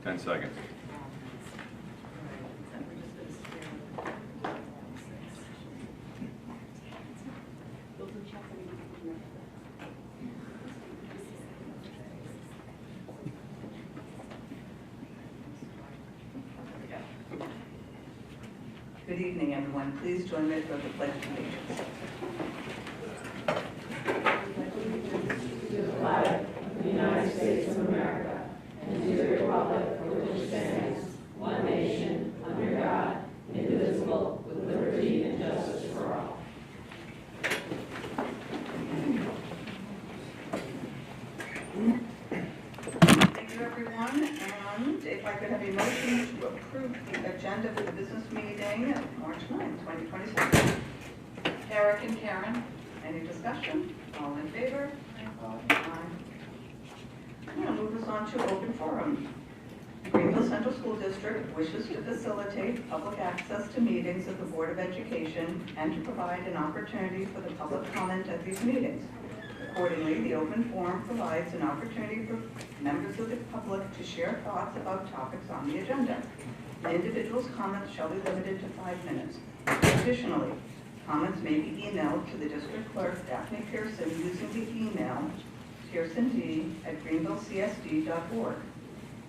10 seconds. Good evening, everyone. Please join me for the Pledge of Allegiance. To the flag of the United States of America and to the republic for which it stands, one nation, under God, indivisible, with liberty and justice for all. Thank you, everyone. And if I could have a motion to approve the agenda for the business meeting of March 9, 2026. Eric and Karen, any discussion? All in favor? Aye. I'm going to move us on to open forum. Greenville Central School District wishes to facilitate public access to meetings of the Board of Education and to provide an opportunity for the public comment at these meetings. Accordingly, the open forum provides an opportunity for members of the public to share thoughts about topics on the agenda. An individual's comments shall be limited to 5 minutes. Additionally, comments may be emailed to the district clerk, Daphne Pearson, using the email pearsond@greenvillecsd.org.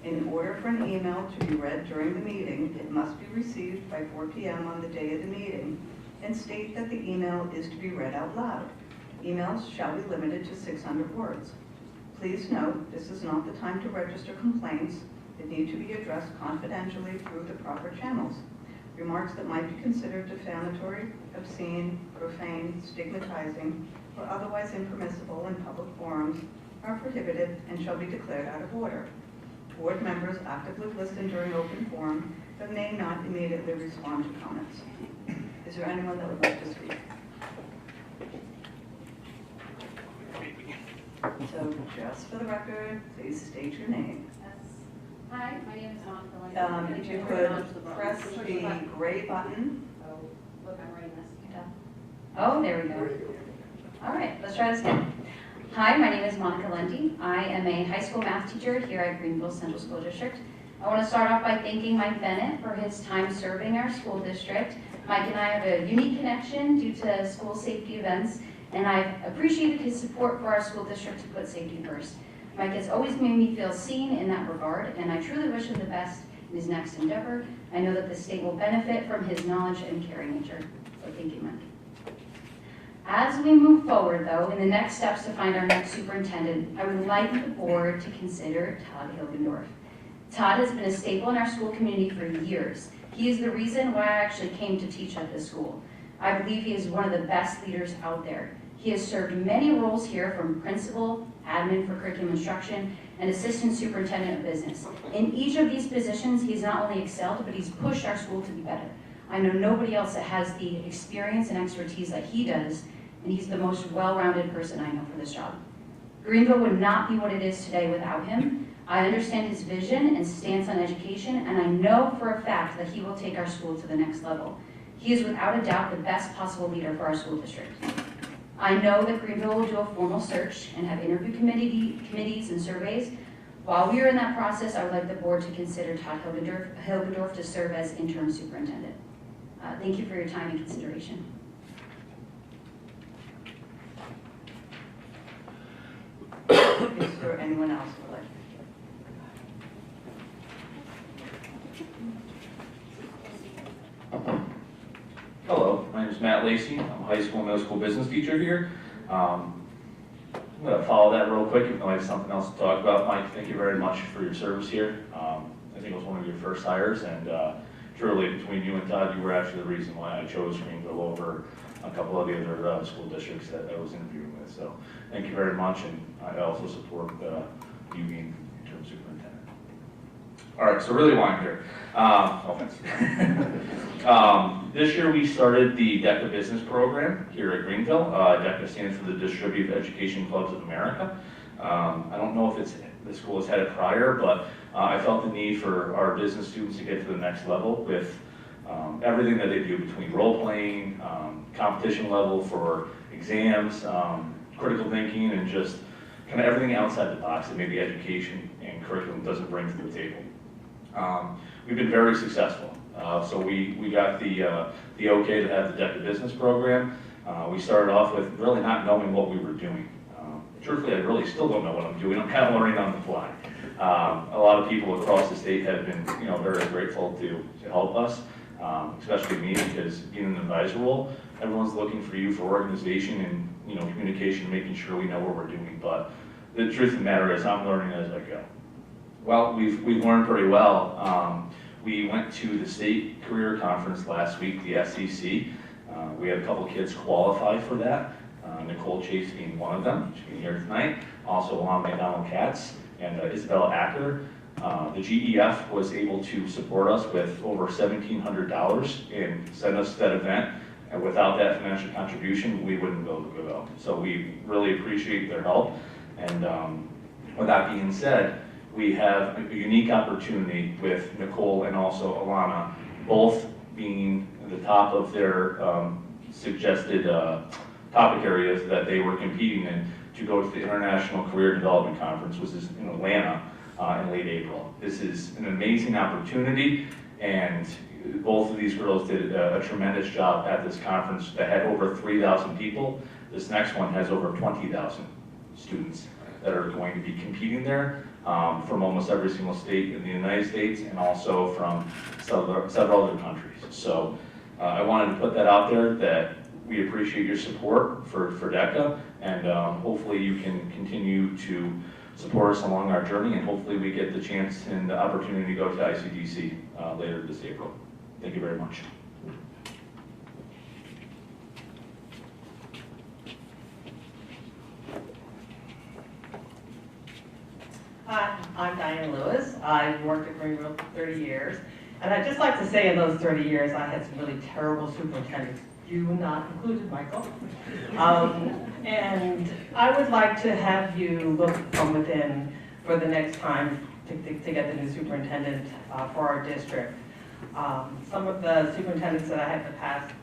In order for an email to be read during the meeting, it must be received by 4 p.m. on the day of the meeting and state that the email is to be read out loud. Emails shall be limited to 600 words. Please note, this is not the time to register complaints that need to be addressed confidentially through the proper channels. Remarks that might be considered defamatory, obscene, profane, stigmatizing, or otherwise impermissible in public forums are prohibited and shall be declared out of order. Board members actively listen during open forum but may not immediately respond to comments. Is there anyone that would like to speak? So just for the record, please state your name. Hi, my name is Monica. If you could press the gray button. Oh, look, I'm writing this. Oh, there we go. All right, let's try this again. Hi, my name is Monica Lundy. I am a high school math teacher here at Greenville Central School District. I want to start off by thanking Mike Bennett for his time serving our school district. Mike and I have a unique connection due to school safety events, and I've appreciated his support for our school district to put safety first. Mike has always made me feel seen in that regard, and I truly wish him the best in his next endeavor. I know that the state will benefit from his knowledge and caring nature. So thank you, Mike. As we move forward, though, in the next steps to find our next superintendent, I would like the board to consider Todd Hilgendorf. Todd has been a staple in our school community for years. He is the reason why I actually came to teach at this school. I believe he is one of the best leaders out there. He has served many roles here, from principal, admin for curriculum instruction, and assistant superintendent of business. In each of these positions, he's not only excelled, but he's pushed our school to be better. I know nobody else that has the experience and expertise that he does, and he's the most well-rounded person I know for this job. Greenville would not be what it is today without him. I understand his vision and stance on education, and I know for a fact that he will take our school to the next level. He is without a doubt the best possible leader for our school district. I know that Greenville will do a formal search and have interview committees and surveys. While we are in that process, I would like the board to consider Todd Hilgendorf to serve as interim superintendent. Thank you for your time and consideration. Is there anyone else who would like to Hello, my name is Matt Lacey. I'm a high school and middle school business teacher here. I'm going to follow that real quick, even though I have something else to talk about. Mike, thank you very much for your service here. I think it was one of your first hires, and truly between you and Todd, you were actually the reason why I chose Greenville over a couple of the other school districts that I was interviewing with. So thank you very much, and I also support you being interim superintendent. All right, so really why I'm here. This year we started the DECA Business Program here at Greenville. DECA stands for the Distributive Education Clubs of America. I don't know if the school has had it prior, but I felt the need for our business students to get to the next level with everything that they do between role-playing, competition level for exams, critical thinking, and just kind of everything outside the box that maybe education and curriculum doesn't bring to the table. We've been very successful. So we got the okay to have the DECA business program. We started off with really not knowing what we were doing. Truthfully, I really still don't know what I'm doing. I'm kind of learning on the fly. A lot of people across the state have been, very grateful to help us, especially me, because being in an advisor role, everyone's looking for you for organization and communication, making sure we know what we're doing. But the truth of the matter is, I'm learning as I go. Well, we've learned pretty well. We went to the state career conference last week, the SEC. We had a couple kids qualify for that. Nicole Chase being one of them, she's being here tonight. Also along with Donald Katz and Isabella Acker. The GEF was able to support us with over $1,700 and send us to that event. And without that financial contribution, we wouldn't be able to go. So we really appreciate their help. And with that being said, we have a unique opportunity with Nicole and also Alana, both being at the top of their suggested topic areas that they were competing in, to go to the International Career Development Conference, which is in Atlanta in late April. This is an amazing opportunity, and both of these girls did a tremendous job at this conference that had over 3,000 people. This next one has over 20,000 students that are going to be competing there from almost every single state in the United States and also from several other countries. So I wanted to put that out there, that we appreciate your support for DECA, and hopefully you can continue to support us along our journey, and hopefully we get the chance and the opportunity to go to ICDC later this April. Thank you very much. Hi, I'm Diane Lewis. I've worked at Greenville for 30 years. And I'd just like to say in those 30 years, I had some really terrible superintendents. You not included, Michael. And I would like to have you look from within for the next time to get the new superintendent for our district. Some of the superintendents that I had in the past,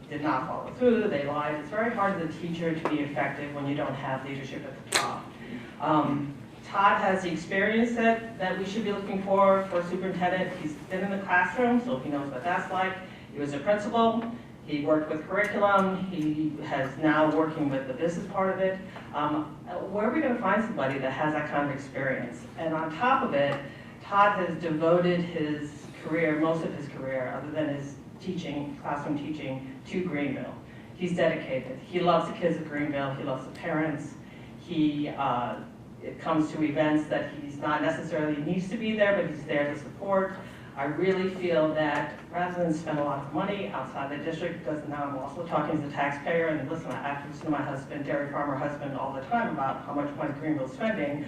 did not follow through, they lied. It's very hard as a teacher to be effective when you don't have leadership at the top. Todd has the experience that we should be looking for a superintendent. He's been in the classroom, so he knows what that's like. He was a principal. He worked with curriculum. He has now working with the business part of it. Where are we going to find somebody that has that kind of experience? And on top of it, Todd has devoted his career, most of his career, other than his teaching, classroom teaching, to Greenville. He's dedicated. He loves the kids of Greenville. He loves the parents. It comes to events that he's not necessarily needs to be there, but he's there to support. I really feel that rather than spend a lot of money outside the district, because now I'm also talking as a taxpayer, and listen, I have to listen to my husband, dairy farmer husband, all the time about how much money Greenville's spending.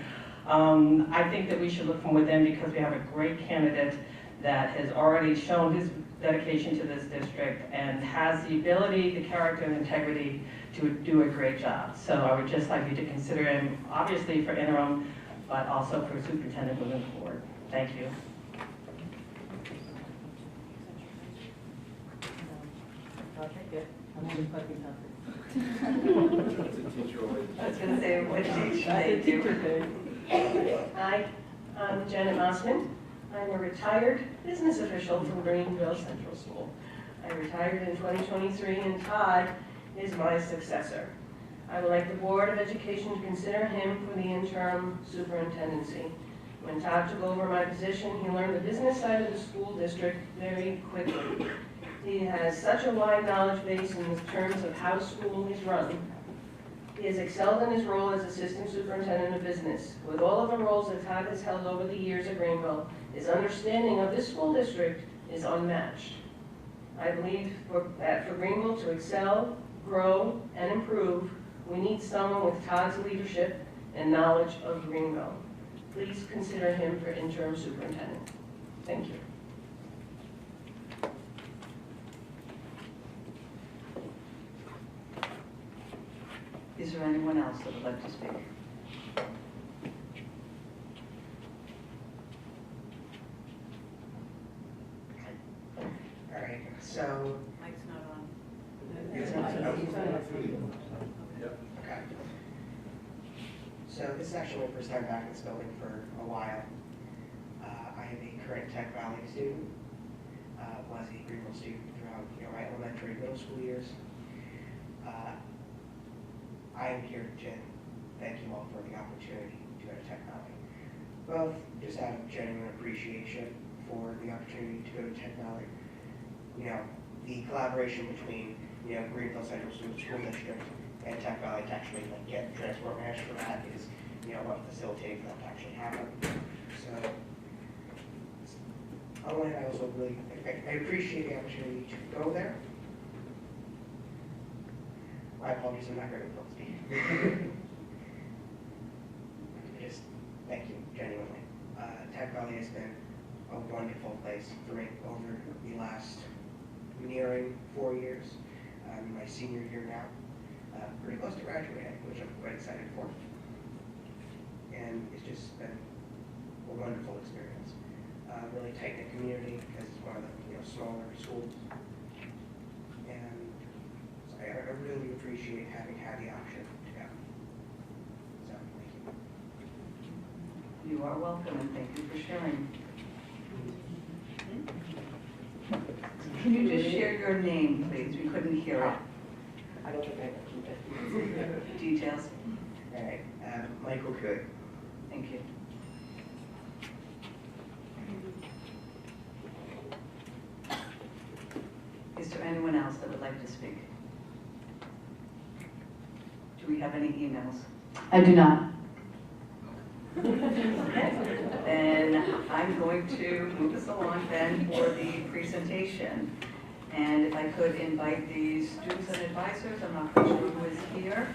I think that we should look from within, because we have a great candidate that has already shown his dedication to this district and has the ability, the character, and integrity to do a great job. So I would just like you to consider him, obviously for interim, but also for superintendent moving forward. Thank you. I'll take it. I'm only fucking I was going to say, what did you do? Hi, I'm Janet Mossman. I'm a retired business official from Greenville Central School. I retired in 2023, and Todd is my successor. I would like the Board of Education to consider him for the interim superintendency. When Todd took over my position, he learned the business side of the school district very quickly. He has such a wide knowledge base in terms of how school is run. He has excelled in his role as Assistant Superintendent of Business. With all of the roles that Todd has held over the years at Greenville, his understanding of this school district is unmatched. I believe that for Greenville to excel, grow, and improve, we need someone with Todd's leadership and knowledge of Greenville. Please consider him for interim superintendent. Thank you. Is there anyone else that would like to speak? All right, so. Mike's not on. It's not on. Okay. So this is actually my first time back in this building for a while. I have a current Valley student, was a Greenville student throughout my elementary and middle school years. I am here to thank you all for the opportunity to go to Tech Valley. Both just out of genuine appreciation for the opportunity to go to Tech Valley. The collaboration between Greenville Central School District and Tech Valley to actually get transport managed for that is what facilitating that to actually happen. So on one hand, I also really I appreciate the opportunity to go there. My apologies, I'm not great with those. Just thank you, genuinely. Tech Valley has been a wonderful place for me over the last nearing 4 years. I'm my senior year now, pretty close to graduating, which I'm quite excited for. And it's just been a wonderful experience. Really tight-knit community because it's one of the smaller schools. And so I really appreciate having had the option to go. So thank you. You are welcome, and thank you for sharing. Can you just share your name, please? We couldn't hear it. I don't think I can keep it. Details. All right, Michael Cook. Thank you. Is there anyone else that would like to speak? Do we have any emails? I do not. Then I'm going to move us along then for the presentation. And if I could invite the students and advisors, I'm not quite sure who is here.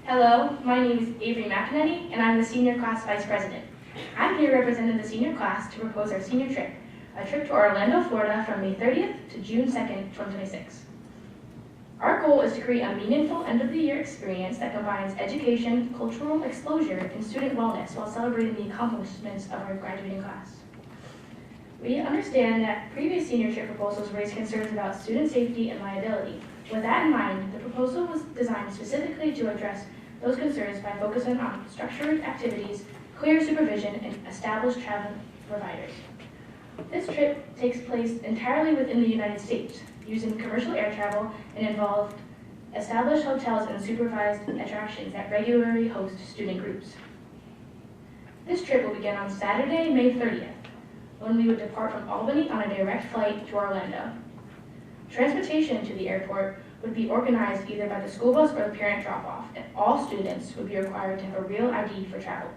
Hello, my name is Avery McInerney, and I'm the Senior Class Vice President. I'm here representing the senior class to propose our senior trip, a trip to Orlando, Florida from May 30th to June 2nd, 2026. Our goal is to create a meaningful end-of-the-year experience that combines education, cultural exposure, and student wellness while celebrating the accomplishments of our graduating class. We understand that previous senior trip proposals raised concerns about student safety and liability. With that in mind, the proposal was designed specifically to address those concerns by focusing on structured activities, clear supervision, and established travel providers. This trip takes place entirely within the United States, using commercial air travel, and involved established hotels and supervised attractions that regularly host student groups. This trip will begin on Saturday, May 30th, when we would depart from Albany on a direct flight to Orlando. Transportation to the airport would be organized either by the school bus or the parent drop-off, and all students would be required to have a real ID for travel.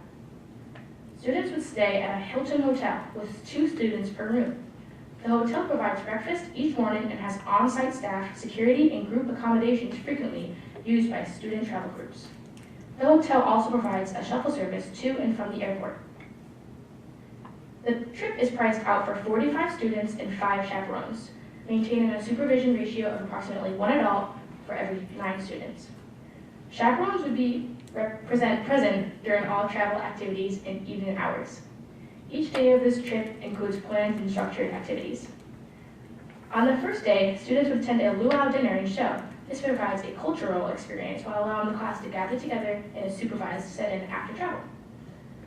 Students would stay at a Hilton hotel with 2 students per room. The hotel provides breakfast each morning and has on-site staff, security, and group accommodations frequently used by student travel groups. The hotel also provides a shuttle service to and from the airport. The trip is priced out for 45 students and 5 chaperones, maintaining a supervision ratio of approximately 1 adult for every 9 students. Chaperones would be present during all travel activities and evening hours. Each day of this trip includes planned and structured activities. On the first day, students would attend a luau dinner and show. This provides a cultural experience while allowing the class to gather together in a supervised setting after travel.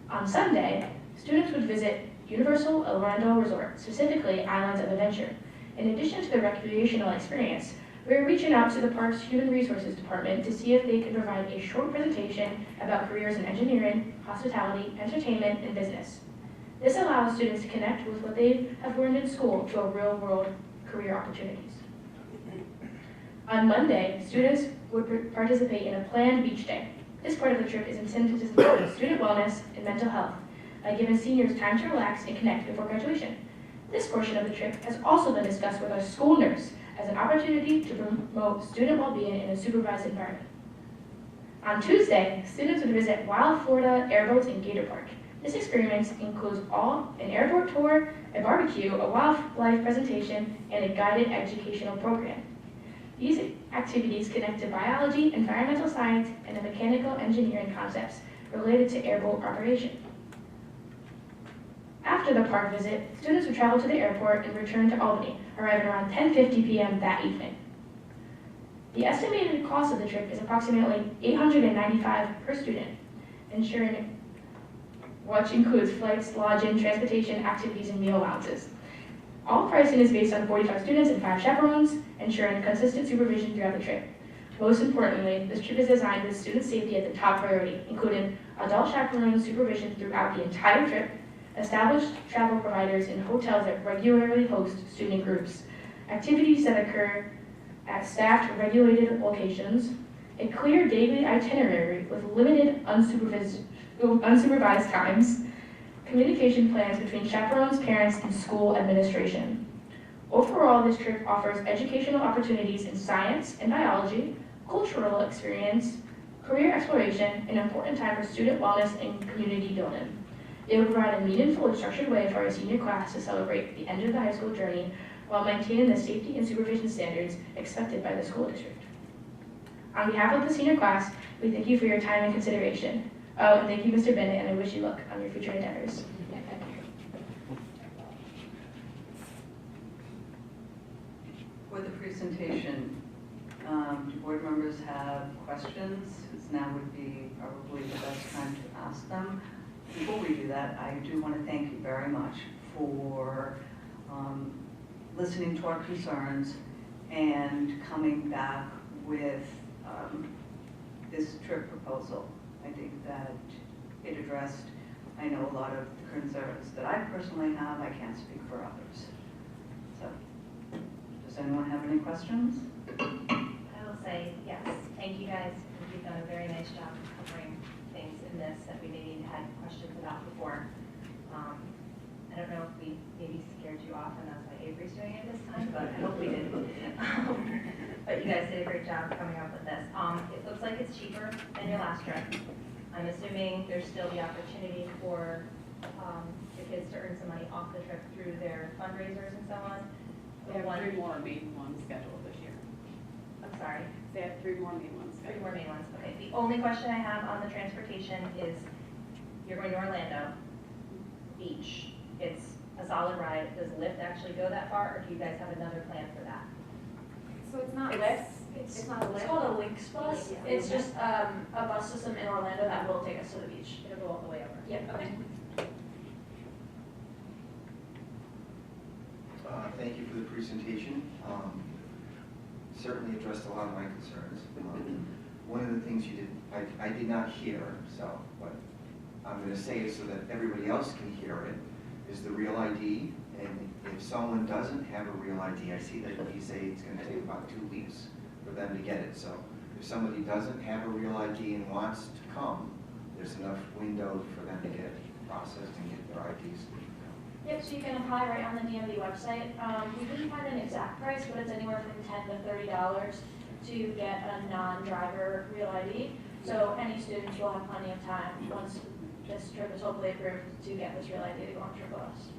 On Sunday, students would visit Universal Orlando Resort, specifically Islands of Adventure. In addition to the recreational experience, we're reaching out to the Parks Human Resources Department to see if they can provide a short presentation about careers in engineering, hospitality, entertainment, and business. This allows students to connect with what they have learned in school to a real-world career opportunities. On Monday, students would participate in a planned beach day. This part of the trip is intended to support student wellness and mental health, by giving seniors time to relax and connect before graduation. This portion of the trip has also been discussed with our school nurse as an opportunity to promote student well-being in a supervised environment. On Tuesday, students would visit Wild Florida Airboats in Gator Park. This experience includes an airport tour, a barbecue, a wildlife presentation, and a guided educational program. These activities connect to biology, environmental science, and the mechanical engineering concepts related to airboat operation. After the park visit, students would travel to the airport and return to Albany, arriving around 10:50 p.m. that evening. The estimated cost of the trip is approximately $895 per student, which includes flights, lodging, transportation, activities, and meal allowances. All pricing is based on 45 students and 5 chaperones, ensuring consistent supervision throughout the trip. Most importantly, this trip is designed with student safety at the top priority, including adult chaperone supervision throughout the entire trip, established travel providers and hotels that regularly host student groups, activities that occur at staffed regulated locations, a clear daily itinerary with limited unsupervised times, communication plans between chaperones, parents, and school administration. Overall, this trip offers educational opportunities in science and biology, cultural experience, career exploration, and important time for student wellness and community building. It will provide a meaningful and structured way for our senior class to celebrate the end of the high school journey while maintaining the safety and supervision standards expected by the school district. On behalf of the senior class, we thank you for your time and consideration. Oh, and thank you, Mr. Bennett, and I wish you luck on your future endeavors. For the presentation, do board members have questions? Now would be probably the best time to ask them. Before we do that, I do want to thank you very much for listening to our concerns and coming back with this trip proposal. I think that it addressed, I know, a lot of the concerns that I personally have. I can't speak for others. So, does anyone have any questions? I will say yes. Thank you guys. You've done a very nice job of covering things in this that we maybe had questions about before. I don't know if we maybe scared you off and that's why Avery's doing it this time, but I hope we didn't. But you guys did a great job coming up with this. It looks like it's cheaper than your last trip. I'm assuming there's still the opportunity for the kids to earn some money off the trip through their fundraisers and so on. They have 3 more main ones scheduled this year. I'm sorry. They have 3 more main ones scheduled. 3 more main ones. Okay. The only question I have on the transportation is you're going to Orlando Beach. It's a solid ride. Does Lyft actually go that far, or do you guys have another plan for that? So it's not It's- Lyft? It's not a It's Lyft? called a Lynx bus. Yeah. It's just a bus system in Orlando that will take us to the beach. It'll go all the way over. Yep. Okay. Thank you for the presentation. Certainly addressed a lot of my concerns. One of the things you did, I did not hear, so, but I'm going to say it so that everybody else can hear it, is the real ID. And if someone doesn't have a real ID, I see that you say it's going to take about 2 weeks for them to get it. So if somebody doesn't have a real ID and wants to come, there's enough window for them to get processed and get their IDs. Yep, so you can apply right on the DMV website. We didn't find an exact price, but it's anywhere from $10 to $30 to get a non-driver real ID. So any students will have plenty of time once this trip is hopefully approved to get this real ID to go on trip with us.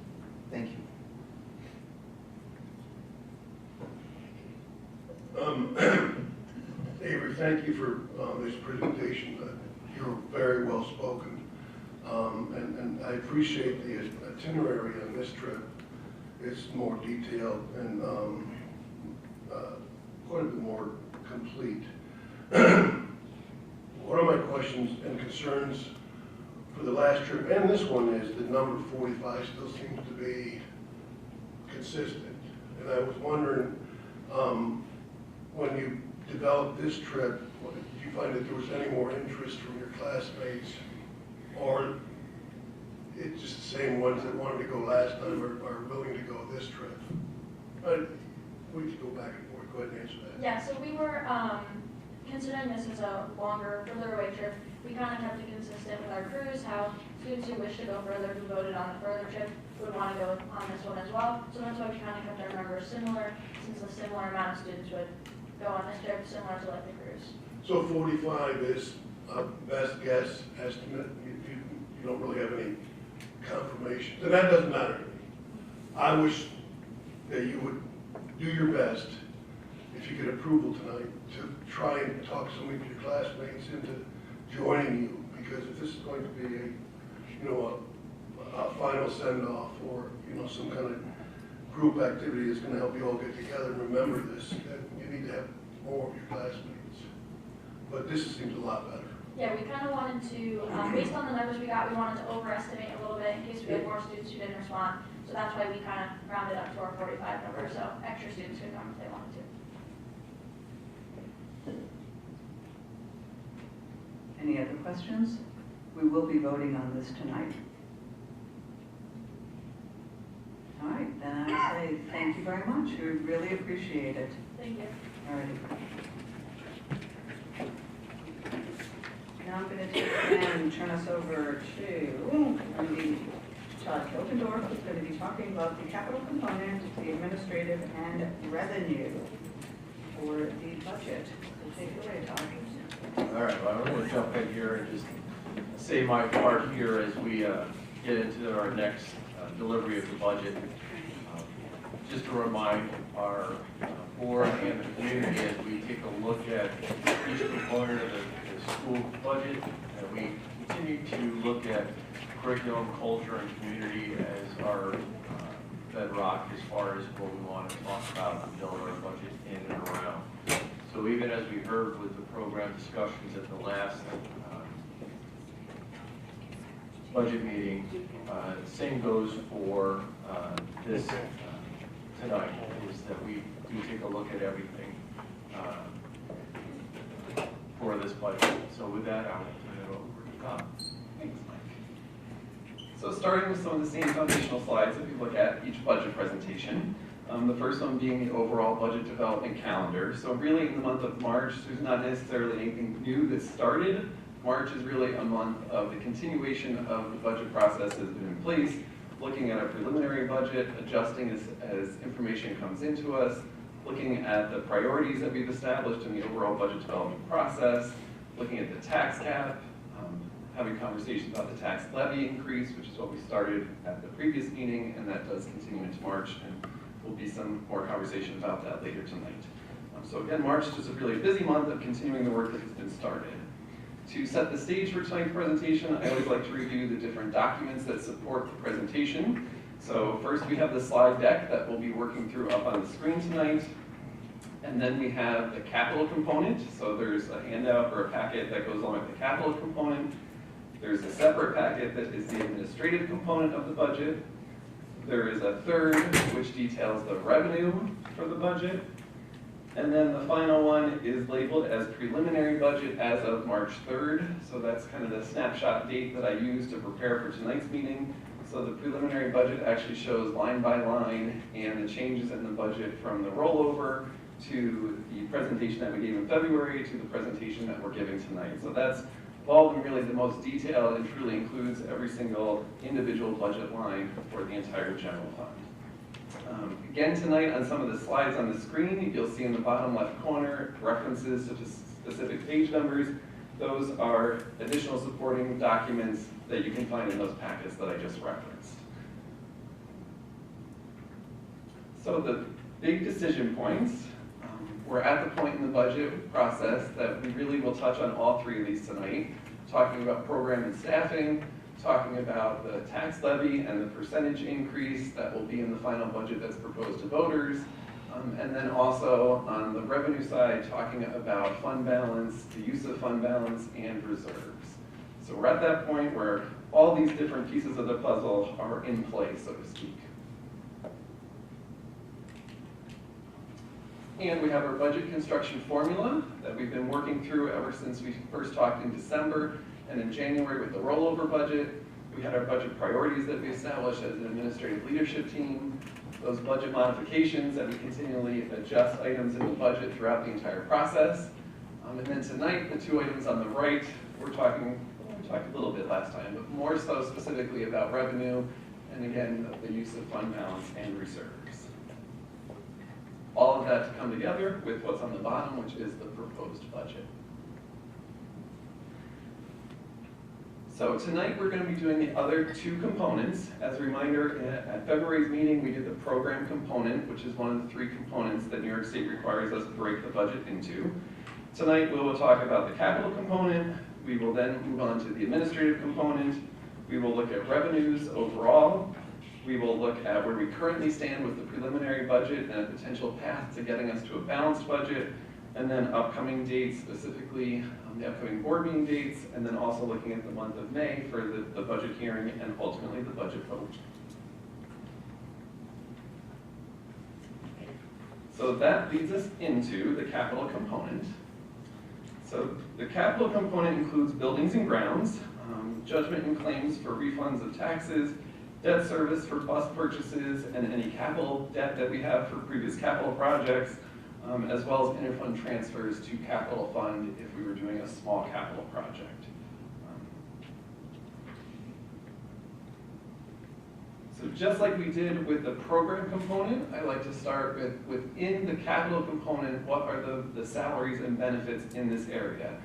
Thank you. Avery, thank you for this presentation. You're very well spoken. And I appreciate the itinerary on this trip. It's more detailed and quite a bit more complete. One of my questions and concerns for the last trip and this one is the number 45 still seems to be consistent. And I was wondering, when you developed this trip, did you find that there was any more interest from your classmates, or it's just the same ones that wanted to go last time are willing to go this trip? But we could go back and forth. Go ahead and answer that. Yeah, so we were considering this as a longer, further away trip. we kind of kept it consistent with our crews, how students who wish to go further, who voted on the further trip, would want to go on this one as well. So that's why we kind of kept our numbers similar, since a similar amount of students would go on this trip, similar to like the cruise. So 45 is a best guess estimate. You don't really have any confirmation. And that doesn't matter to me. I wish that you would do your best, if you get approval tonight, to try and talk some of your classmates into joining you. Because if this is going to be a final send-off, or some kind of group activity that's going to help you all get together and remember this, then you need to have more of your classmates. But this seems a lot better. Yeah, we kind of wanted to, based on the numbers we got, we wanted to overestimate a little bit in case we had more students who didn't respond. So that's why we kind of rounded up to our 45 number, so extra students could come if they wanted to. Any other questions? We will be voting on this tonight. All right, then I say thank you very much. We really appreciate it. Thank you. All right. Now I'm going to take and turn us over to Todd Kilgendorf, who's going to be talking about the capital component, the administrative, and revenue for the budget. So take it away, Todd. All right, well, I'm going to jump in here and just say my part here as we get into our next delivery of the budget. Just to remind our board and the community as we take a look at each component of the school budget, and we continue to look at curriculum, culture, and community as our bedrock as far as what we want to talk about and build our budget in and around. So even as we heard with the program discussions at the last budget meeting, same goes for this tonight, is that we do take a look at everything for this budget. So with that, I will turn it over to Tom. Thanks, Mike. So starting with some of the same foundational slides that we look at each budget presentation. The first one being the overall budget development calendar. So really in the month of March, there's not necessarily anything new that started. March is really a month of the continuation of the budget process that has been in place, looking at our preliminary budget, adjusting as information comes into us, looking at the priorities that we've established in the overall budget development process, looking at the tax cap, having conversations about the tax levy increase, which is what we started at the previous meeting, and that does continue into March, and will be some more conversation about that later tonight. So again, March is just a really busy month of continuing the work that has been started. To set the stage for tonight's presentation, I always like to review the different documents that support the presentation. So first we have the slide deck that we'll be working through up on the screen tonight. And then we have the capital component. So there's a handout or a packet that goes along with the capital component. There's a separate packet that is the administrative component of the budget. There is a third which details the revenue for the budget. And then the final one is labeled as preliminary budget as of March 3rd. So that's kind of the snapshot date that I used to prepare for tonight's meeting. So the preliminary budget actually shows line by line and the changes in the budget from the rollover to the presentation that we gave in February to the presentation that we're giving tonight. So that's involved in really the most detail and truly includes every single individual budget line for the entire general fund. Again tonight on some of the slides on the screen, you'll see in the bottom left corner references to specific page numbers. Those are additional supporting documents that you can find in those packets that I just referenced. So the big decision points, we're at the point in the budget process that we really will touch on all three of these tonight, talking about program and staffing, talking about the tax levy and the percentage increase that will be in the final budget that's proposed to voters, and then also on the revenue side, talking about fund balance, the use of fund balance, and reserves. So we're at that point where all these different pieces of the puzzle are in place, so to speak. And we have our budget construction formula that we've been working through ever since we first talked in December and in January with the rollover budget. We had our budget priorities that we established as an administrative leadership team, those budget modifications that we continually adjust items in the budget throughout the entire process. And then tonight, the two items on the right we talked a little bit last time, but more so specifically about revenue, and again, the use of fund balance and reserves. All of that to come together with what's on the bottom, which is the proposed budget. So tonight we're going to be doing the other two components. As a reminder, at February's meeting we did the program component, which is one of the three components that New York State requires us to break the budget into. Tonight we will talk about the capital component. We will then move on to the administrative component. We will look at revenues overall. We will look at where we currently stand with the preliminary budget and a potential path to getting us to a balanced budget, and then upcoming dates, specifically the upcoming board meeting dates, and then also looking at the month of May for the budget hearing and ultimately the budget vote. So that leads us into the capital component. So the capital component includes buildings and grounds, judgment and claims for refunds of taxes, debt service for bus purchases, and any capital debt that we have for previous capital projects, as well as interfund transfers to capital fund if we were doing a small capital project. So just like we did with the program component, I like to start with within the capital component, what are the salaries and benefits in this area?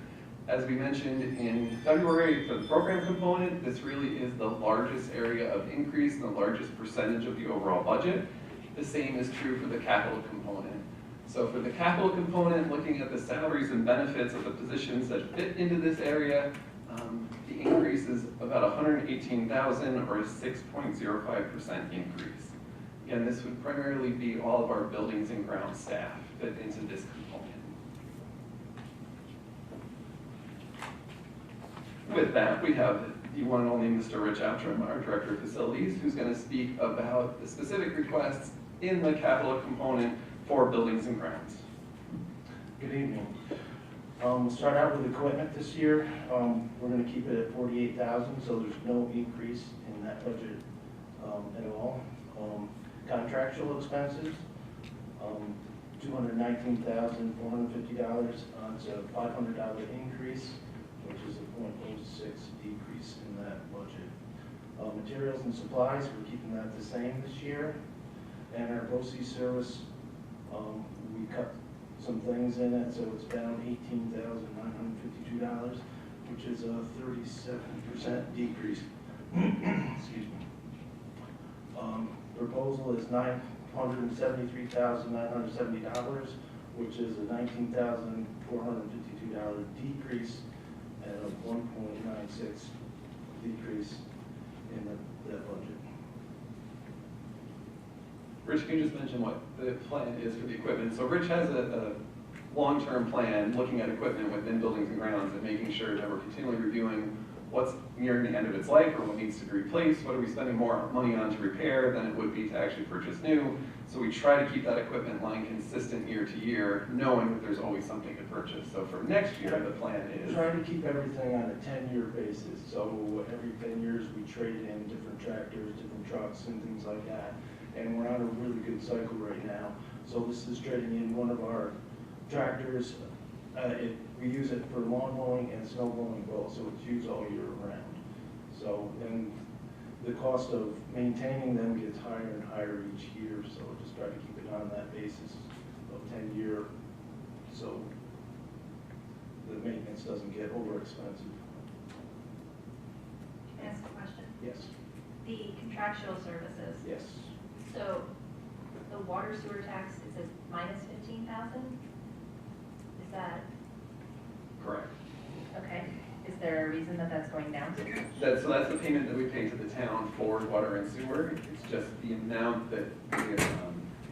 As we mentioned in February for the program component, this really is the largest area of increase and the largest percentage of the overall budget. The same is true for the capital component. So for the capital component, looking at the salaries and benefits of the positions that fit into this area, the increase is about $118,000 or a 6.05% increase. Again, this would primarily be all of our buildings and ground staff fit into this component. With that, we have the one and only Mr. Rich Outram, our Director of Facilities, who's going to speak about the specific requests in the capital component for buildings and grounds. Good evening. We'll start out with equipment this year. We're going to keep it at $48,000, so there's no increase in that budget at all. Contractual expenses, $219,450. It's a $500 increase, which is a 0.06 decrease in that budget. Materials and supplies, we're keeping that the same this year. And our BOE service, we cut some things in it, so it's down $18,952, which is a 37% decrease. Excuse me. Proposal is $973,970, which is a $19,452 decrease and a 1.96 decrease in that budget. Rich, can you just mention what the plan is for the equipment? So Rich has a long-term plan looking at equipment within buildings and grounds and making sure that we're continually reviewing what's nearing the end of its life or what needs to be replaced, what are we spending more money on to repair than it would be to actually purchase new. So we try to keep that equipment line consistent year to year, knowing that there's always something to purchase. So for next year, the plan is... Trying to keep everything on a 10-year basis. So every 10 years we trade in different tractors, different trucks and things like that. And we're on a really good cycle right now. So this is trading in one of our tractors. We use it for lawn mowing and snow blowing both, so it's used all year round. So then the cost of maintaining them gets higher and higher each year, so we'll just try to keep it on that basis of 10-year, so the maintenance doesn't get over expensive. Can I ask a question? Yes. The contractual services. Yes. So the water sewer tax, it says minus 15,000? Is that? Correct. Okay. Is there a reason that that's going down? So that's the payment that we pay to the town for water and sewer. It's just the amount that the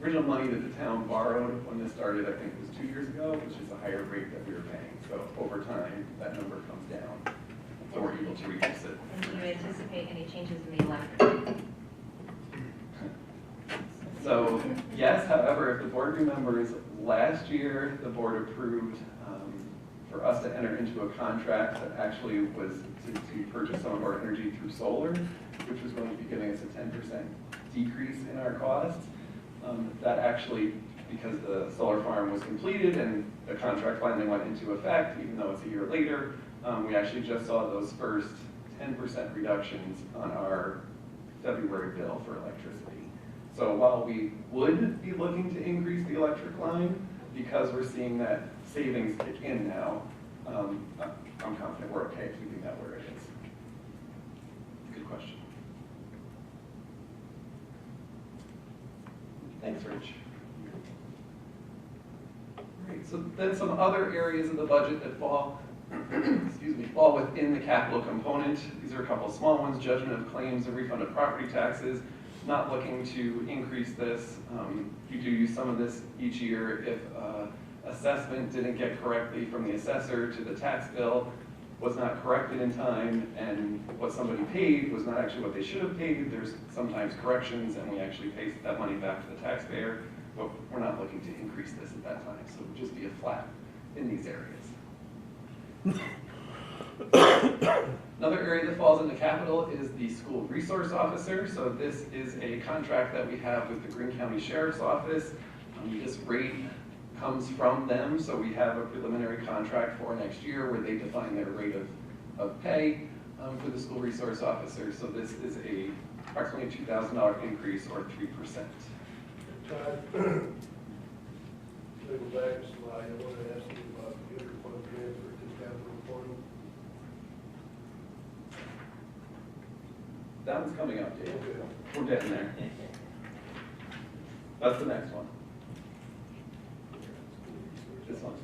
original money that the town borrowed when this started, I think, was 2 years ago, which is a higher rate that we were paying. So over time, that number comes down. So we're able to reduce it. And do you anticipate any changes in the electric? So yes, however, if the board remembers, last year the board approved for us to enter into a contract that actually was to purchase some of our energy through solar, which was going to be giving us a 10% decrease in our costs. That actually, because the solar farm was completed and the contract finally went into effect, even though it's a year later, We actually just saw those first 10% reductions on our February bill for electricity. So while we would be looking to increase the electric line, because we're seeing that savings kick in now, I'm confident we're okay keeping that where it is. Good question. Thanks, Rich. Great. So then some other areas of the budget that fall, excuse me, fall within the capital component. These are a couple of small ones: judgment of claims and refund of property taxes. Not looking to increase this. We do use some of this each year if assessment didn't get correctly from the assessor to the tax bill, was not corrected in time, and what somebody paid was not actually what they should have paid. There's sometimes corrections, and we actually pay that money back to the taxpayer, but we're not looking to increase this at that time, so it would just be a flat in these areas. Another area that falls into capital is the school resource officer. So this is a contract that we have with the Greene County Sheriff's Office. This rate comes from them, so we have a preliminary contract for next year where they define their rate of pay for the school resource officer. So this is approximately a $2,000 increase, or 3%. Todd, go back a slide. I want to ask you about the interfund transfer to capital fund. That one's coming up, Dave. Okay. We're getting there. That's the next one. This one.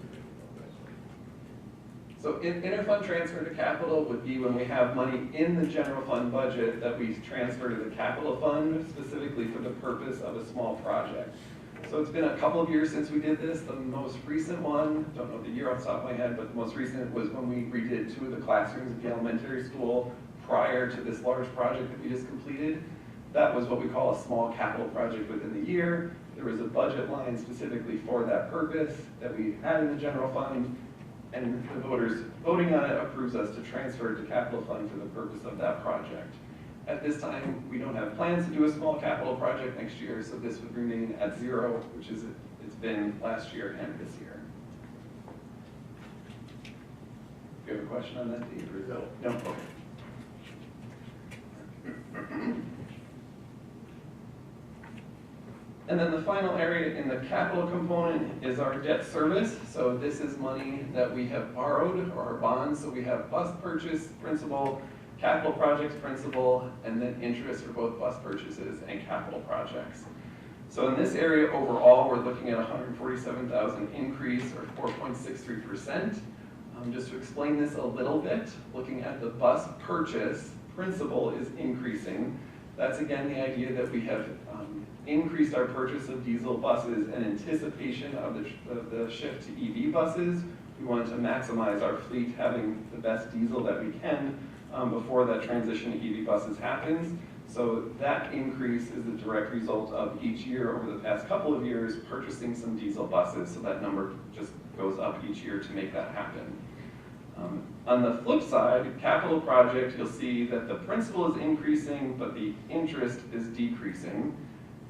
So interfund transfer to capital would be when we have money in the general fund budget that we transfer to the capital fund, specifically for the purpose of a small project. So it's been a couple of years since we did this. The most recent one, don't know the year off the top of my head, but the most recent was when we redid 2 of the classrooms at the elementary school prior to this large project that we just completed. That was what we call a small capital project within the year. There was a budget line specifically for that purpose that we had in the general fund, and the voters voting on it approves us to transfer it to capital fund for the purpose of that project. At this time, we don't have plans to do a small capital project next year, so this would remain at 0, which is it's been last year and this year. Do you have a question on that, Dave? No. No? Okay. And then the final area in the capital component is our debt service. So this is money that we have borrowed, or our bonds. So we have bus purchase principal, capital projects principal, and then interest for both bus purchases and capital projects. So in this area overall, we're looking at $147,000 increase, or 4.63%. Just to explain this a little bit, looking at the bus purchase, principal is increasing. That's again the idea that we have increased our purchase of diesel buses in anticipation of the shift to EV buses. We wanted to maximize our fleet having the best diesel that we can before that transition to EV buses happens. So that increase is the direct result of each year over the past couple of years purchasing some diesel buses. So that number just goes up each year to make that happen. On the flip side, capital project, you'll see that the principal is increasing, but the interest is decreasing.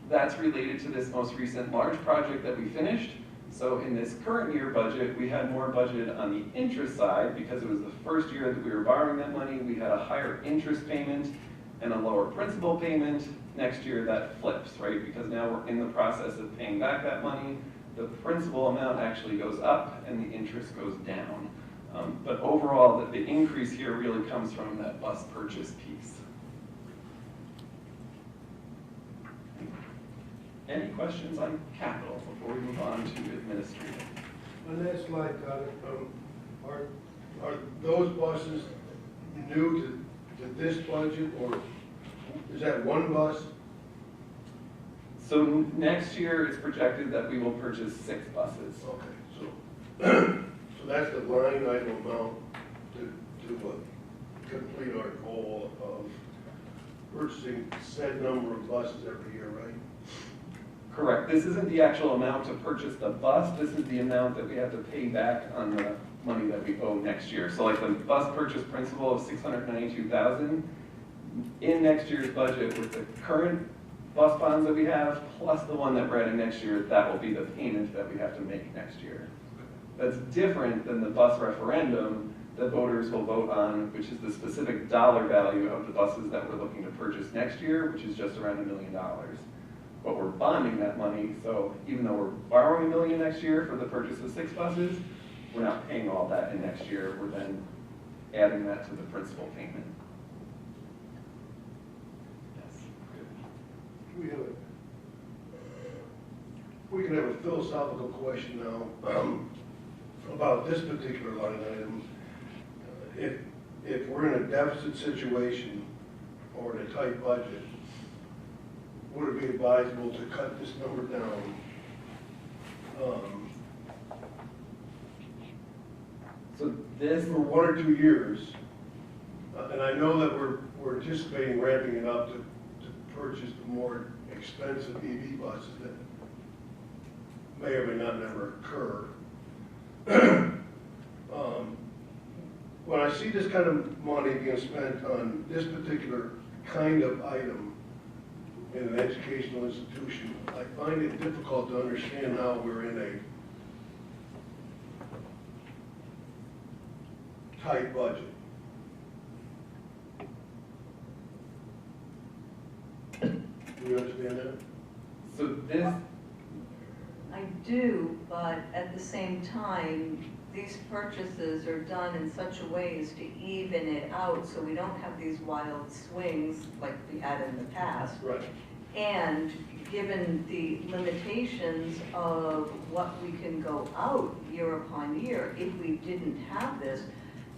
That's related to this most recent large project that we finished. So in this current year budget, we had more budgeted on the interest side because it was the first year that we were borrowing that money. We had a higher interest payment and a lower principal payment. Next year that flips, right? Because now we're in the process of paying back that money. The principal amount actually goes up and the interest goes down. But overall, the increase here really comes from that bus purchase piece. Any questions on capital before we move on to administrative? On that slide, Todd, are those buses new to this budget, or is that one bus? So next year, it's projected that we will purchase 6 buses. Okay, so that's the line item amount to complete our goal of purchasing said number of buses every year, right? Correct. This isn't the actual amount to purchase the bus. This is the amount that we have to pay back on the money that we owe next year. So like the bus purchase principal of $692,000 in next year's budget with the current bus bonds that we have, plus the one that we're adding next year, that will be the payment that we have to make next year. That's different than the bus referendum the voters will vote on, which is the specific dollar value of the buses that we're looking to purchase next year, which is just around $1 million. But we're bonding that money, so even though we're borrowing $1 million next year for the purchase of 6 buses, we're not paying all that in next year. We're then adding that to the principal payment. Yes. We can have a philosophical question now about this particular line item. If we're in a deficit situation or in a tight budget, would it be advisable to cut this number down? So this, for 1 or 2 years, and I know that we're anticipating ramping it up to purchase the more expensive EV buses that may or may not never occur. When I see this kind of money being spent on this particular kind of item in an educational institution, I find it difficult to understand how we're in a tight budget. Do you understand that? so this, I do, but at the same time, these purchases are done in such a way as to even it out, so we don't have these wild swings like we had in the past. Right. And given the limitations of what we can go out year upon year, if we didn't have this,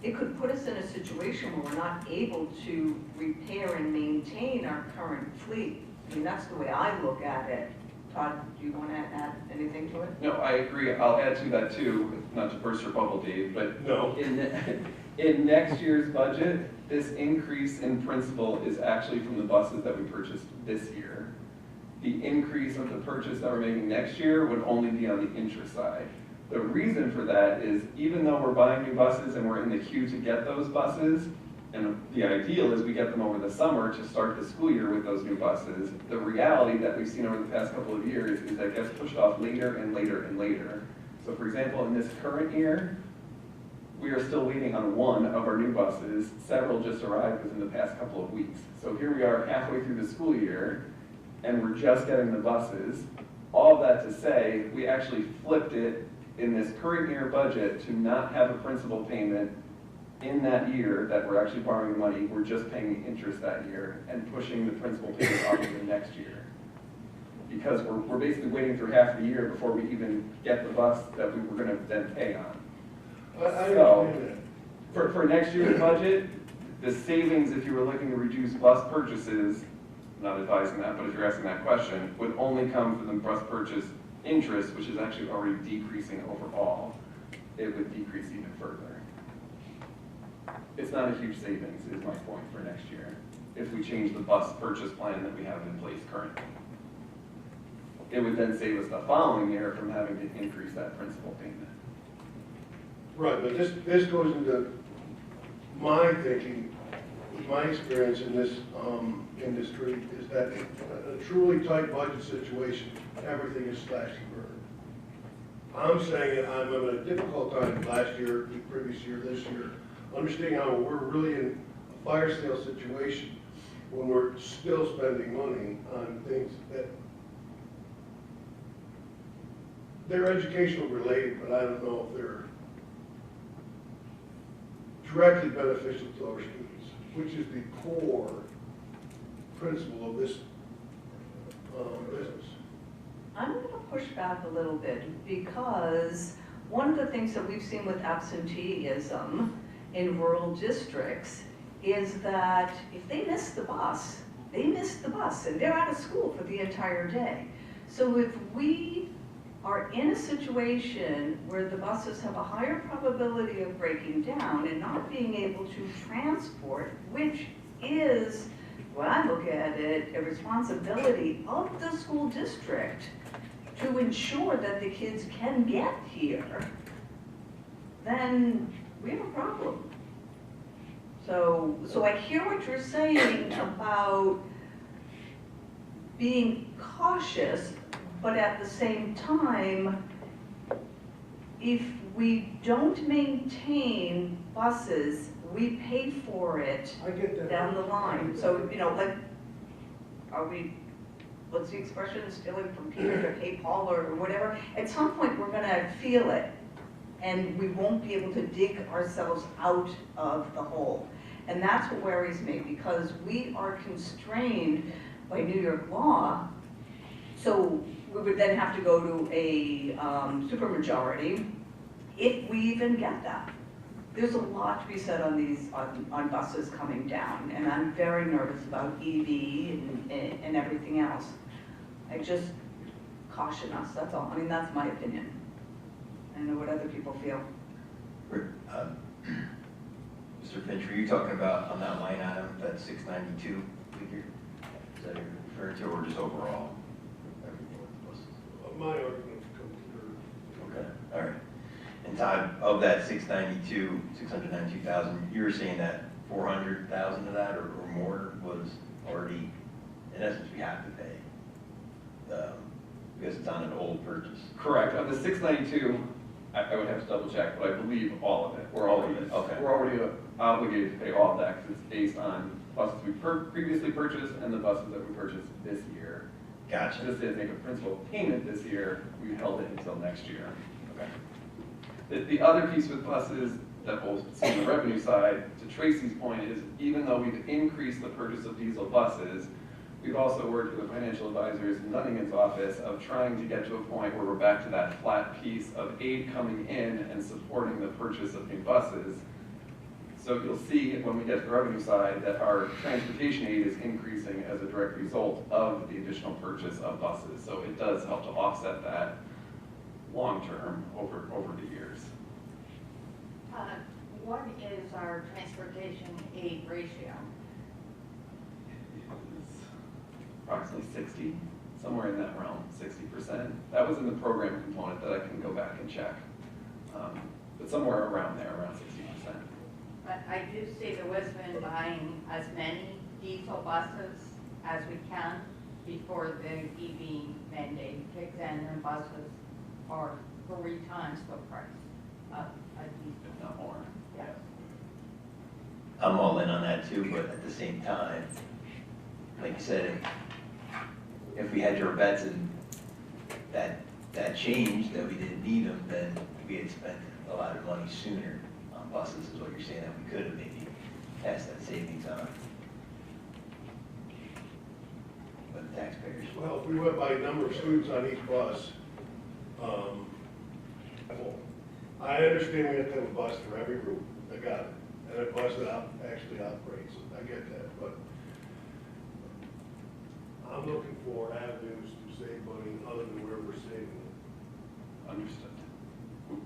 it could put us in a situation where we're not able to repair and maintain our current fleet. I mean, that's the way I look at it. Todd, do you want to add anything to it? no, I agree. I'll add to that too, not to burst your bubble, Dave, but No. in next year's budget, this increase in principal is actually from the buses that we purchased this year. The increase of the purchase that we're making next year would only be on the interest side. The reason for that is even though we're buying new buses and we're in the queue to get those buses, and the ideal is we get them over the summer to start the school year with those new buses, the reality that we've seen over the past couple of years is that it gets pushed off later and later and later. So for example, in this current year, we are still waiting on 1 of our new buses. Several just arrived within the past couple of weeks. So here we are halfway through the school year, and we're just getting the buses. All of that to say, we actually flipped it in this current year budget to not have a principal payment in that year that we're actually borrowing the money. We're just paying the interest that year and pushing the principal payment off of the next year. Because we're basically waiting through half the year before we even get the bus that we were going to then pay on. So, for next year's budget, the savings, if you were looking to reduce bus purchases, I'm not advising that, but if you're asking that question, would only come from the bus purchase interest, which is actually already decreasing overall. It would decrease even further. It's not a huge savings, is my point, for next year, if we change the bus purchase plan that we have in place currently. It would then save us the following year from having to increase that principal payment. Right, but this goes into my thinking, my experience in this industry is that in a truly tight budget situation, everything is slash and burn. I'm saying it, I'm having a difficult time last year, the previous year, this year, understanding how we're really in a fire sale situation when we're still spending money on things that they're educational related, but I don't know if they're directly beneficial to our students, which is the core principle of this business. I'm going to push back a little bit because one of the things that we've seen with absenteeism in rural districts is that if they miss the bus, they miss the bus and they're out of school for the entire day. So if we are in a situation where the buses have a higher probability of breaking down and not being able to transport, which is, when I look at it, a responsibility of the school district to ensure that the kids can get here, then we have a problem. So I hear what you're saying about being cautious, but at the same time, if we don't maintain buses, we pay for it I get that. down the line. So, you know, like, are we, what's the expression, stealing from Peter to pay Paul or whatever? At some point, we're gonna feel it, and we won't be able to dig ourselves out of the hole. And that's what worries me, because we are constrained by New York law. So we would then have to go to a supermajority, if we even get that. There's a lot to be said on these, on buses coming down, and I'm very nervous about EV and everything else. I just caution us, that's all. I mean, that's my opinion. I don't know what other people feel. Mr. Finch, were you talking about on that line item, that 692 figure? Is that what you're referring to, or just overall? Everything with the buses? My argument comes through. Okay, all right. And Todd, of that 692,000, you were saying that 400,000 of that or more was already, in essence, we have to pay, because it's on an old purchase. Correct. On the 692, I would have to double check, but I believe all of it. We're already obligated to pay all of that because it's based on buses we previously purchased and the buses that we purchased this year. Gotcha. Just to make a principal payment this year, we held it until next year. Okay. The other piece with buses that we'll see on the revenue side, to Tracy's point, is even though we've increased the purchase of diesel buses, we've also worked with the financial advisors in Dunningen's office of trying to get to a point where we're back to that flat piece of aid coming in and supporting the purchase of new buses. So you'll see when we get to the revenue side that our transportation aid is increasing as a direct result of the additional purchase of buses. So it does help to offset that long-term over the years. What is our transportation aid ratio? Approximately 60, somewhere in that realm, 60%. That was in the program component that I can go back and check. But somewhere around there, around 60%. But I do see the wisdom buying as many diesel buses as we can before the EV mandate kicks in, and buses are 3 times the price of a diesel. If not more. Yeah. I'm all in on that too, but at the same time, like you said, if we had your bets and that changed, that we didn't need them, then we had spent a lot of money sooner on buses, is what you're saying, that we could have maybe passed that savings on. But the taxpayers. Well, if we went by number of students on each bus, I understand we have to have a bus for every route, I got it, and a bus that actually operates, I get that, but I'm looking for avenues to save money other than where we're saving it. Understood.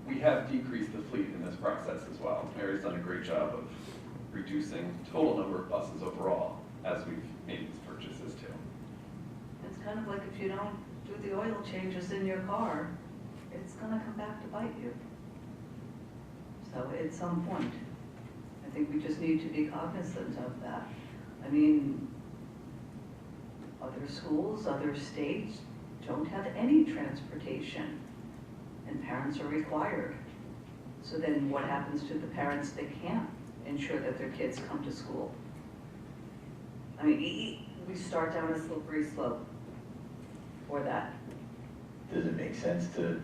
We have decreased the fleet in this process as well. Mary's done a great job of reducing total number of buses overall as we've made these purchases too. It's kind of like if you don't do the oil changes in your car, it's gonna come back to bite you. So at some point, I think we just need to be cognizant of that. I mean, other schools, other states don't have any transportation, and parents are required. So then what happens to the parents that can't ensure that their kids come to school? I mean, we start down a slippery slope for that. Does it make sense to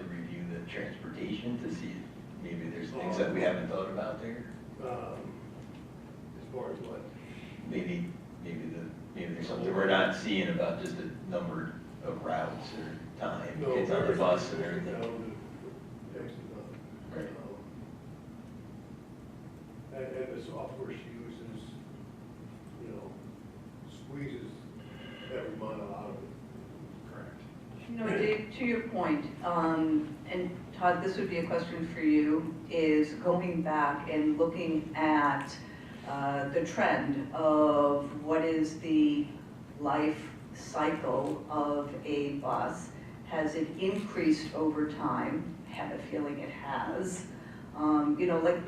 review the transportation to see if maybe there's things that we haven't thought about there? As far as what? Maybe there's something we're not seeing about just the number of routes or time, kids on the bus and everything. Right. And the software she uses, squeezes every mile out of it. Correct. Dave, to your point, and Todd, this would be a question for you, is going back and looking at the trend of what is the life cycle of a bus. Has it increased over time? I have a feeling it has.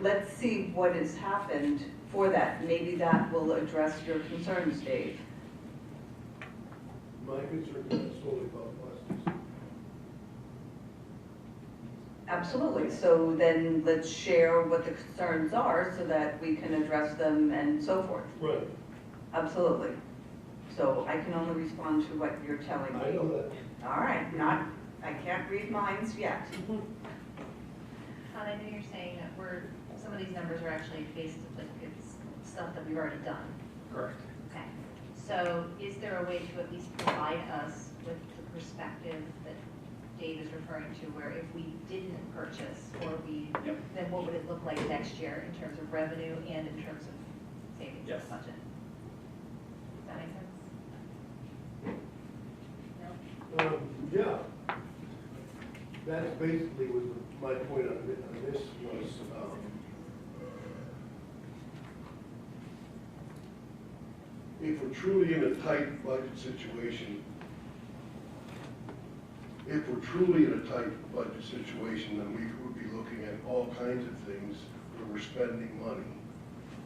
Let's see what has happened for that. Maybe that will address your concerns, Dave. My concern is solely about buses. absolutely. So then let's share what the concerns are so that we can address them and so forth. Right. Absolutely. So I can only respond to what you're telling me. I know that. All right, I can't read minds yet. I know you're saying that some of these numbers are actually based, like, it's stuff that we've already done. Correct. Okay. So is there a way to at least provide us with the perspective that Dave is referring to, where if we didn't purchase, or then what would it look like next year in terms of revenue and in terms of savings in the budget? Does that make sense? No? Yeah. That's basically was my point on this was, if we're truly in a tight budget situation, then we would be looking at all kinds of things where we're spending money,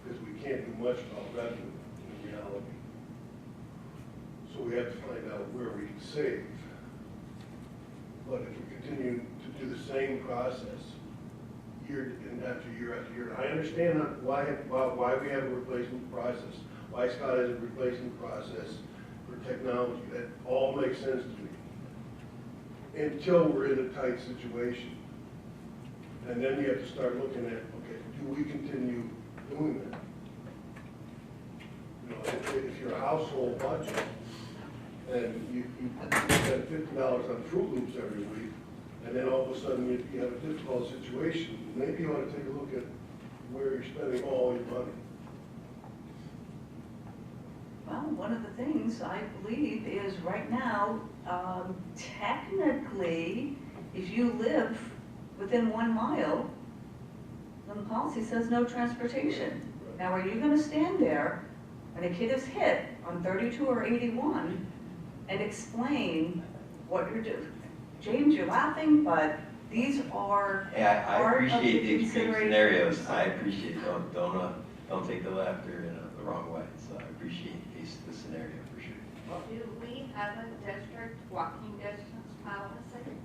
because we can't do much about revenue in reality. So we have to find out where we can save. But if we continue to do the same process year after year after year, I understand why we have a replacement process, why Scott has a replacement process for technology. That all makes sense to me. Until we're in a tight situation. And then you have to start looking at, okay, do we continue doing that? You know, if your household budget, and you spend $50 on Fruit Loops every week, and then all of a sudden you have a difficult situation, maybe you ought to take a look at where you're spending all your money. Well, one of the things I believe is right now, technically, if you live within 1 mile, then the policy says no transportation. Now, are you gonna stand there when a kid is hit on 32 or 81 and explain what you're doing? James, you're laughing, but these are Yeah, I part of appreciate the extreme considerations. scenarios. I appreciate, don't take the laughter in the wrong way. So I appreciate the scenario for sure. Do we have a district walking distance policy?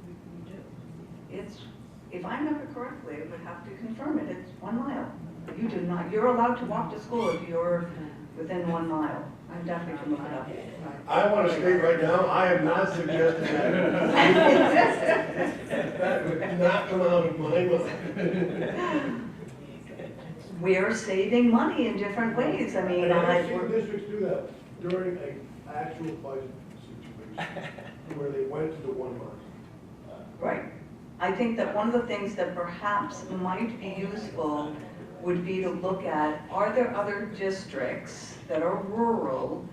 We do. It's, if I remember correctly, I would have to confirm it, it's 1 mile. You do not, you're allowed to walk to school if you're within 1 mile. I'm definitely can look it up. I want to state right now, I am not suggesting that. That would not come out of my mouth. We're saving money in different ways. I mean, And I've seen districts do that during an actual budget situation, where they went to the 1 mile. right. I think that one of the things that perhaps might be useful would be to look at, are there other districts that are rural,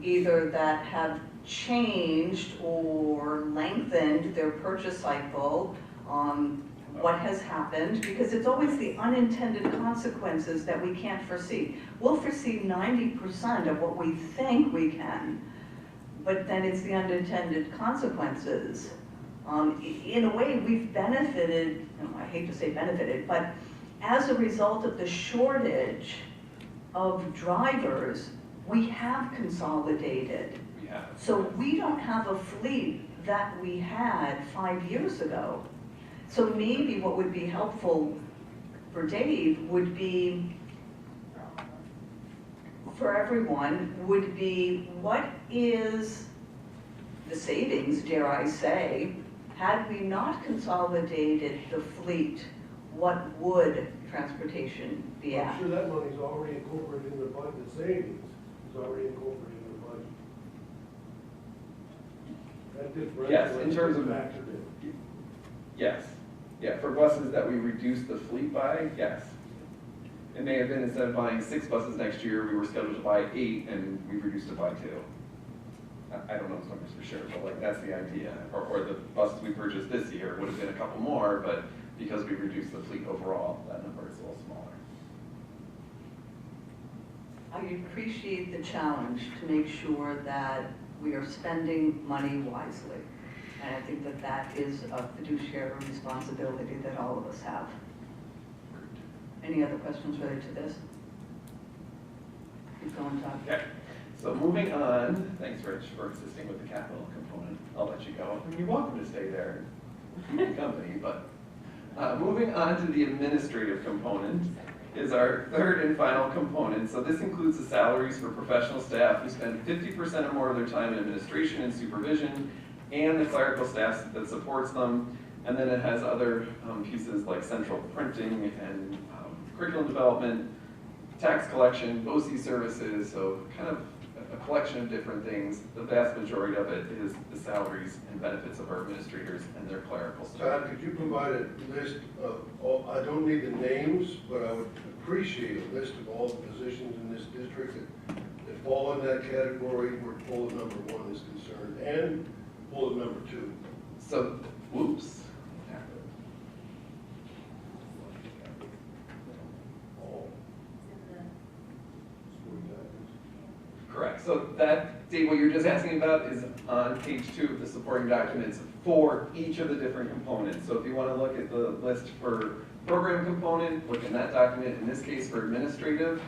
either that have changed or lengthened their purchase cycle, what has happened, because it's always the unintended consequences that we can't foresee. We'll foresee 90% of what we think we can, but then it's the unintended consequences. In a way, we've benefited, I hate to say benefited, but as a result of the shortage of drivers, we have consolidated. So we don't have a fleet that we had 5 years ago. So maybe what would be helpful for Dave would be, for everyone, would be what is the savings, dare I say, had we not consolidated the fleet, what would transportation be at? I'm sure that money's already incorporated in the budget, the savings is already incorporated in the budget. That differential Yes, in terms of, factored in. yes. Yeah, for buses that we reduced the fleet by, yes. It may have been, instead of buying 6 buses next year, we were scheduled to buy 8, and we reduced it by 2. I don't know those numbers for sure, but like, that's the idea. Or the buses we purchased this year would have been a couple more, but because we reduced the fleet overall, that number is a little smaller. I appreciate the challenge to make sure that we are spending money wisely. And I think that that is a fiduciary responsibility that all of us have. Any other questions related to this? Keep going, Todd. Yeah. So moving on, thanks Rich for assisting with the capital component. I'll let you go. I mean, you're welcome to stay there and keep me company, but moving on to the administrative component is our third and final component. So this includes the salaries for professional staff who spend 50% or more of their time in administration and supervision, and the clerical staff that supports them. And then it has other pieces like central printing and curriculum development, tax collection, BOCE services, so kind of a collection of different things. The vast majority of it is the salaries and benefits of our administrators and their clerical staff. Todd, could you provide a list of all, I don't need the names, but I would appreciate a list of all the positions in this district that fall in that category where bullet number 1 is concerned, and bullet number 2. So, whoops. Correct. So that, Dave, what you're just asking about is on page 2 of the supporting documents for each of the different components. So if you want to look at the list for program component, look in that document. In this case for administrative,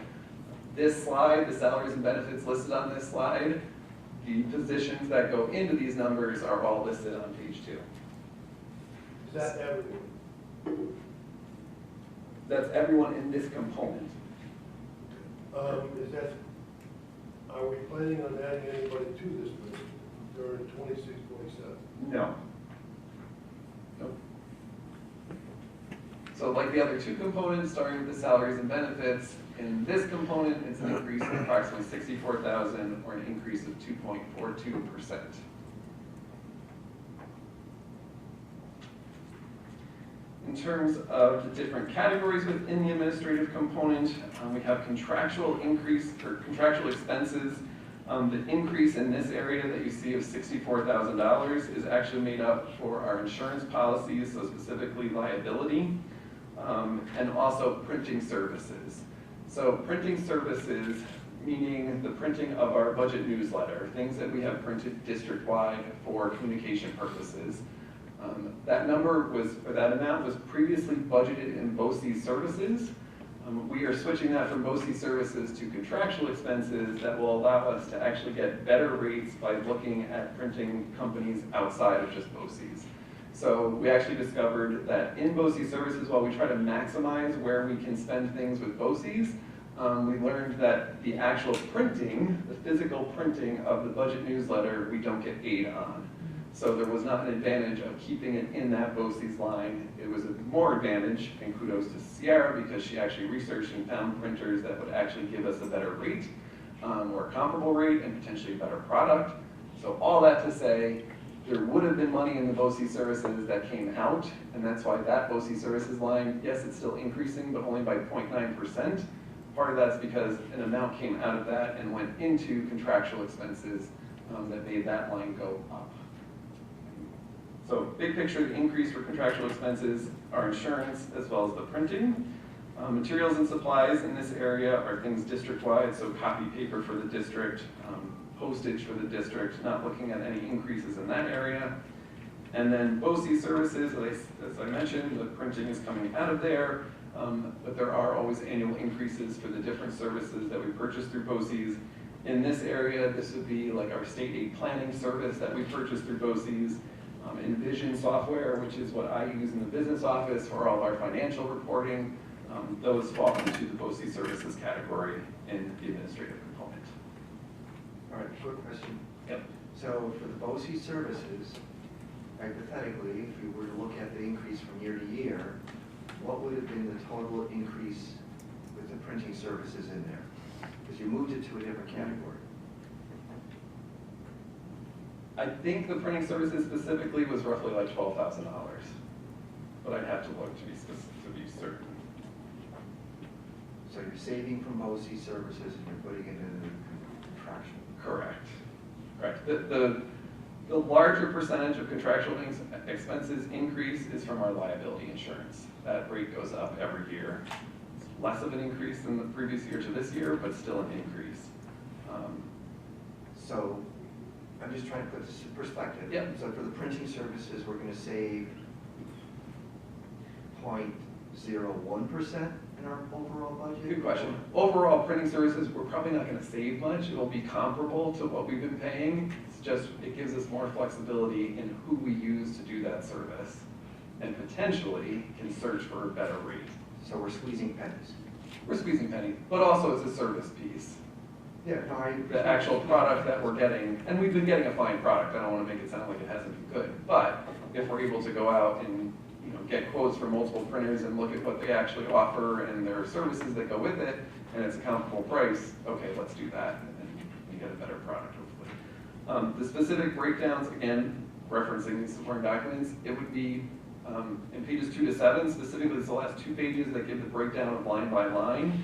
this slide, the salaries and benefits listed on this slide, the positions that go into these numbers are all listed on page 2. Is that everything? That's everyone in this component. Are we planning on adding anybody to this list during 26-27? No. Nope. So like the other two components, starting with the salaries and benefits, in this component, it's an increase of approximately $64,000 or an increase of 2.42%. In terms of the different categories within the administrative component, we have contractual increase or contractual expenses. The increase in this area that you see of $64,000 is actually made up for our insurance policies, so specifically liability, and also printing services. So printing services, meaning the printing of our budget newsletter, things that we have printed district-wide for communication purposes. That number was, or that amount was previously budgeted in BOCE services. We are switching that from BOCE services to contractual expenses that will allow us to actually get better rates by looking at printing companies outside of just BOCEs. So we actually discovered that in BOCE services, while we try to maximize where we can spend things with BOCEs, we learned that the actual printing, the physical printing of the budget newsletter, we don't get paid on. So there was not an advantage of keeping it in that BOCEs line. It was a more advantage, and kudos to Sierra, because she actually researched and found printers that would actually give us a better rate, or a comparable rate, and potentially a better product. So all that to say, there would have been money in the BOCE services that came out, and that's why that BOCE services line, yes, it's still increasing, but only by 0.9%. Part of that's because an amount came out of that and went into contractual expenses that made that line go up. So big picture, the increase for contractual expenses are insurance as well as the printing. Materials and supplies in this area are things district-wide, so copy paper for the district, postage for the district, not looking at any increases in that area. And then BOCE services, as I mentioned, the printing is coming out of there, but there are always annual increases for the different services that we purchase through BOCEs. In this area, this would be like our state aid planning service that we purchase through BOCEs. Envision software, which is what I use in the business office for all of our financial reporting. Those fall into the BOCE services category in the administrative component. All right, quick question. Yep. So for the BOCE services, hypothetically, if you were to look at the increase from year to year, what would have been the total increase with the printing services in there? Because you moved it to a different category. I think the printing services specifically was roughly like $12,000, but I'd have to look to be certain. So you're saving from BOCE services and you're putting it in the contractual. Correct. Correct. The larger percentage of contractual expenses increase is from our liability insurance. That rate goes up every year. It's less of an increase than the previous year to this year, but still an increase. So I'm just trying to put this in perspective. Yep. So for the printing services, we're going to save 0.6 0.01% in our overall budget? Good question. Overall, printing services, we're probably not gonna save much. It'll be comparable to what we've been paying. It's just, it gives us more flexibility in who we use to do that service, and potentially can search for a better rate. So we're squeezing pennies. We're squeezing penny, but also it's a service piece. Yeah, no, The actual product that we're getting, and we've been getting a fine product, I don't wanna make it sound like it hasn't been good, but if we're able to go out and, you know, get quotes from multiple printers and look at what they actually offer and their services that go with it, and it's a comparable price, okay, let's do that, and we get a better product, hopefully. The specific breakdowns, again, referencing these supporting documents, it would be in pages 2 to 7, specifically it's the last 2 pages that give the breakdown of line by line.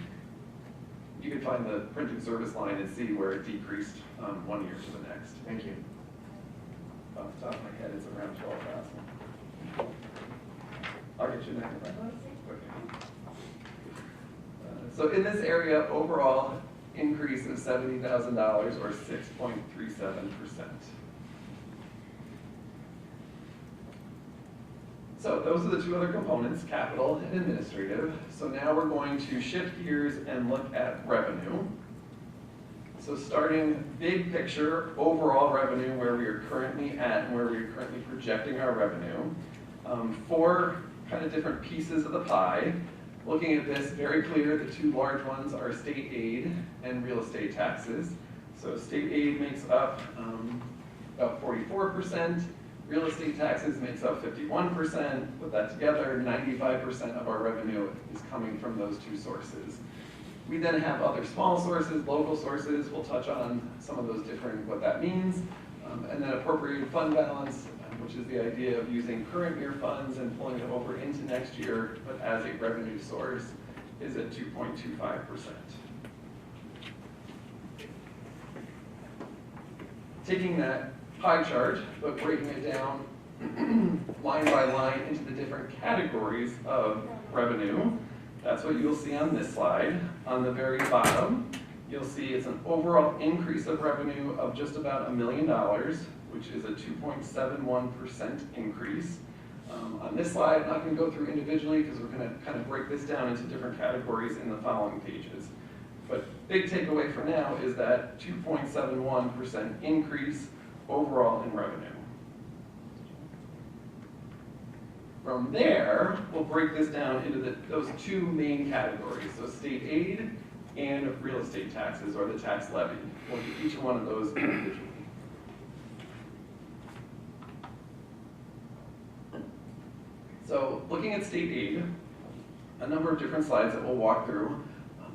You can find the printing service line and see where it decreased one year to the next. Thank you. Off the top of my head, it's around 12,000. I'll get you next one. So in this area, overall increase of $70,000 or 6.37%. So those are the 2 other components, capital and administrative. So now we're going to shift gears and look at revenue. So starting big picture, overall revenue, where we are currently at and where we are currently projecting our revenue. 4 kind of different pieces of the pie. Looking at this, very clear, the 2 large ones are state aid and real estate taxes. So state aid makes up about 44%. Real estate taxes makes up 51%. Put that together, 95% of our revenue is coming from those 2 sources. We then have other small sources, local sources. We'll touch on some of those different, what that means. And then appropriated fund balance, which is the idea of using current year funds and pulling it over into next year, but as a revenue source, is at 2.25%. Taking that pie chart, but breaking it down line by line into the different categories of revenue. That's what you'll see on this slide. On the very bottom, you'll see it's an overall increase of revenue of just about $1 million, which is a 2.71% increase. On this slide, I'm not going to go through individually because we're going to kind of break this down into different categories in the following pages. But big takeaway for now is that 2.71% increase overall in revenue. From there, we'll break this down into those 2 main categories, so state aid and real estate taxes, or the tax levy. We'll do each one of those individually. So looking at state aid, a number of different slides that we'll walk through.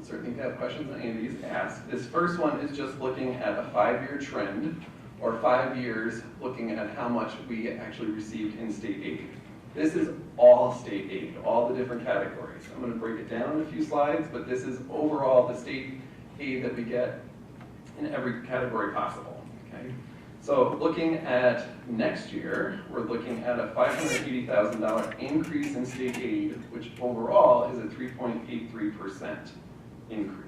Certainly if you have questions on any of these, ask. This first one is just looking at a 5-year trend, or 5 years looking at how much we actually received in state aid. This is all state aid, all the different categories. I'm going to break it down in a few slides, but this is overall the state aid that we get in every category possible. Okay? So looking at next year, we're looking at a $580,000 increase in state aid, which overall is a 3.83% increase.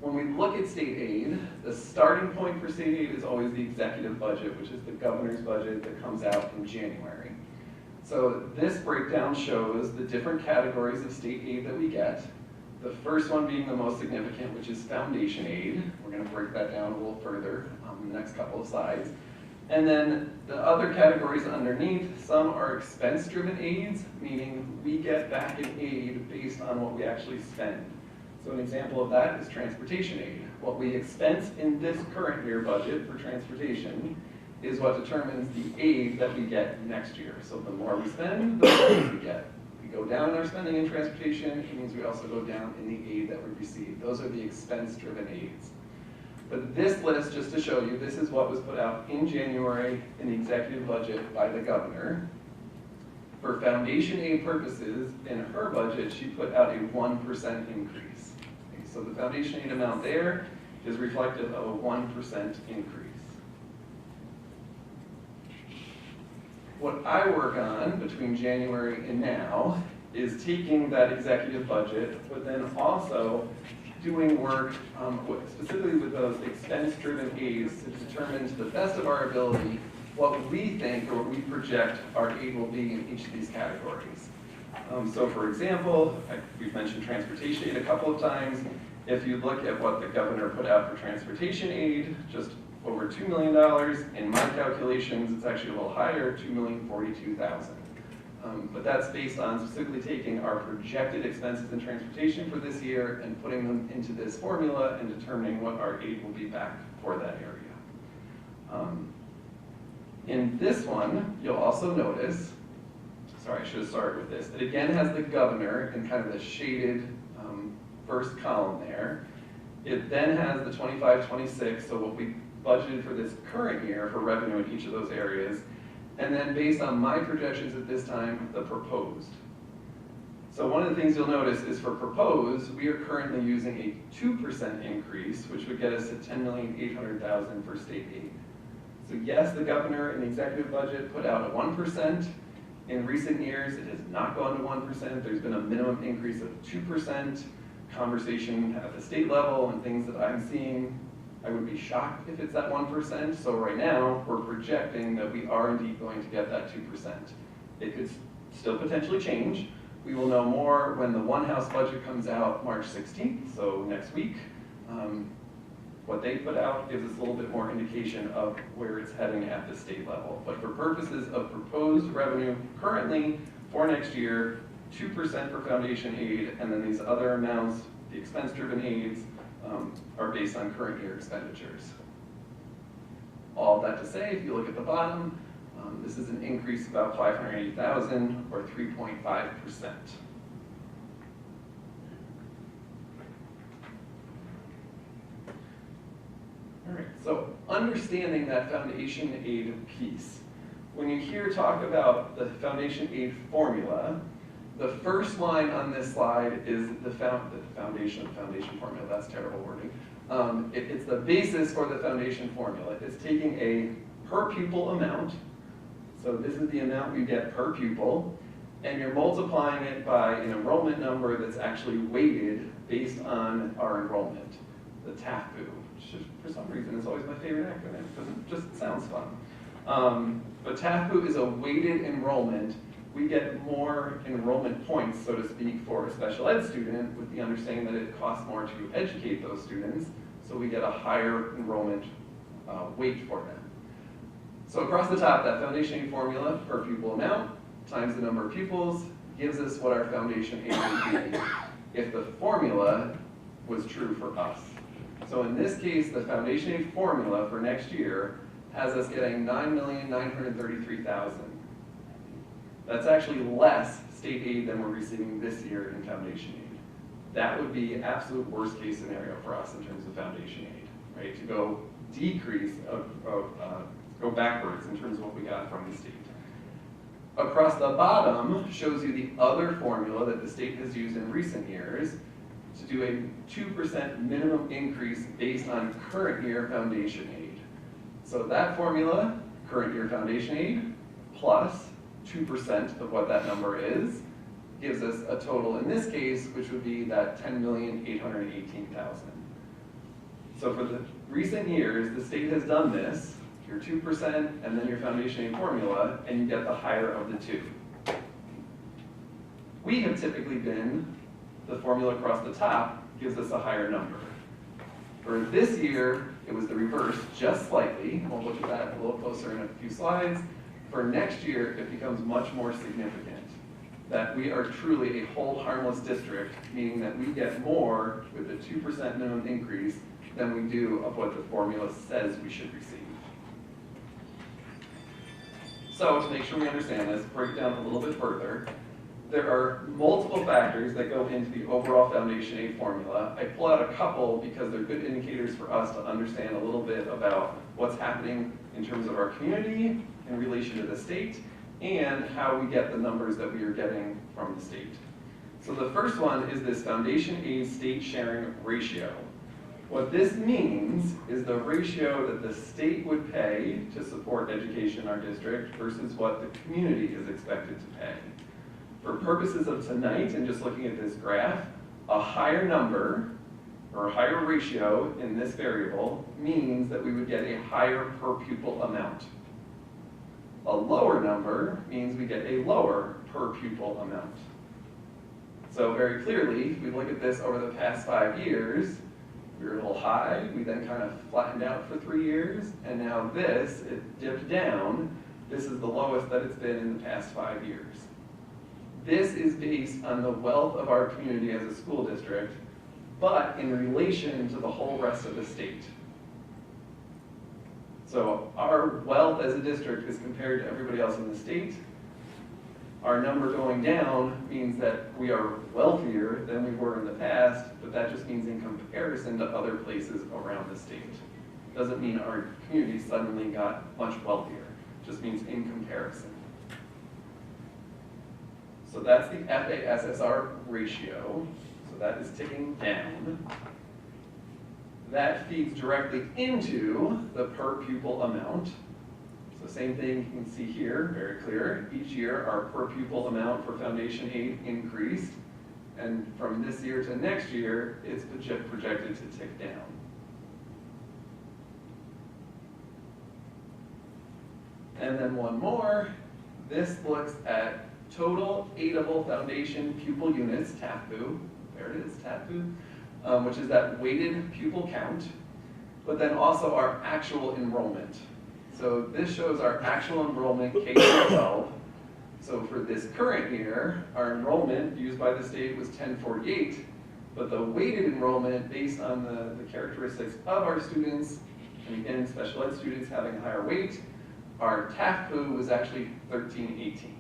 When we look at state aid, the starting point for state aid is always the executive budget, which is the governor's budget that comes out in January. So this breakdown shows the different categories of state aid that we get. The first one being the most significant, which is foundation aid. We're going to break that down a little further in the next couple of slides. And then the other categories underneath, some are expense-driven aids, meaning we get back an aid based on what we actually spend. So an example of that is transportation aid. What we expense in this current year budget for transportation is what determines the aid that we get next year. So the more we spend, the more we get. If we go down in our spending in transportation, it means we also go down in the aid that we receive. Those are the expense-driven aids. But this list, just to show you, this is what was put out in January in the executive budget by the governor. For foundation aid purposes, in her budget, she put out a 1% increase. Okay, so the foundation aid amount there is reflective of a 1% increase. What I work on between January and now is taking that executive budget, but then also doing work specifically with those expense-driven aids to determine to the best of our ability what we think or what we project our aid will be in each of these categories. So for example, we've mentioned transportation aid a couple of times. If you look at what the governor put out for transportation aid, just over $2 million. In my calculations, it's actually a little higher, $2,042,000. But that's based on specifically taking our projected expenses in transportation for this year and putting them into this formula and determining what our aid will be back for that area. In this one, you'll also notice, sorry, I should have started with this, it again has the governor in kind of the shaded first column there. It then has the 25-26, so what we budgeted for this current year for revenue in each of those areas. And then based on my projections at this time, the proposed. So one of the things you'll notice is for proposed, we are currently using a 2% increase, which would get us to $10,800,000 for state aid. So yes, the governor in the executive budget put out a 1%. In recent years, it has not gone to 1%. There's been a minimum increase of 2%. Conversation at the state level and things that I'm seeing, I would be shocked if it's at 1%. So right now, we're projecting that we are indeed going to get that 2%. It could still potentially change. We will know more when the one house budget comes out March 16th, so next week. What they put out gives us a little bit more indication of where it's heading at the state level. But for purposes of proposed revenue currently for next year, 2% for foundation aid, and then these other amounts, the expense-driven aids, are based on current year expenditures. All that to say, if you look at the bottom, this is an increase of about $580,000 or 3.5%. All right, so understanding that foundation aid piece. When you hear talk about the foundation aid formula, the first line on this slide is the foundation formula. That's terrible wording. It's the basis for the foundation formula. It's taking a per pupil amount. So this is the amount you get per pupil, and you're multiplying it by an enrollment number that's actually weighted based on our enrollment, the TAFU, which for some reason is always my favorite acronym because it just sounds fun. But TAFU is a weighted enrollment. We get more enrollment points, so to speak, for a special ed student with the understanding that it costs more to educate those students, so we get a higher enrollment weight for them. So across the top, that foundation aid formula, per pupil amount, times the number of pupils, gives us what our foundation aid would be if the formula was true for us. So in this case, the foundation aid formula for next year has us getting $9,933,000. That's actually less state aid than we're receiving this year in foundation aid. That would be absolute worst case scenario for us in terms of foundation aid, right? To go decrease, go backwards in terms of what we got from the state. Across the bottom shows you the other formula that the state has used in recent years to do a 2% minimum increase based on current year foundation aid. So that formula, current year foundation aid, plus 2% of what that number is, gives us a total in this case, which would be that $10,818,000. So for the recent years, the state has done this, your 2% and then your foundation aid formula, and you get the higher of the two. We have typically been, the formula across the top gives us a higher number. For this year, it was the reverse, just slightly. We'll look at that a little closer in a few slides. For next year, it becomes much more significant, that we are truly a hold harmless district, meaning that we get more with a 2% minimum increase than we do of what the formula says we should receive. So to make sure we understand this, break it down a little bit further. There are multiple factors that go into the overall foundation aid formula. I pull out a couple because they're good indicators for us to understand a little bit about what's happening in terms of our community in relation to the state and how we get the numbers that we are getting from the state. So the first one is this foundation aid state sharing ratio. What this means is the ratio that the state would pay to support education in our district versus what the community is expected to pay. For purposes of tonight and just looking at this graph, a higher number or a higher ratio in this variable means that we would get a higher per pupil amount. A lower number means we get a lower per pupil amount. So very clearly, if we look at this over the past 5 years, we were a little high, we then kind of flattened out for 3 years, and now this, it dipped down. This is the lowest that it's been in the past 5 years. This is based on the wealth of our community as a school district, but in relation to the whole rest of the state. So our wealth as a district is compared to everybody else in the state. Our number going down means that we are wealthier than we were in the past, but that just means in comparison to other places around the state. Doesn't mean our community suddenly got much wealthier. It just means in comparison. So that's the FASSR ratio. So that is ticking down. That feeds directly into the per pupil amount. So same thing you can see here, very clear. Each year our per pupil amount for foundation aid increased. And from this year to next year, it's projected to tick down. And then one more. This looks at total aidable foundation pupil units, TAPU. There it is, TAPU. Which is that weighted pupil count, but then also our actual enrollment. So this shows our actual enrollment K-12. So for this current year, our enrollment used by the state was 1048, but the weighted enrollment based on the characteristics of our students, and again, special ed students having a higher weight, our TAPU was actually 1318.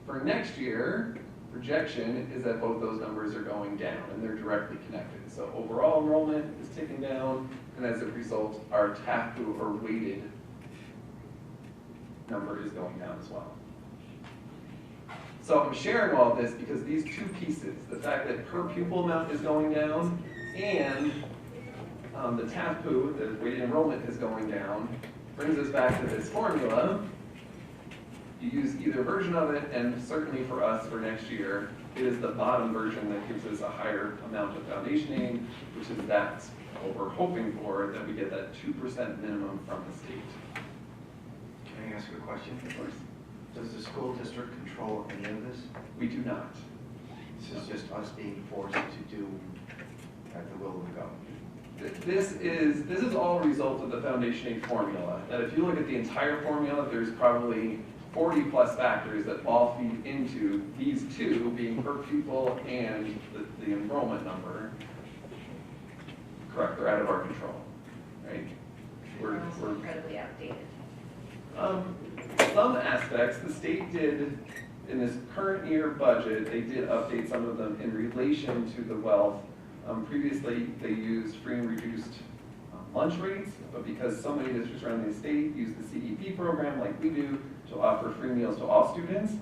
For next year, projection is that both those numbers are going down, and they're directly connected. So overall enrollment is ticking down, and as a result, our TAPU or weighted number is going down as well. So I'm sharing all this because these two pieces, the fact that per pupil amount is going down and the TAPU, the weighted enrollment, is going down, brings us back to this formula. You use either version of it, and certainly for us for next year, it is the bottom version that gives us a higher amount of foundation aid, which is that's what we're hoping for, that we get that 2% minimum from the state. Can I ask you a question? Of course. Does the school district control any of this? We do not. This is just us being forced to do at the will of the government. This is all a result of the foundation aid formula. That if you look at the entire formula, there's probably 40 plus factors that all feed into these two, being per pupil and the enrollment number. Correct, they're out of our control, right? We're also incredibly outdated. Some aspects, the state did, in this current year budget, they did update some of them in relation to the wealth. Previously, they used free and reduced lunch rates, but because so many districts around the state use the CEP program like we do to offer free meals to all students,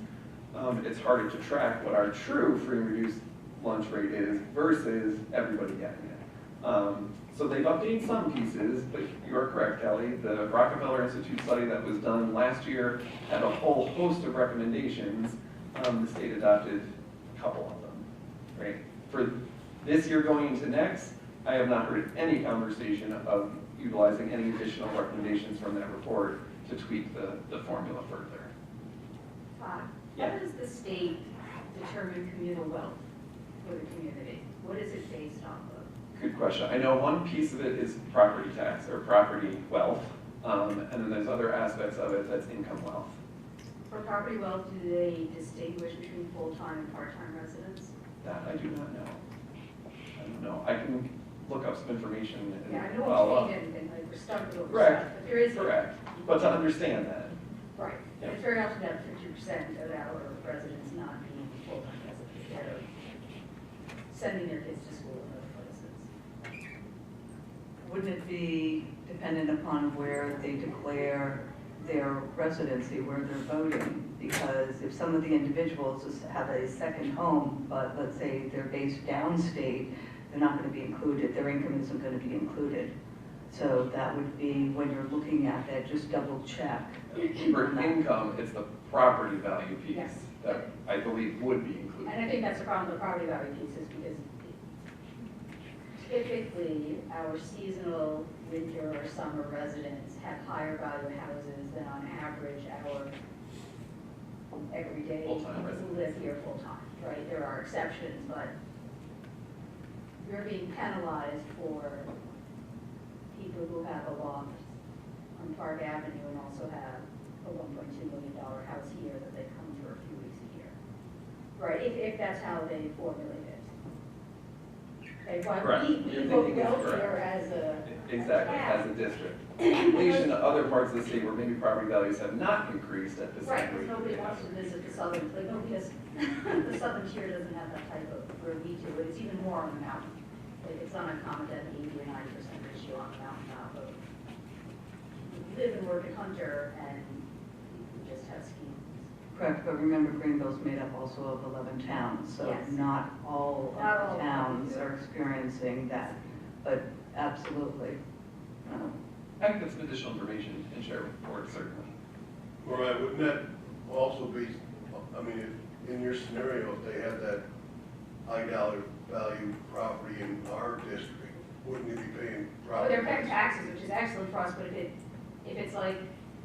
it's harder to track what our true free and reduced lunch rate is versus everybody getting it. So they've updated some pieces, but you are correct, Kelly. The Rockefeller Institute study that was done last year had a whole host of recommendations. The state adopted a couple of them, right? For this year going into next, I have not heard any conversation of utilizing any additional recommendations from that report to tweak the formula further. Todd, Yeah. how does the state determine communal wealth for the community? What is it based off of? Good question. I know one piece of it is property tax or property wealth, and then there's other aspects of it that's income wealth. For property wealth, do they distinguish between full-time and part-time residents? That I do not know. I don't know. I can look up some information and Yeah, I know follow what up. you mean, and like we're stuck with what we're Correct. stuck, but there is. Correct. But to understand that. Right. Yep. It's very often that 50% of our residents not being full-time residents, that are sending their kids to school in other places. Wouldn't it be dependent upon where they declare their residency, where they're voting? Because if some of the individuals have a second home, but let's say they're based downstate, they're not going to be included, their income isn't going to be included. So that would be, when you're looking at that, just double check. For income, it's the property value piece Yes. that I believe would be included. And I think that's the problem with the property value piece is because typically, our seasonal winter or summer residents have higher value houses than on average our everyday people Full-time who residents. live here full-time, right? There are exceptions, but you're being penalized for people who have a loft on Park Avenue and also have a $1.2 million house here that they come for a few weeks a year. Right, if that's how they formulate it. Okay, Correct. why we Your vote thinking is welfare correct. as a. Exactly, as a district. In relation to other parts of the state where maybe property values have not increased at the same Right, rate. because nobody wants to visit the southern, like nobody has, the southern tier doesn't have that type of, where we do, but it's even more on the mountain. Like, it's not uncommon to have an 80 or 90% ratio on the mountain top of, you live and work in Hunter and you just have schemes. Correct, but remember Greenville's made up also of 11 towns, so Yes. not all Not of all. the towns are experiencing that, but absolutely. I can get some additional information and share with the board, certainly. All right, wouldn't that also be, I mean, if in your scenario, if they had that high dollar value property in our district, wouldn't they be paying Well, property? they're paying taxes, which is excellent for us, but if it's like,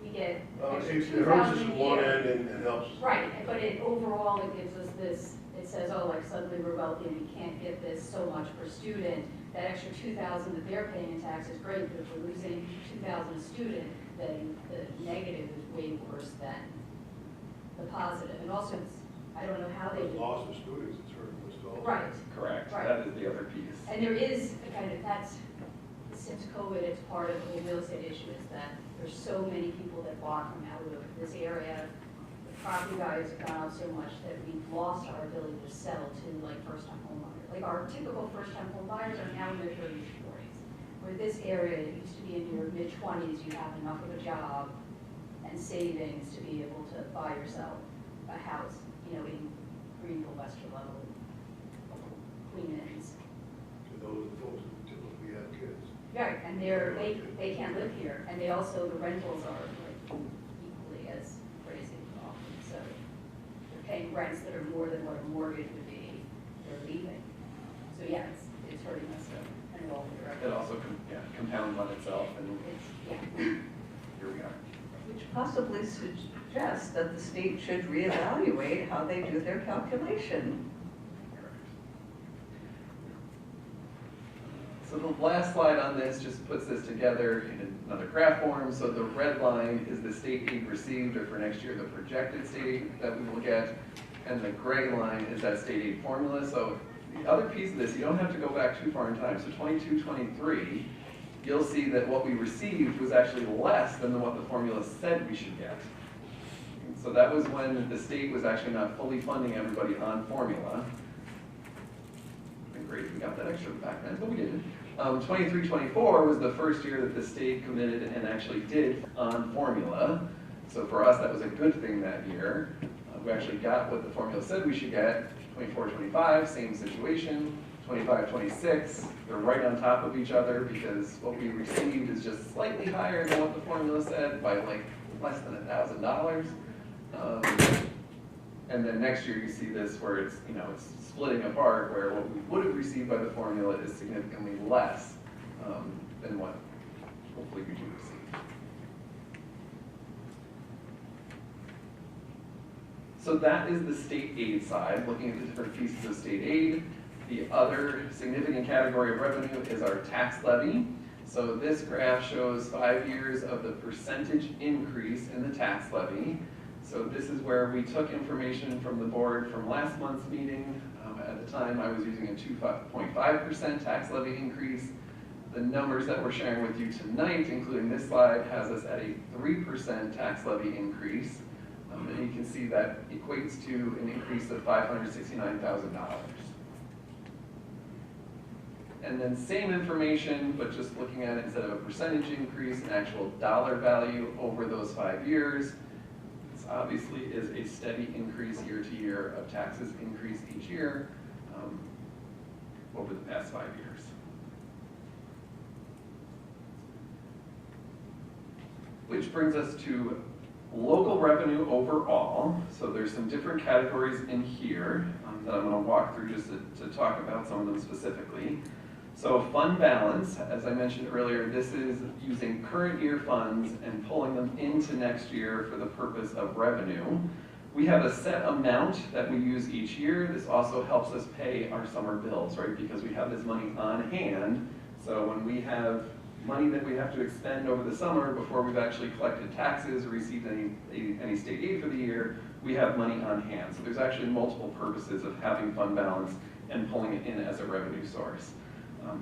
we get extra It hurts us $2,000 at a one year. end and helps us. Right, but overall, it gives us this, it says, oh, like suddenly we're wealthy and we can't get this so much per student. That extra $2,000 that they're paying in tax is great, but if we're losing $2,000 a student, then the negative is way worse than the positive. And also, it's, I don't know how they The do. loss of students, it's hurting us all. Right. Correct, Right. that is the other piece. And there is a kind of, that's, since COVID, it's part of the whole real estate issue is that there's so many people that bought from out of this area. The property values have gone up so much that we've lost our ability to sell to like first-time home buyers. Like our typical first-time home buyers are now in their 30s and 40s. Where this area, it used to be in your mid-20s, you have enough of a job and savings to be able to buy yourself a house, you know, in Greenville, Western Level, Queen Anne's. To those folks who typically have kids. Right, and they can't live here, and they also, the rentals are like equally as crazy often, so they're paying rents that are more than what a mortgage would be, they're leaving. So yeah, it's hurting us in all the directions. It also compounds on itself, and here we are. Which possibly suggests that the state should reevaluate how they do their calculation. So the last slide on this just puts this together in another graph form. So the red line is the state aid received, or for next year, the projected state aid that we will get. And the gray line is that state aid formula. So the other piece of this, you don't have to go back too far in time. So 22, 23, you'll see that what we received was actually less than what the formula said we should get. And so that was when the state was actually not fully funding everybody on formula. Great, we got that extra back then, but we didn't. 23, 24 was the first year that the state committed and actually did on formula. So for us, that was a good thing that year. We actually got what the formula said we should get. 24, 25, same situation. 25, 26, they're right on top of each other because what we received is just slightly higher than what the formula said by like less than $1,000. And then next year you see this where it's, you know, it's splitting apart, where what we would have received by the formula is significantly less than what hopefully we do receive. So that is the state aid side, looking at the different pieces of state aid. The other significant category of revenue is our tax levy. So this graph shows 5 years of the percentage increase in the tax levy. So this is where we took information from the board from last month's meeting. At the time, I was using a 2.5% tax levy increase. The numbers that we're sharing with you tonight, including this slide, has us at a 3% tax levy increase. And you can see that equates to an increase of $569,000. And then same information, but just looking at it instead of a percentage increase, an actual dollar value over those 5 years. This obviously is a steady increase year to year of taxes increase each year over the past 5 years. Which brings us to local revenue overall. So there's some different categories in here that I'm going to walk through just to talk about some of them specifically. So fund balance, as I mentioned earlier, this is using current year funds and pulling them into next year for the purpose of revenue. We have a set amount that we use each year. This also helps us pay our summer bills, right? Because we have this money on hand. So when we have money that we have to expend over the summer before we've actually collected taxes or received any state aid for the year, we have money on hand. So there's actually multiple purposes of having fund balance and pulling it in as a revenue source.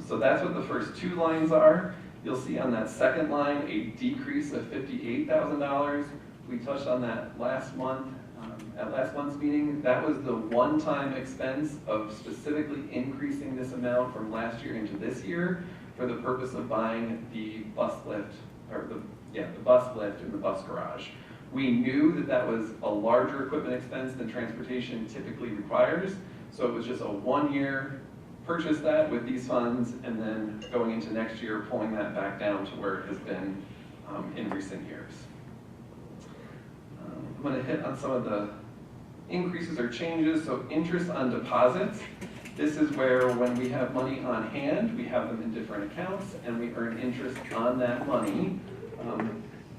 So that's what the first two lines are. You'll see on that second line a decrease of $58,000. We touched on that last month. At last month's meeting, that was the one-time expense of specifically increasing this amount from last year into this year for the purpose of buying the bus lift, or the bus lift in the bus garage. We knew that that was a larger equipment expense than transportation typically requires, so it was just a one-year purchase that with these funds, and then going into next year, pulling that back down to where it has been in recent years. I'm going to hit on some of the increases or changes. So interest on deposits. This is where when we have money on hand, we have them in different accounts and we earn interest on that money.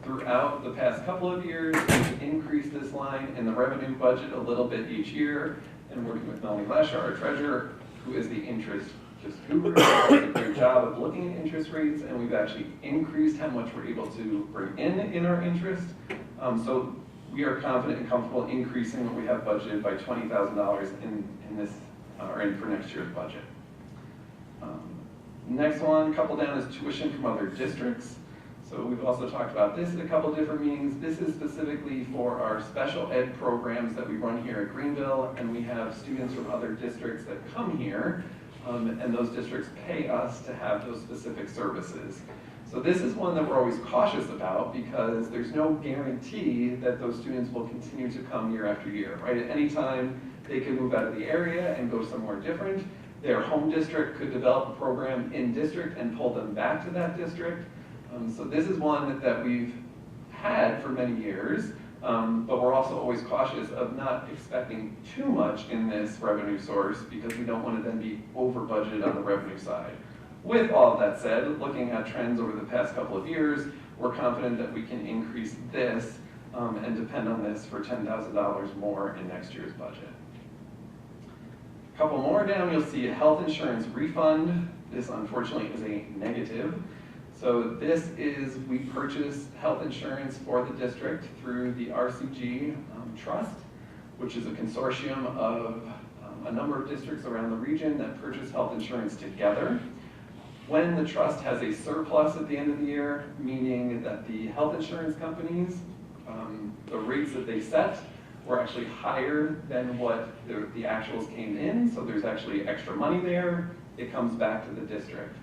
Throughout the past couple of years, we've increased this line in the revenue budget a little bit each year, and working with Melanie Lesher, our treasurer, who is the interest guru, does a great job of looking at interest rates, and we've actually increased how much we're able to bring in our interest. So we are confident and comfortable increasing what we have budgeted by $20,000 in this, or in for next year's budget. Next one, couple down, is tuition from other districts. So we've also talked about this at a couple different meetings. This is specifically for our special ed programs that we run here at Greenville, and we have students from other districts that come here, and those districts pay us to have those specific services. So this is one that we're always cautious about because there's no guarantee that those students will continue to come year after year, right? At any time, they could move out of the area and go somewhere different. Their home district could develop a program in district and pull them back to that district. So this is one that we've had for many years, but we're also always cautious of not expecting too much in this revenue source because we don't want to then be over budgeted on the revenue side. With all of that said, looking at trends over the past couple of years, we're confident that we can increase this and depend on this for $10,000 more in next year's budget. A couple more down, you'll see a health insurance refund. This unfortunately is a negative. So this is, we purchased health insurance for the district through the RCG Trust, which is a consortium of a number of districts around the region that purchase health insurance together. When the trust has a surplus at the end of the year, meaning that the health insurance companies, the rates that they set were actually higher than what the actuals came in, so there's actually extra money there, it comes back to the district.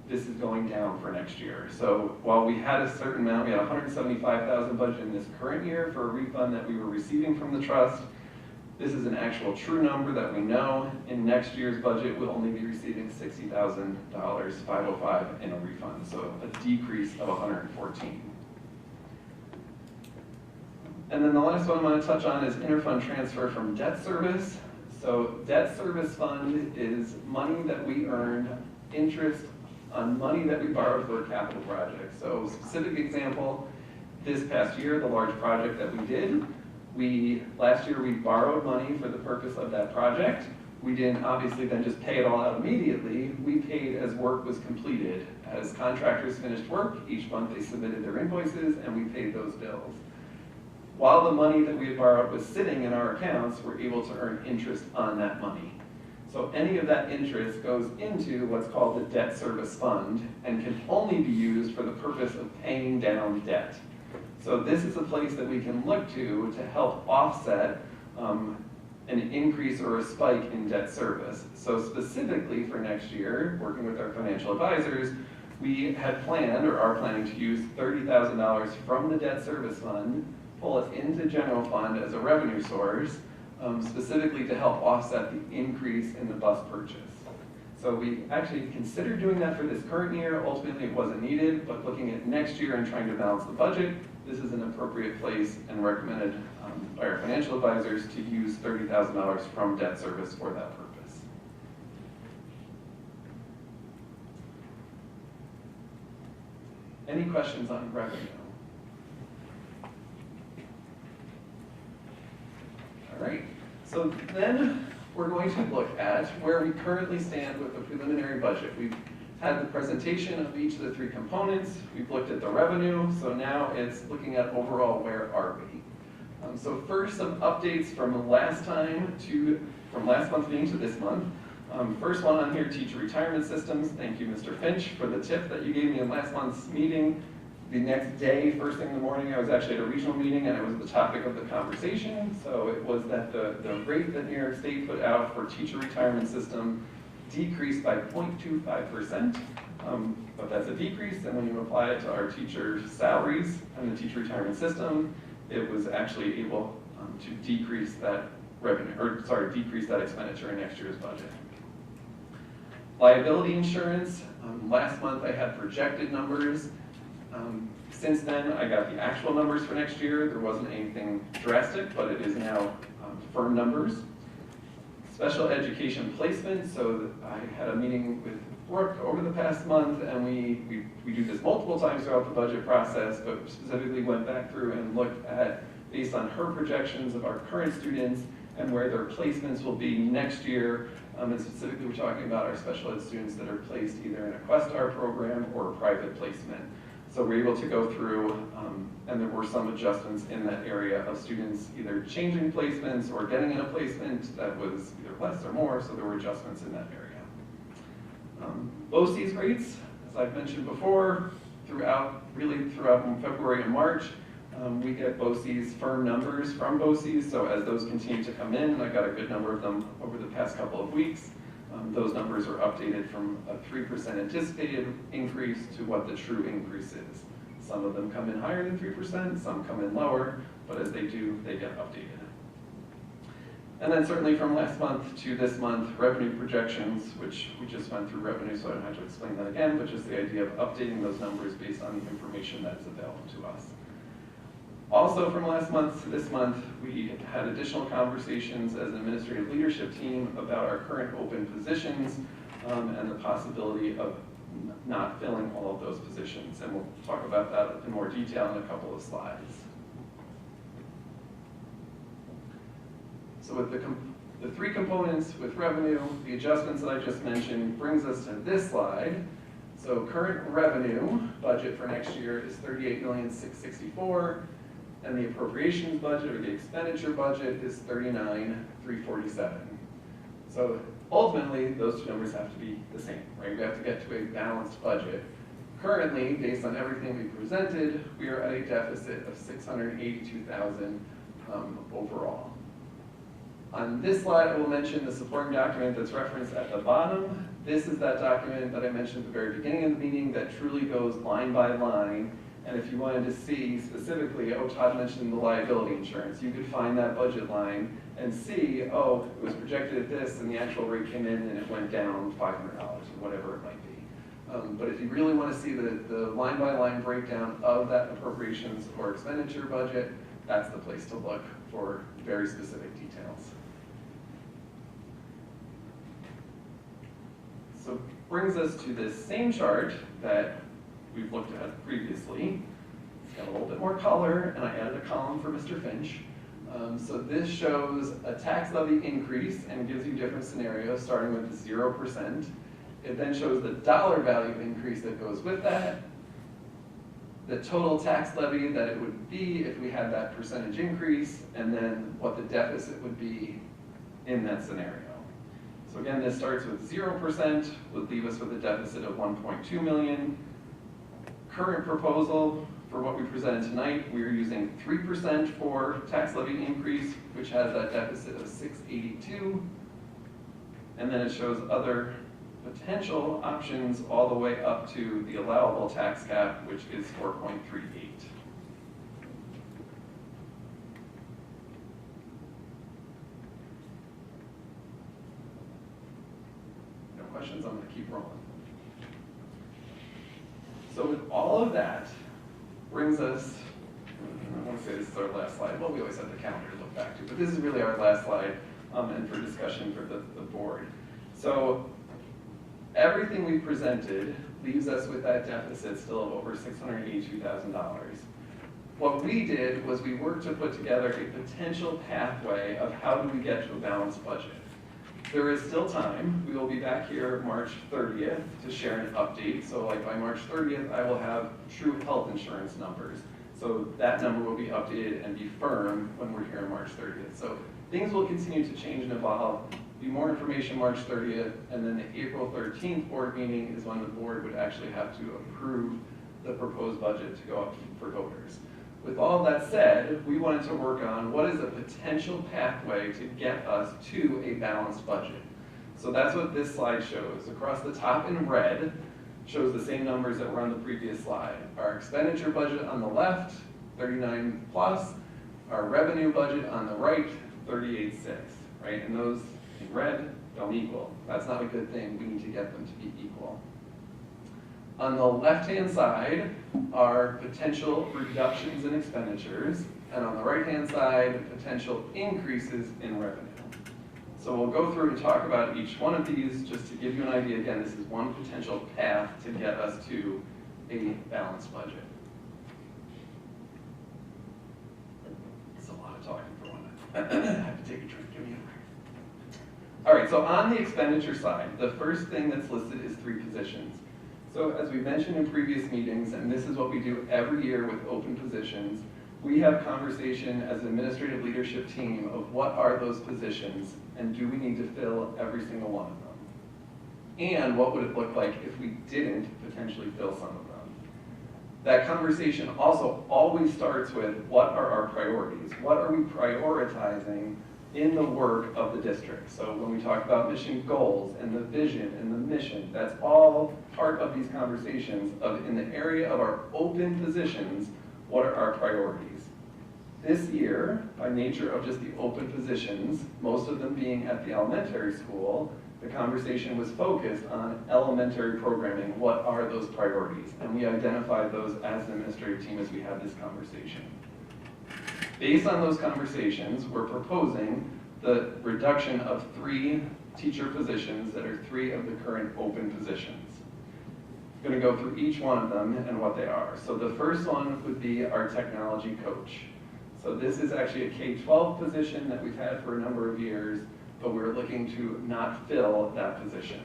This is going down for next year. So while we had a certain amount, we had $175,000 budget in this current year for a refund that we were receiving from the trust. This is an actual true number that we know. In next year's budget, we'll only be receiving $60,000, $505 in a refund, so a decrease of $114,000. And then the last one I'm going to touch on is interfund transfer from debt service. So debt service fund is money that we earn interest on money that we borrowed for a capital project. So specific example, this past year, the large project that we did, last year we borrowed money for the purpose of that project. We didn't obviously then just pay it all out immediately. We paid as work was completed. As contractors finished work, each month they submitted their invoices and we paid those bills. While the money that we had borrowed was sitting in our accounts, we're able to earn interest on that money. So any of that interest goes into what's called the debt service fund and can only be used for the purpose of paying down debt. So this is a place that we can look to help offset an increase or a spike in debt service. So specifically for next year, working with our financial advisors, we had planned or are planning to use $30,000 from the debt service fund, pull it into general fund as a revenue source, specifically to help offset the increase in the bus purchase. So we actually considered doing that for this current year. Ultimately, it wasn't needed, but looking at next year and trying to balance the budget, this is an appropriate place and recommended by our financial advisors to use $30,000 from debt service for that purpose. Any questions on revenue? All right, so then we're going to look at where we currently stand with the preliminary budget. We've had the presentation of each of the three components. We've looked at the revenue, so now it's looking at overall where are we. So first, some updates from last month's meeting to this month. First one on here, teacher retirement systems. Thank you, Mr. Finch, for the tip that you gave me in last month's meeting. The next day, first thing in the morning, I was actually at a regional meeting and it was the topic of the conversation. So it was that the rate that New York State put out for teacher retirement system decreased by 0.25%. But that's a decrease, and when you apply it to our teachers' salaries and the teacher retirement system, it was actually able to decrease that decrease that expenditure in next year's budget. Liability insurance, last month I had projected numbers. Since then, I got the actual numbers for next year. There wasn't anything drastic, but it is now firm numbers. Special education placement, so I had a meeting with Brooke over the past month, and we do this multiple times throughout the budget process, but specifically went back through and looked at, based on her projections of our current students and where their placements will be next year. And specifically, we're talking about our special ed students that are placed either in a Questar program or a private placement. So we're able to go through, and there were some adjustments in that area of students either changing placements or getting in a placement that was either less or more, so there were adjustments in that area. BOCES rates, as I've mentioned before, throughout February and March, we get BOCES firm numbers from BOCES, so as those continue to come in, I got a good number of them over the past couple of weeks. Those numbers are updated from a 3% anticipated increase to what the true increase is. Some of them come in higher than 3%, some come in lower, but as they do, they get updated. And then certainly from last month to this month, revenue projections, which we just went through revenue, so I don't have to explain that again, but just the idea of updating those numbers based on the information that's available to us. Also from last month to this month, we had additional conversations as an administrative leadership team about our current open positions and the possibility of not filling all of those positions. And we'll talk about that in more detail in a couple of slides. So with the three components with revenue, the adjustments that I just mentioned brings us to this slide. So current revenue budget for next year is $38,664,000. And the appropriations budget, or the expenditure budget, is $39,347. So ultimately, those two numbers have to be the same, right? We have to get to a balanced budget. Currently, based on everything we presented, we are at a deficit of $682,000 overall. On this slide, I will mention the supporting document that's referenced at the bottom. This is that document that I mentioned at the very beginning of the meeting that truly goes line by line. And if you wanted to see specifically, Todd mentioned the liability insurance, you could find that budget line and see, it was projected at this and the actual rate came in and it went down $500 or whatever it might be. But if you really want to see the line by line breakdown of that appropriations or expenditure budget, that's the place to look for very specific details. So brings us to this same chart that we've looked at previously. It's got a little bit more color, and I added a column for Mr. Finch. So this shows a tax levy increase and gives you different scenarios, starting with 0%. It then shows the dollar value increase that goes with that, the total tax levy that it would be if we had that percentage increase, and then what the deficit would be in that scenario. So again, this starts with 0%, would leave us with a deficit of $1.2 million. Current proposal for what we presented tonight, we are using 3% for tax levy increase, which has that deficit of $682. And then it shows other potential options all the way up to the allowable tax cap, which is 4.38. No questions? I'm going to keep rolling. So with all of that, brings us, I want to say this is our last slide. Well, we always have the calendar to look back to, but this is really our last slide and for discussion for the board. So everything we presented leaves us with that deficit still of over $682,000. What we did was we worked to put together a potential pathway of how do we get to a balanced budget. There is still time. We will be back here March 30th to share an update. So like by March 30th, I will have true health insurance numbers. So that number will be updated and be firm when we're here on March 30th. So things will continue to change and evolve. Be more information March 30th, and then the April 13th board meeting is when the board would actually have to approve the proposed budget to go up for voters. With all that said, we wanted to work on what is a potential pathway to get us to a balanced budget. So that's what this slide shows. Across the top in red shows the same numbers that were on the previous slide. Our expenditure budget on the left, 39 plus, our revenue budget on the right, 38.6, right? And those in red don't equal. That's not a good thing. We need to get them to be equal. On the left-hand side are potential reductions in expenditures, and on the right-hand side, potential increases in revenue. So we'll go through and talk about each one of these just to give you an idea. Again, this is one potential path to get us to a balanced budget. It's a lot of talking for one. I have to take a drink. Give me a break. All right, so on the expenditure side, the first thing that's listed is 3 positions. So as we mentioned in previous meetings, and this is what we do every year with open positions, we have conversation as an administrative leadership team of what are those positions and do we need to fill every single one of them? And what would it look like if we didn't potentially fill some of them? That conversation also always starts with what are our priorities? What are we prioritizing in the work of the district? So when we talk about mission goals and the vision and the mission, that's all part of these conversations of in the area of our open positions, what are our priorities? This year, by nature of just the open positions, most of them being at the elementary school, the conversation was focused on elementary programming. What are those priorities? And we identified those as an administrative team as we had this conversation. Based on those conversations, we're proposing the reduction of 3 teacher positions that are 3 of the current open positions. I'm going to go through each one of them and what they are. So the first one would be our technology coach. So this is actually a K-12 position that we've had for a number of years, but we're looking to not fill that position.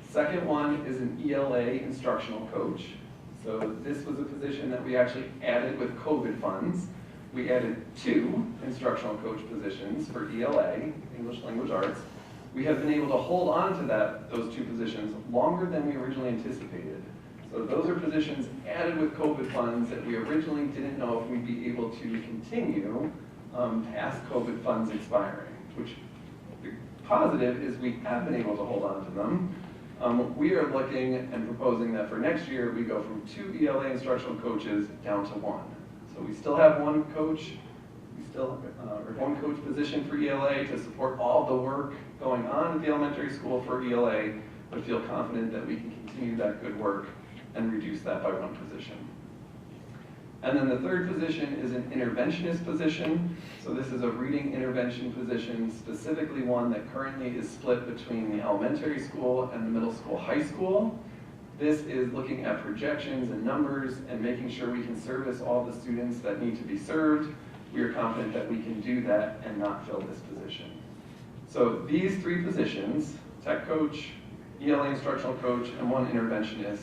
Second one is an ELA instructional coach. So this was a position that we actually added with COVID funds. We added 2 instructional coach positions for ELA, English Language Arts. We have been able to hold on to those 2 positions longer than we originally anticipated. So those are positions added with COVID funds that we originally didn't know if we'd be able to continue past COVID funds expiring, which the positive is we have been able to hold on to them. We are looking and proposing that for next year, we go from 2 ELA instructional coaches down to 1. So we still have 1 coach, or 1 coach position for ELA to support all the work going on at the elementary school for ELA, but feel confident that we can continue that good work and reduce that by 1 position. And then the third position is an interventionist position. So this is a reading intervention position, specifically one that currently is split between the elementary school and the middle school, high school. This is looking at projections and numbers and making sure we can service all the students that need to be served. We are confident that we can do that and not fill this position. So these 3 positions, tech coach, ELA instructional coach, and 1 interventionist,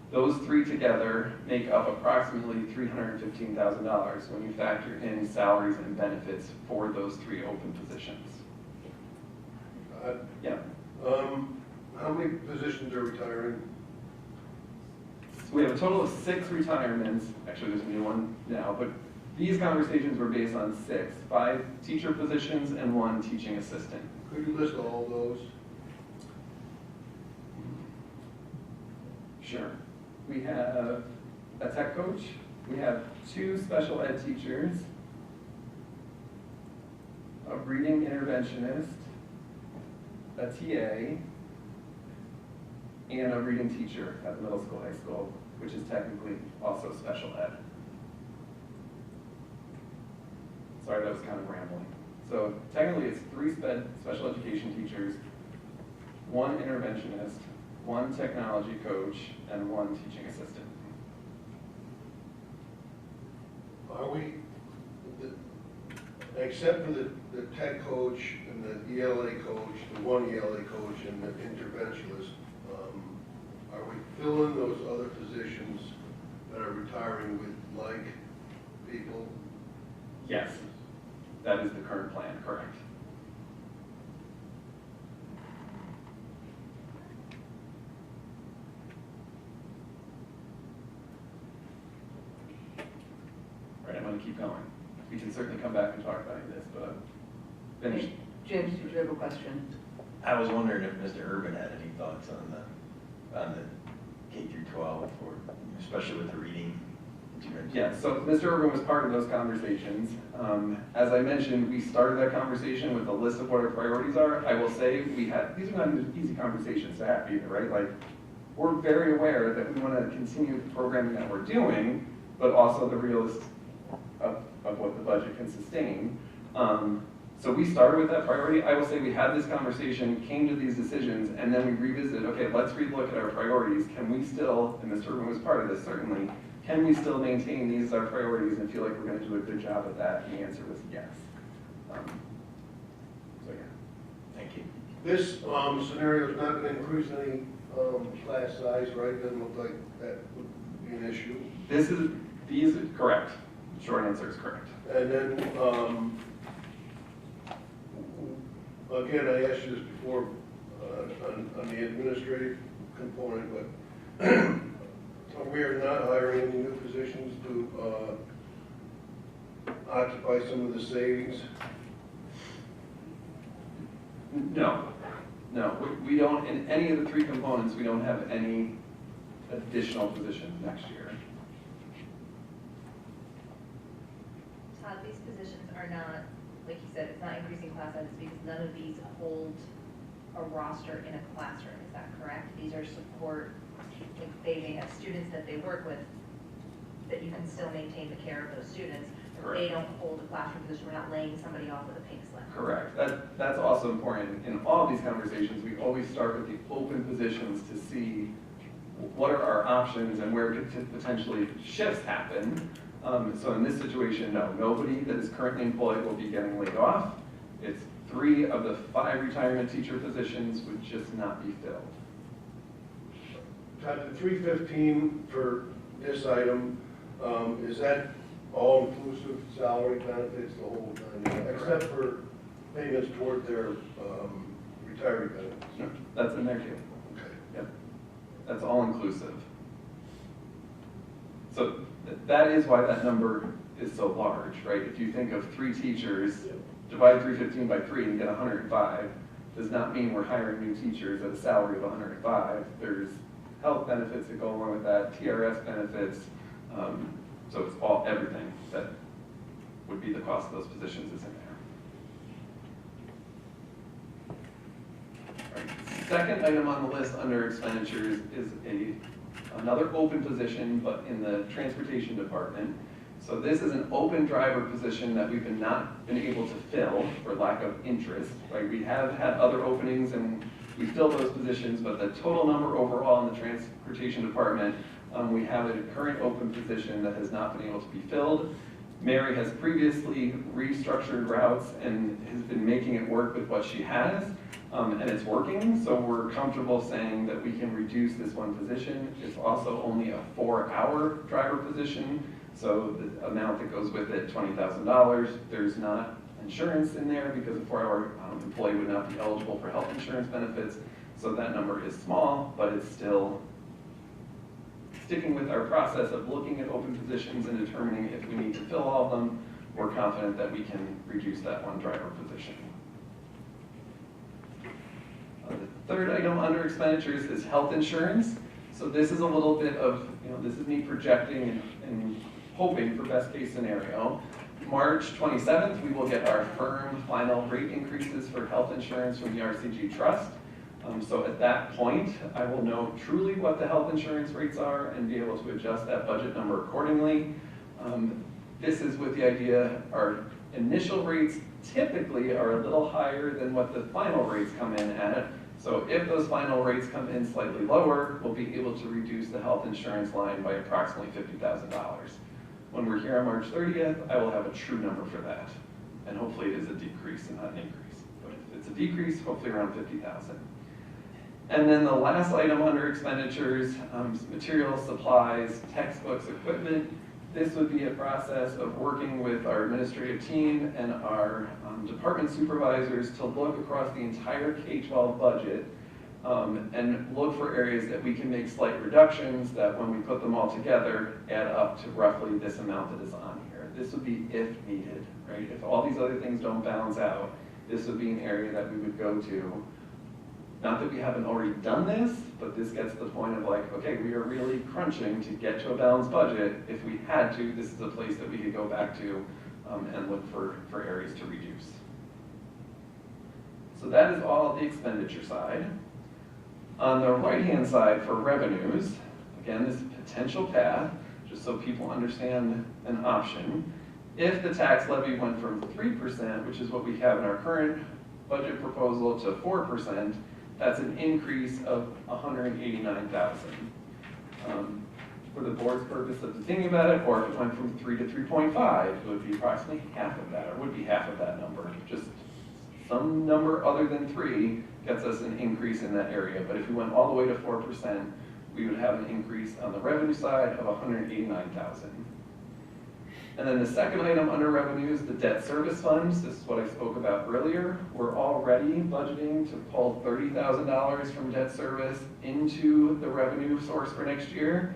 those 3 together make up approximately $315,000 when you factor in salaries and benefits for those 3 open positions. Yeah. How many positions are retiring? So we have a total of 6 retirements. Actually, there's a new one now, but these conversations were based on 6, 5 teacher positions and 1 teaching assistant. Could you list all those? Sure. We have a tech coach, we have 2 special ed teachers, a reading interventionist, a TA, and a reading teacher at the middle school, high school, which is technically also special ed. Sorry, that was kind of rambling. So technically it's 3 special education teachers, 1 interventionist, 1 technology coach, and 1 teaching assistant. Are we, except for the tech coach and the ELA coach, the 1 ELA coach and the interventionist, are we filling those other positions that are retiring with like people? Yes, that is the current plan, correct. All right, I'm going to keep going. We can certainly come back and talk about this, but I'm finished. James, did you have a question? I was wondering if Mr. Urban had any thoughts on the K through 12, or especially with the reading. Yeah, so Mr. Urban was part of those conversations. As I mentioned, we started that conversation with a list of what our priorities are. I will say these are not easy conversations to have either, right? Like, we're very aware that we want to continue the programming that we're doing, but also the realist of what the budget can sustain. So we started with that priority. I will say we had this conversation, came to these decisions, and then we revisited, okay, let's relook at our priorities. Can we still, and Mr. Urban was part of this certainly, can we still maintain these as our priorities and feel like we're going to do a good job at that? And the answer was yes. So yeah. Thank you. This scenario is not going to increase any class size, right? Doesn't look like that would be an issue. These are correct. Short answer is correct. And then, again, I asked you this before on the administrative component, but we are not hiring any new positions to occupy some of the savings. No, we don't, in any of the 3 components, we don't have any additional positions next year. Todd, these positions are not, like you said, it's not increasing class sizes because none of these hold a roster in a classroom, is that correct? These are support, like they may have students that they work with, that you can still maintain the care of those students. Correct. They don't hold a classroom position, we're not laying somebody off with a pink slip. Correct. That's also important. In all of these conversations, we always start with the open positions to see what are our options and where could potentially shifts happen. So in this situation, no, nobody that is currently employed will be getting laid off. It's 3 of the 5 retirement teacher positions would just not be filled. Todd, the 315 for this item, is that all inclusive salary benefits the whole time, except for payments toward their retiree benefits? No, that's in there too. Okay. Yep. That's all inclusive. So that is why that number is so large, right? If you think of 3 teachers, divide 315 by 3 and get 105, does not mean we're hiring new teachers at a salary of 105. There's health benefits that go along with that, TRS benefits, so it's everything that would be the cost of those positions is in there. All right. Second item on the list under expenditures is another open position, but in the transportation department. So this is an open driver position that we've not been able to fill for lack of interest, right? We have had other openings and we filled those positions, but the total number overall in the transportation department, we have a current open position that has not been able to be filled. Mary has previously restructured routes and has been making it work with what she has, and it's working, so we're comfortable saying that we can reduce this one position. It's also only a 4-hour driver position, so the amount that goes with it, $20,000. There's not insurance in there because a 4-hour employee would not be eligible for health insurance benefits, so that number is small, but it's still sticking with our process of looking at open positions and determining if we need to fill all of them. We're confident that we can reduce that one driver position. The third item under expenditures is health insurance. So this is a little bit of, this is me projecting and hoping for best case scenario. March 27th, we will get our firm final rate increases for health insurance from the RCG Trust. So at that point, I will know truly what the health insurance rates are and be able to adjust that budget number accordingly. This is with the idea our initial rates typically are a little higher than what the final rates come in at So if those final rates come in slightly lower, we'll be able to reduce the health insurance line by approximately $50,000. When we're here on March 30th, I will have a true number for that. And hopefully it is a decrease and not an increase. But if it's a decrease, hopefully around 50,000. And then the last item under expenditures, materials, supplies, textbooks, equipment. This would be a process of working with our administrative team and our department supervisors to look across the entire K-12 budget and look for areas that we can make slight reductions that when we put them all together add up to roughly this amount that is on here. This would be if needed, right? If all these other things don't balance out, this would be an area that we would go to. Not that we haven't already done this, but this gets to the point of like, okay, we are really crunching to get to a balanced budget. If we had to, this is a place that we could go back to and look for areas to reduce. So that is all the expenditure side. On the right-hand side for revenues, again, this potential path, just so people understand an option. If the tax levy went from 3%, which is what we have in our current budget proposal, to 4%, that's an increase of $189,000. For the board's purpose of thinking about it, or if it went from 3 to 3.5, it would be approximately half of that, or would be half of that number. Just some number other than 3 gets us an increase in that area. But if we went all the way to 4%, we would have an increase on the revenue side of $189,000. And then the second item under revenues, the debt service funds. This is what I spoke about earlier. We're already budgeting to pull $30,000 from debt service into the revenue source for next year.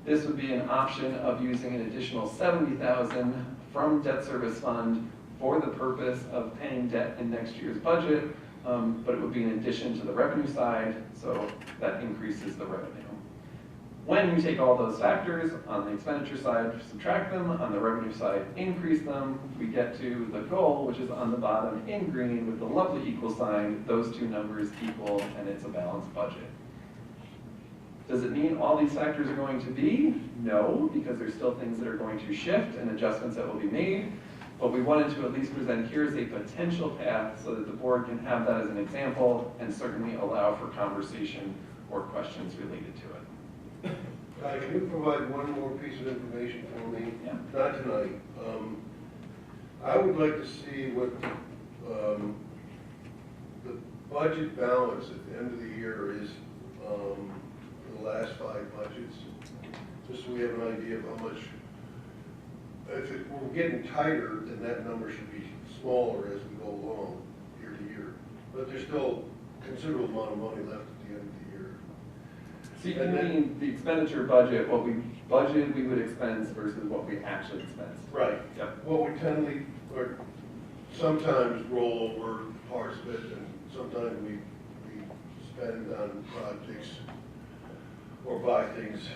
This would be an option of using an additional $70,000 from debt service fund for the purpose of paying debt in next year's budget, but it would be in addition to the revenue side, so that increases the revenue. When you take all those factors, on the expenditure side, subtract them, on the revenue side, increase them, we get to the goal, which is on the bottom in green with the lovely equal sign. Those two numbers equal, and it's a balanced budget. Does it mean all these factors are going to be? No, because there's still things that are going to shift and adjustments that will be made. But we wanted to at least present here's a potential path so that the board can have that as an example and certainly allow for conversation or questions related to it. Can you provide one more piece of information for me? Yeah. Not tonight. I would like to see what the budget balance at the end of the year is for the last 5 budgets, just so we have an idea of how much. If we're getting tighter, then that number should be smaller as we go along year to year. But there's still a considerable amount of money left at the end of the year. So you mean the expenditure budget, what we budgeted we would expense versus what we actually expense? Right. Yep. What we tend to, or sometimes roll over parts of it, and sometimes we spend on projects or buy things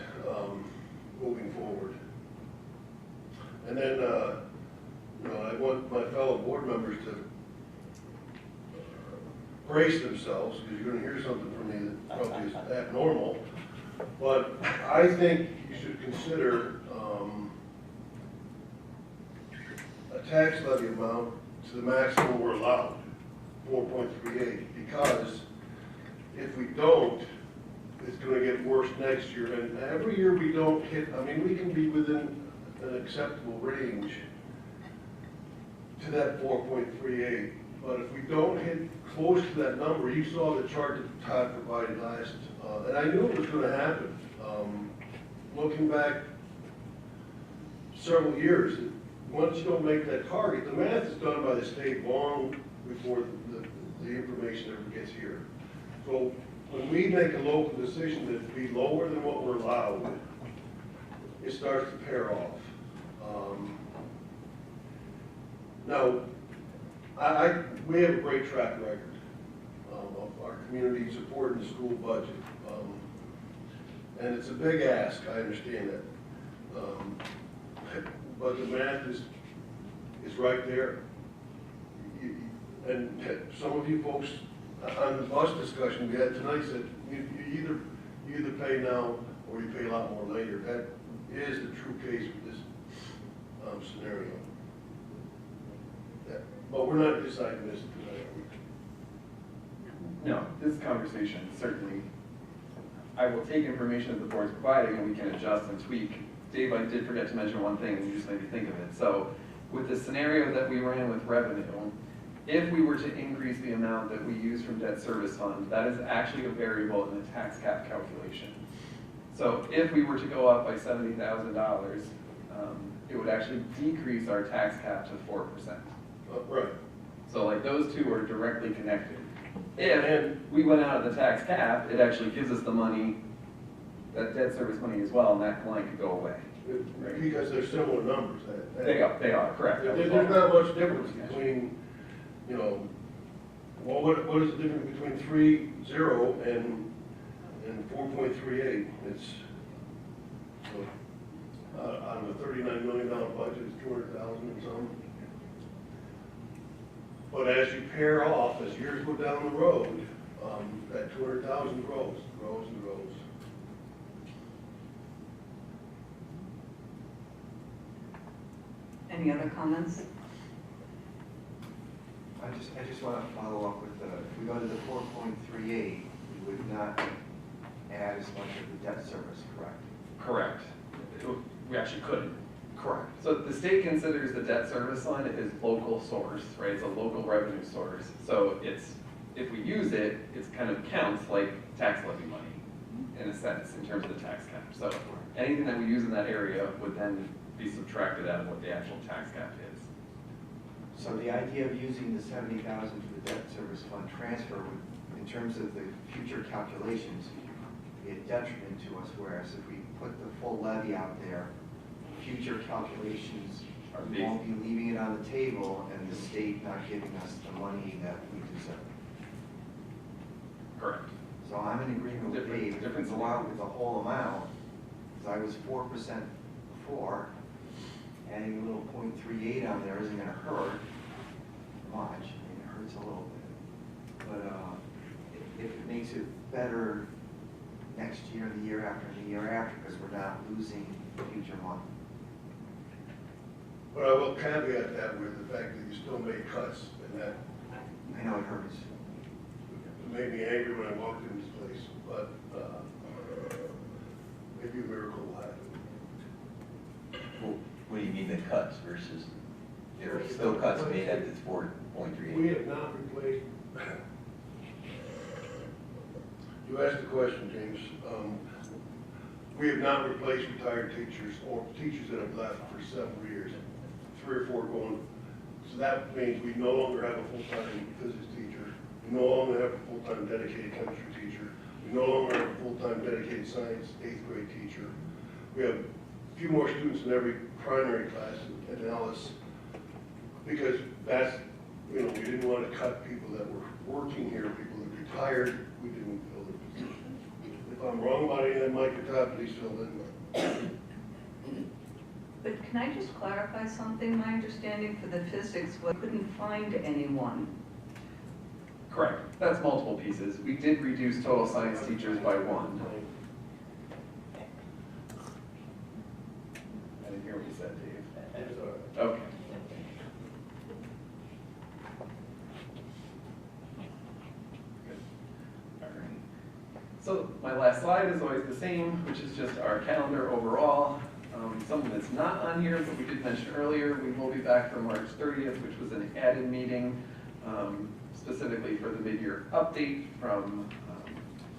moving forward. And then, I want my fellow board members to brace themselves, because you're going to hear something from me that probably is abnormal. But I think you should consider a tax levy amount to the maximum we're allowed, 4.38, because if we don't, it's going to get worse next year. And every year we don't hit, we can be within an acceptable range to that 4.38. But if we don't hit close to that number, you saw the chart that Todd provided last, and I knew it was going to happen. Looking back several years, once you don't make that target, the math is done by the state long before the information ever gets here. So when we make a local decision to be lower than what we're allowed, it starts to pair off. Now, we have a great track record of our community supporting the school budget. And it's a big ask, I understand that. But the math is right there. And some of you folks on the bus discussion we had tonight said you either pay now or you pay a lot more later. That is the true case with this scenario. But we're not deciding this tonight, are we? No, this conversation, certainly, I will take information that the board's providing and we can adjust and tweak. Dave, I did forget to mention one thing and you just made me think of it. So with the scenario that we ran with revenue, if we were to increase the amount that we use from debt service fund, that is actually a variable in the tax cap calculation. So if we were to go up by $70,000, it would actually decrease our tax cap to 4%. Right. So like those two are directly connected. If we went out of the tax cap, it actually gives us the money, that debt service money as well, and that line could go away. Right? Because they're similar numbers. They are, correct. There's not much difference between, you know, well, what is the difference between 3.0 and 4.38? It's, out of a $39 million budget, it's 200,000 and something. But as you pair off, as years go down the road, that 200,000 grows and grows. Any other comments? I just want to follow up with if we go to the 4.38, we would not add as much of the debt service, correct? Correct. We actually couldn't. Correct. So the state considers the debt service line is local source, right? It's a local revenue source. So it's, if we use it, it's kind of counts like tax levy money in a sense in terms of the tax cap. So anything that we use in that area would then be subtracted out of what the actual tax cap is. So the idea of using the 70,000 for the debt service fund transfer would, in terms of the future calculations, be a detriment to us, whereas if we put the full levy out there, future calculations we won't be leaving it on the table and the state not giving us the money that we deserve. Correct. So I'm in agreement with Dave. If we go out with the whole amount, because I was 4% before, adding a little 0.38 on there isn't going to hurt much. I mean, it hurts a little bit. But if it makes it better next year, the year after, and the year after, because we're not losing future money. But I will caveat that with the fact that you still make cuts, and that I know it hurts. made me angry when I walked in this place, but maybe a miracle will happen. Well, what do you mean the cuts versus, there are still cuts made at this 4.38? We have not replaced, you asked the question, James. We have not replaced retired teachers or teachers that have left for several years, 3 or 4 going. So that means we no longer have a full-time physics teacher. We no longer have a full-time dedicated chemistry teacher. We no longer have a full-time dedicated science 8th grade teacher. We have a few more students in every primary class in Alice because that's, you know, we didn't want to cut people that were working here, people that retired. We didn't fill their position. If I'm wrong about anything, Mike or Todd, please fill in. But can I just clarify something? My understanding for the physics, we couldn't find anyone. Correct. That's multiple pieces. We did reduce total science teachers by 1. I didn't hear what you said, Dave. Okay. Good. All right. So my last slide is always the same, which is just our calendar overall. Something that's not on here, but we did mention earlier, we will be back for March 30th, which was an added meeting, specifically for the mid-year update from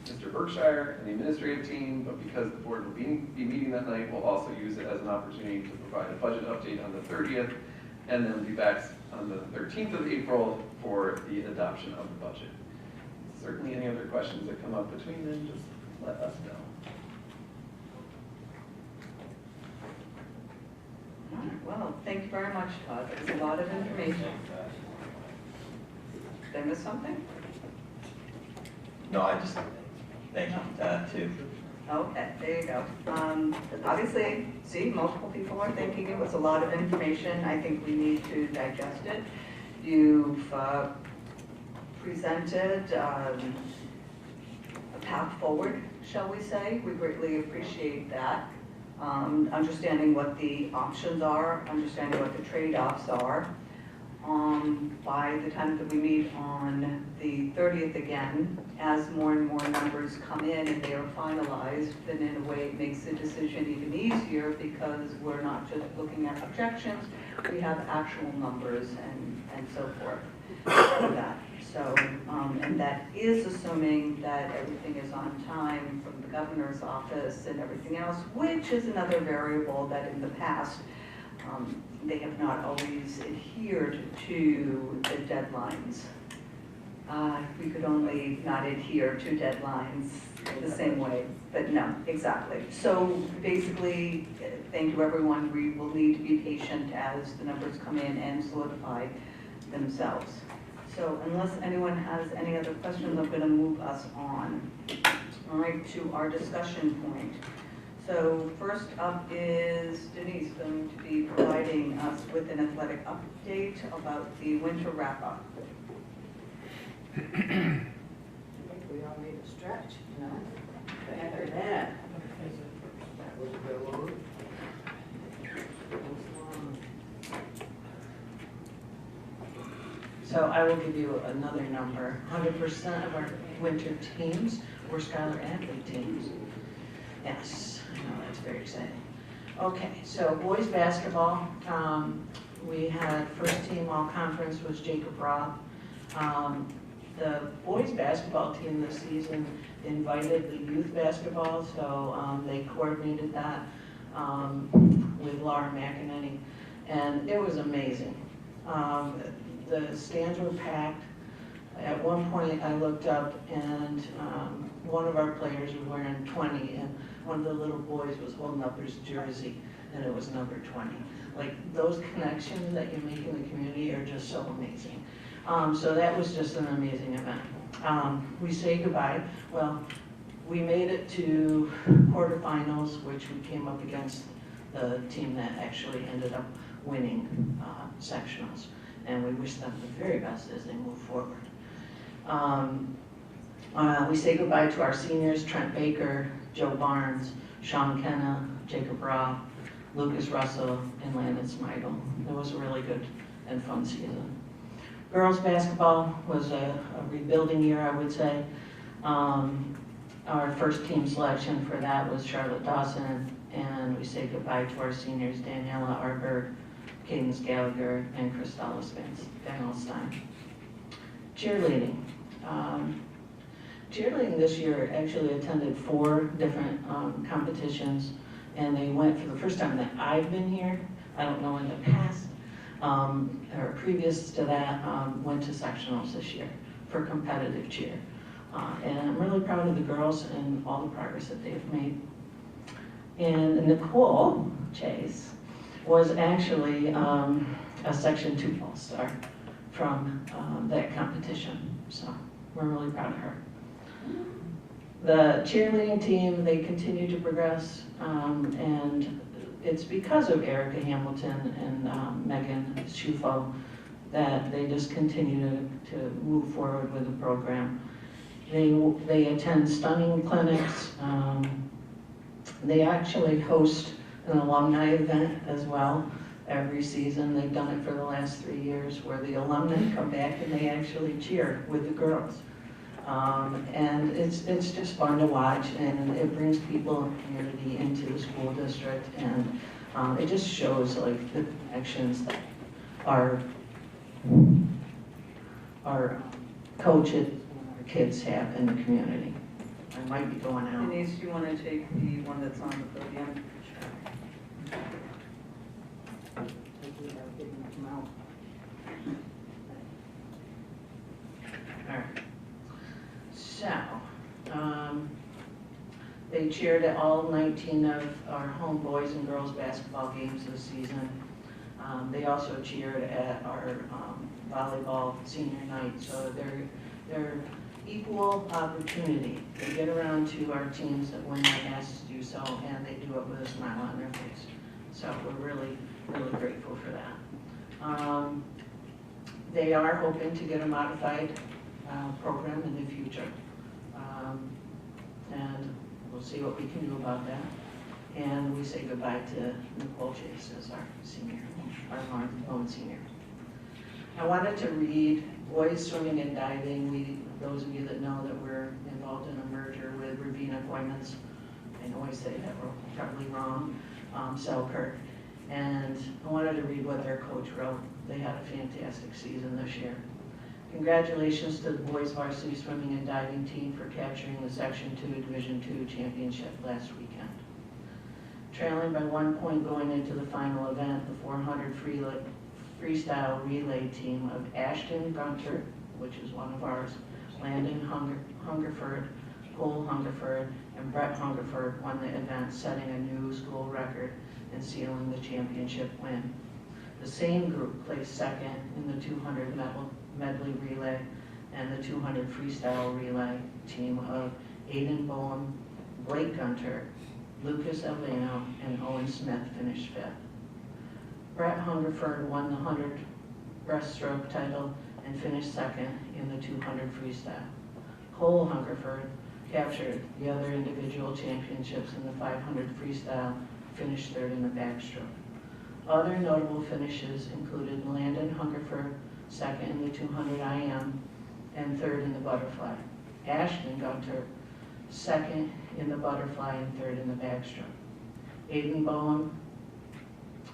Mr. Berkshire and the administrative team, but because the board will be meeting that night, we'll also use it as an opportunity to provide a budget update on the 30th, and then be back on the 13th of April for the adoption of the budget. Certainly any other questions that come up between then, just let us know. All right, well, thank you very much, Todd. There's a lot of information. Did I miss something? No, I just, thank you, too. Okay, there you go. Obviously, see, multiple people are thinking it was a lot of information. I think we need to digest it. You've presented a path forward, shall we say. We greatly appreciate that. Understanding what the options are, understanding what the trade-offs are. By the time that we meet on the 30th again. As more and more numbers come in and they are finalized, then in a way it makes the decision even easier because we're not just looking at projections, we have actual numbers and so forth for that. So, and that is assuming that everything is on time from the governor's office and everything else, which is another variable that in the past they have not always adhered to the deadlines. We could only not adhere to deadlines the same way, but no, exactly. So basically, thank you everyone, we will need to be patient as the numbers come in and solidify themselves. So unless anyone has any other questions, I'm going to move us on, all right, to our discussion point. So first up is Denise going to be providing us with an athletic update about the winter wrap-up. I think we all need a stretch, you know, after that. So I will give you another number. 100% of our winter teams were scholar athlete teams. Yes, I know, that's very exciting. Okay, so boys basketball, we had first team all conference was Jacob Roth. The boys basketball team this season invited the youth basketball, so they coordinated that with Laura McEnany, and it was amazing. The stands were packed. At one point I looked up and one of our players was wearing 20 and one of the little boys was holding up his jersey and it was number 20. Like those connections that you make in the community are just so amazing. So that was just an amazing event. We say goodbye. Well, we made it to quarterfinals, which we came up against the team that actually ended up winning sectionals. And we wish them the very best as they move forward. We say goodbye to our seniors, Trent Baker, Joe Barnes, Sean Kenna, Jacob Roth, Lucas Russell, and Landon Smigel. It was a really good and fun season. Girls basketball was a rebuilding year, I would say. Our first team selection for that was Charlotte Dawson, and we say goodbye to our seniors, Daniela Arberg, Cadence Gallagher, and Christella Van Alstein. Cheerleading. Cheerleading this year actually attended 4 different competitions, and they went for the first time that I've been here. I don't know in the past, or previous to that, went to sectionals this year for competitive cheer. And I'm really proud of the girls and all the progress that they've made. And Nicole Chase was actually a Section 2 All-Star from that competition. So we're really proud of her. The cheerleading team, they continue to progress, and it's because of Erica Hamilton and Megan Schufo that they just continue to move forward with the program. They attend stunning clinics. They actually host an alumni event as well every season. They've done it for the last 3 years where the alumni come back and they actually cheer with the girls. And it's just fun to watch, and it brings people in the community into the school district, and it just shows like the connections that our coaches and our kids have in the community. I might be going out. Denise, do you want to take the one that's on the podium? All right. So, they cheered at all 19 of our home boys and girls basketball games this season. They also cheered at our volleyball senior night, so they're equal opportunity. They get around to our teams that when they're asked to do so, and they do it with a smile on their face. So we're really, really grateful for that. They are hoping to get a modified program in the future. And we'll see what we can do about that. And we say goodbye to Nicole Chase as our senior, our lone senior. I wanted to read boys swimming and diving. those of you that know that we're involved in a merger with Ravina Appointments, I know I say that probably wrong, Selkirk. And I wanted to read what their coach wrote. They had a fantastic season this year. Congratulations to the boys varsity swimming and diving team for capturing the Section 2 Division II championship last weekend. Trailing by 1 point going into the final event, the 400 freestyle relay team of Ashton Gunter, which is one of ours, Landon Hungerford, Cole Hungerford, and Brett Hungerford won the event, setting a new school record and sealing the championship win. The same group placed second in the 200 medley relay and the 200 freestyle relay team of Aiden Bowen, Blake Gunter, Lucas Albano, and Owen Smith finished fifth. Brett Hungerford won the 100 breaststroke title and finished second in the 200 freestyle. Cole Hungerford captured the other individual championships in the 500 freestyle, finished third in the backstroke. Other notable finishes included Landon Hungerford, second in the 200 IM, and third in the butterfly. Ashton Gunter, second in the butterfly and third in the backstroke. Aiden Bowen,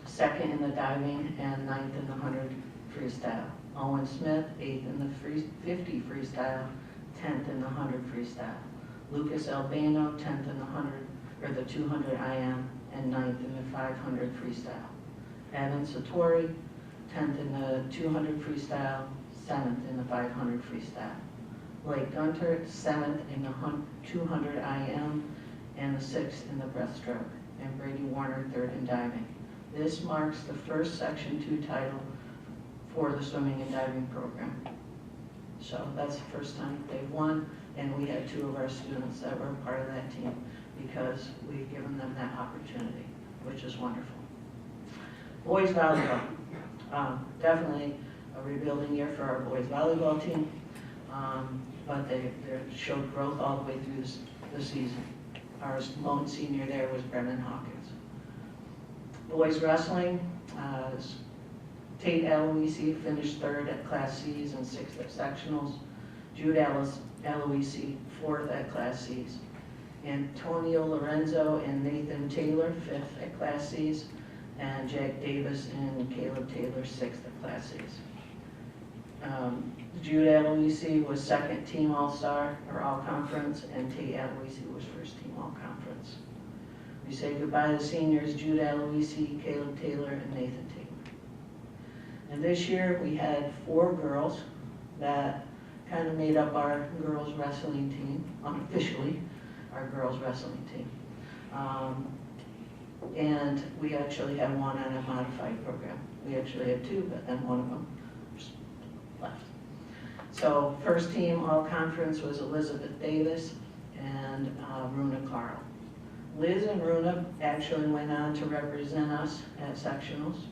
second in the diving and ninth in the 100 freestyle. Owen Smith, eighth in the 50 freestyle, 10th in the 100 freestyle. Lucas Albano, 10th in the 100 or the 200 IM, and ninth in the 500 freestyle. Evan Satori, 10th in the 200 freestyle, 7th in the 500 freestyle. Blake Gunter, 7th in the 200 IM, and the 6th in the breaststroke. And Brady Warner, 3rd in diving. This marks the first Section 2 title for the swimming and diving program. So that's the first time they've won, and we had 2 of our students that were part of that team because we've given them that opportunity, which is wonderful. Boys volleyball, definitely a rebuilding year for our boys volleyball team, but they showed growth all the way through the season. Our lone senior there was Brennan Hawkins. Boys wrestling, Tate Aloisi finished 3rd at Class C's and 6th at sectionals. Jude Aloisi 4th at Class C's. Antonio Lorenzo and Nathan Taylor 5th at Class C's. And Jack Davis and Caleb Taylor 6th at Class C's. Jude Aloisi was 2nd team All-Star or All-Conference, and Tate Aloisi was 1st team All-Conference. We say goodbye to the seniors, Jude Aloisi, Caleb Taylor, and Nathan Taylor. And this year we had 4 girls that kind of made up our girls wrestling team, unofficially, our girls wrestling team. And we actually had 1 on a modified program. We actually had 2, but then one of them just left. So first team all-conference was Elizabeth Davis and Runa Carl. Liz and Runa actually went on to represent us at sectionals,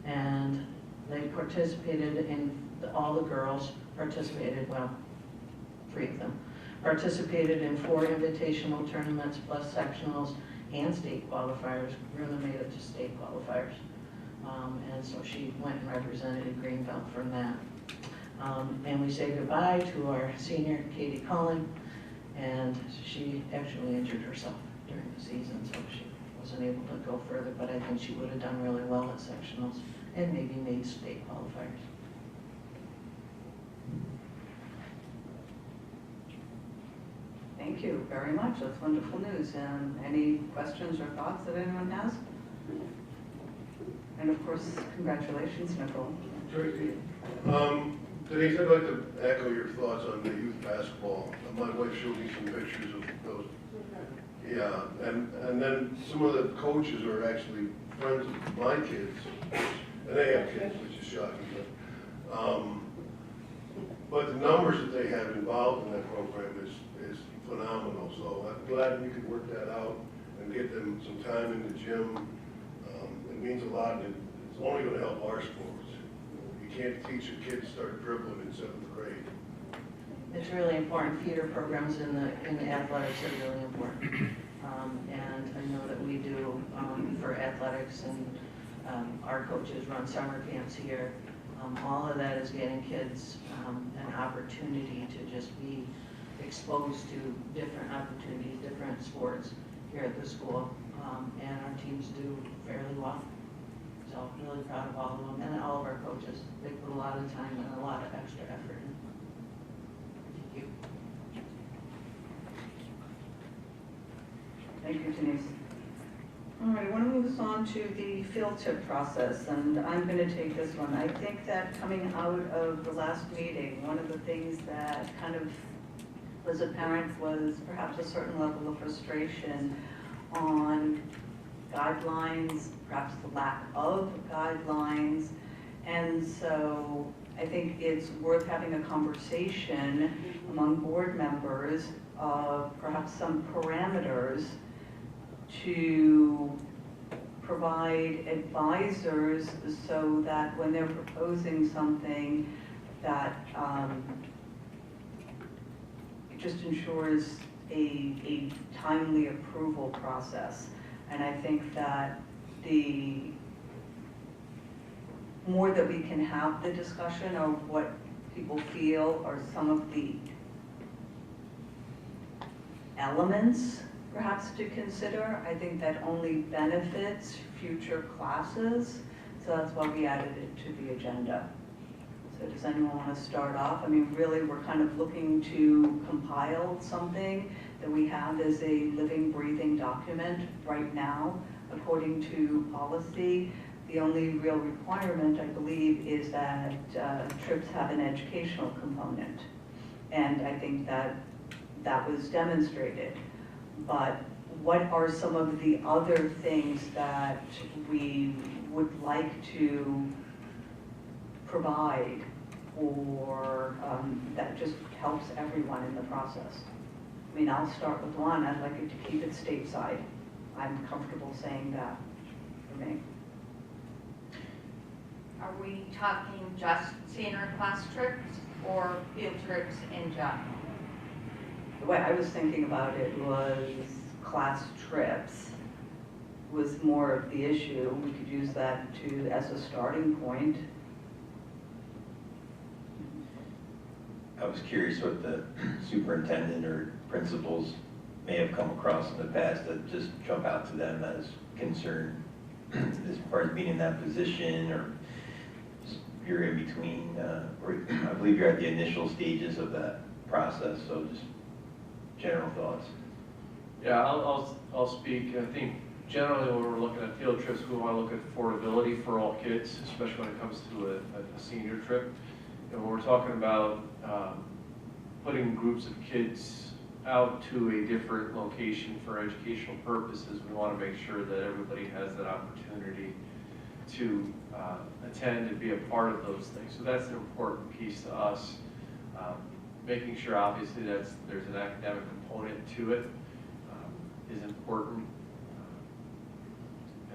and they participated in, all the girls participated, well, 3 of them, participated in 4 invitational tournaments plus sectionals and state qualifiers. Runa made it to state qualifiers. And so she went and represented Greenville from that. And we say goodbye to our senior, Katie Cullen, and she actually injured herself during the season, so she wasn't able to go further, but I think she would have done really well at sectionals and maybe made state qualifiers. Thank you very much. That's wonderful news. And any questions or thoughts that anyone has? And of course, congratulations, Nicole. Tracy, Denise, I'd like to echo your thoughts on the youth basketball. My wife showed me some pictures of those. Yeah, and then some of the coaches are actually friends of my kids, and they have kids, which is shocking. But the numbers that they have involved in that program is phenomenal. So I'm glad we could work that out and get them some time in the gym. It means a lot, and it's only going to help our sports. You can't teach a kid to start dribbling in 7th grade. It's really important. Feeder programs in the athletics are really important. And I know that we do for athletics, and our coaches run summer camps here. All of that is getting kids an opportunity to just be exposed to different opportunities, different sports here at the school. And our teams do fairly well. So I'm really proud of all of them and all of our coaches. They put a lot of time and a lot of extra effort in. Thank you. Thank you, Denise. All right, I want to move us on to the field trip process, and I'm going to take this one. I think that coming out of the last meeting, one of the things that kind of was apparent was perhaps a certain level of frustration on guidelines, perhaps the lack of guidelines. And so I think it's worth having a conversation among board members of perhaps some parameters to provide advisors so that when they're proposing something that it just ensures a timely approval process. And I think that the more that we can have the discussion of what people feel are some of the elements perhaps to consider, I think that only benefits future classes. So that's why we added it to the agenda. So does anyone want to start off? I mean, really, we're kind of looking to compile something that we have as a living, breathing document right now, according to policy. The only real requirement, I believe, is that trips have an educational component. And I think that that was demonstrated. But what are some of the other things that we would like to provide or that just helps everyone in the process? I mean, I'll start with one. I'd like it to keep it stateside. I'm comfortable saying that for me. Are we talking just senior class trips or field trips in general? The way I was thinking about it was class trips was more of the issue. We could use that as a starting point. I was curious what the superintendent or principals may have come across in the past that just jump out to them as concern as far as being in that position, or you're in between, or I believe you're at the initial stages of that process, so just general thoughts. Yeah, I'll speak. I think generally when we're looking at field trips, we want to look at affordability for all kids, especially when it comes to a senior trip. And when we're talking about putting groups of kids out to a different location for educational purposes, we want to make sure that everybody has that opportunity to attend and be a part of those things. So that's an important piece to us. Making sure obviously there's an academic component to it is important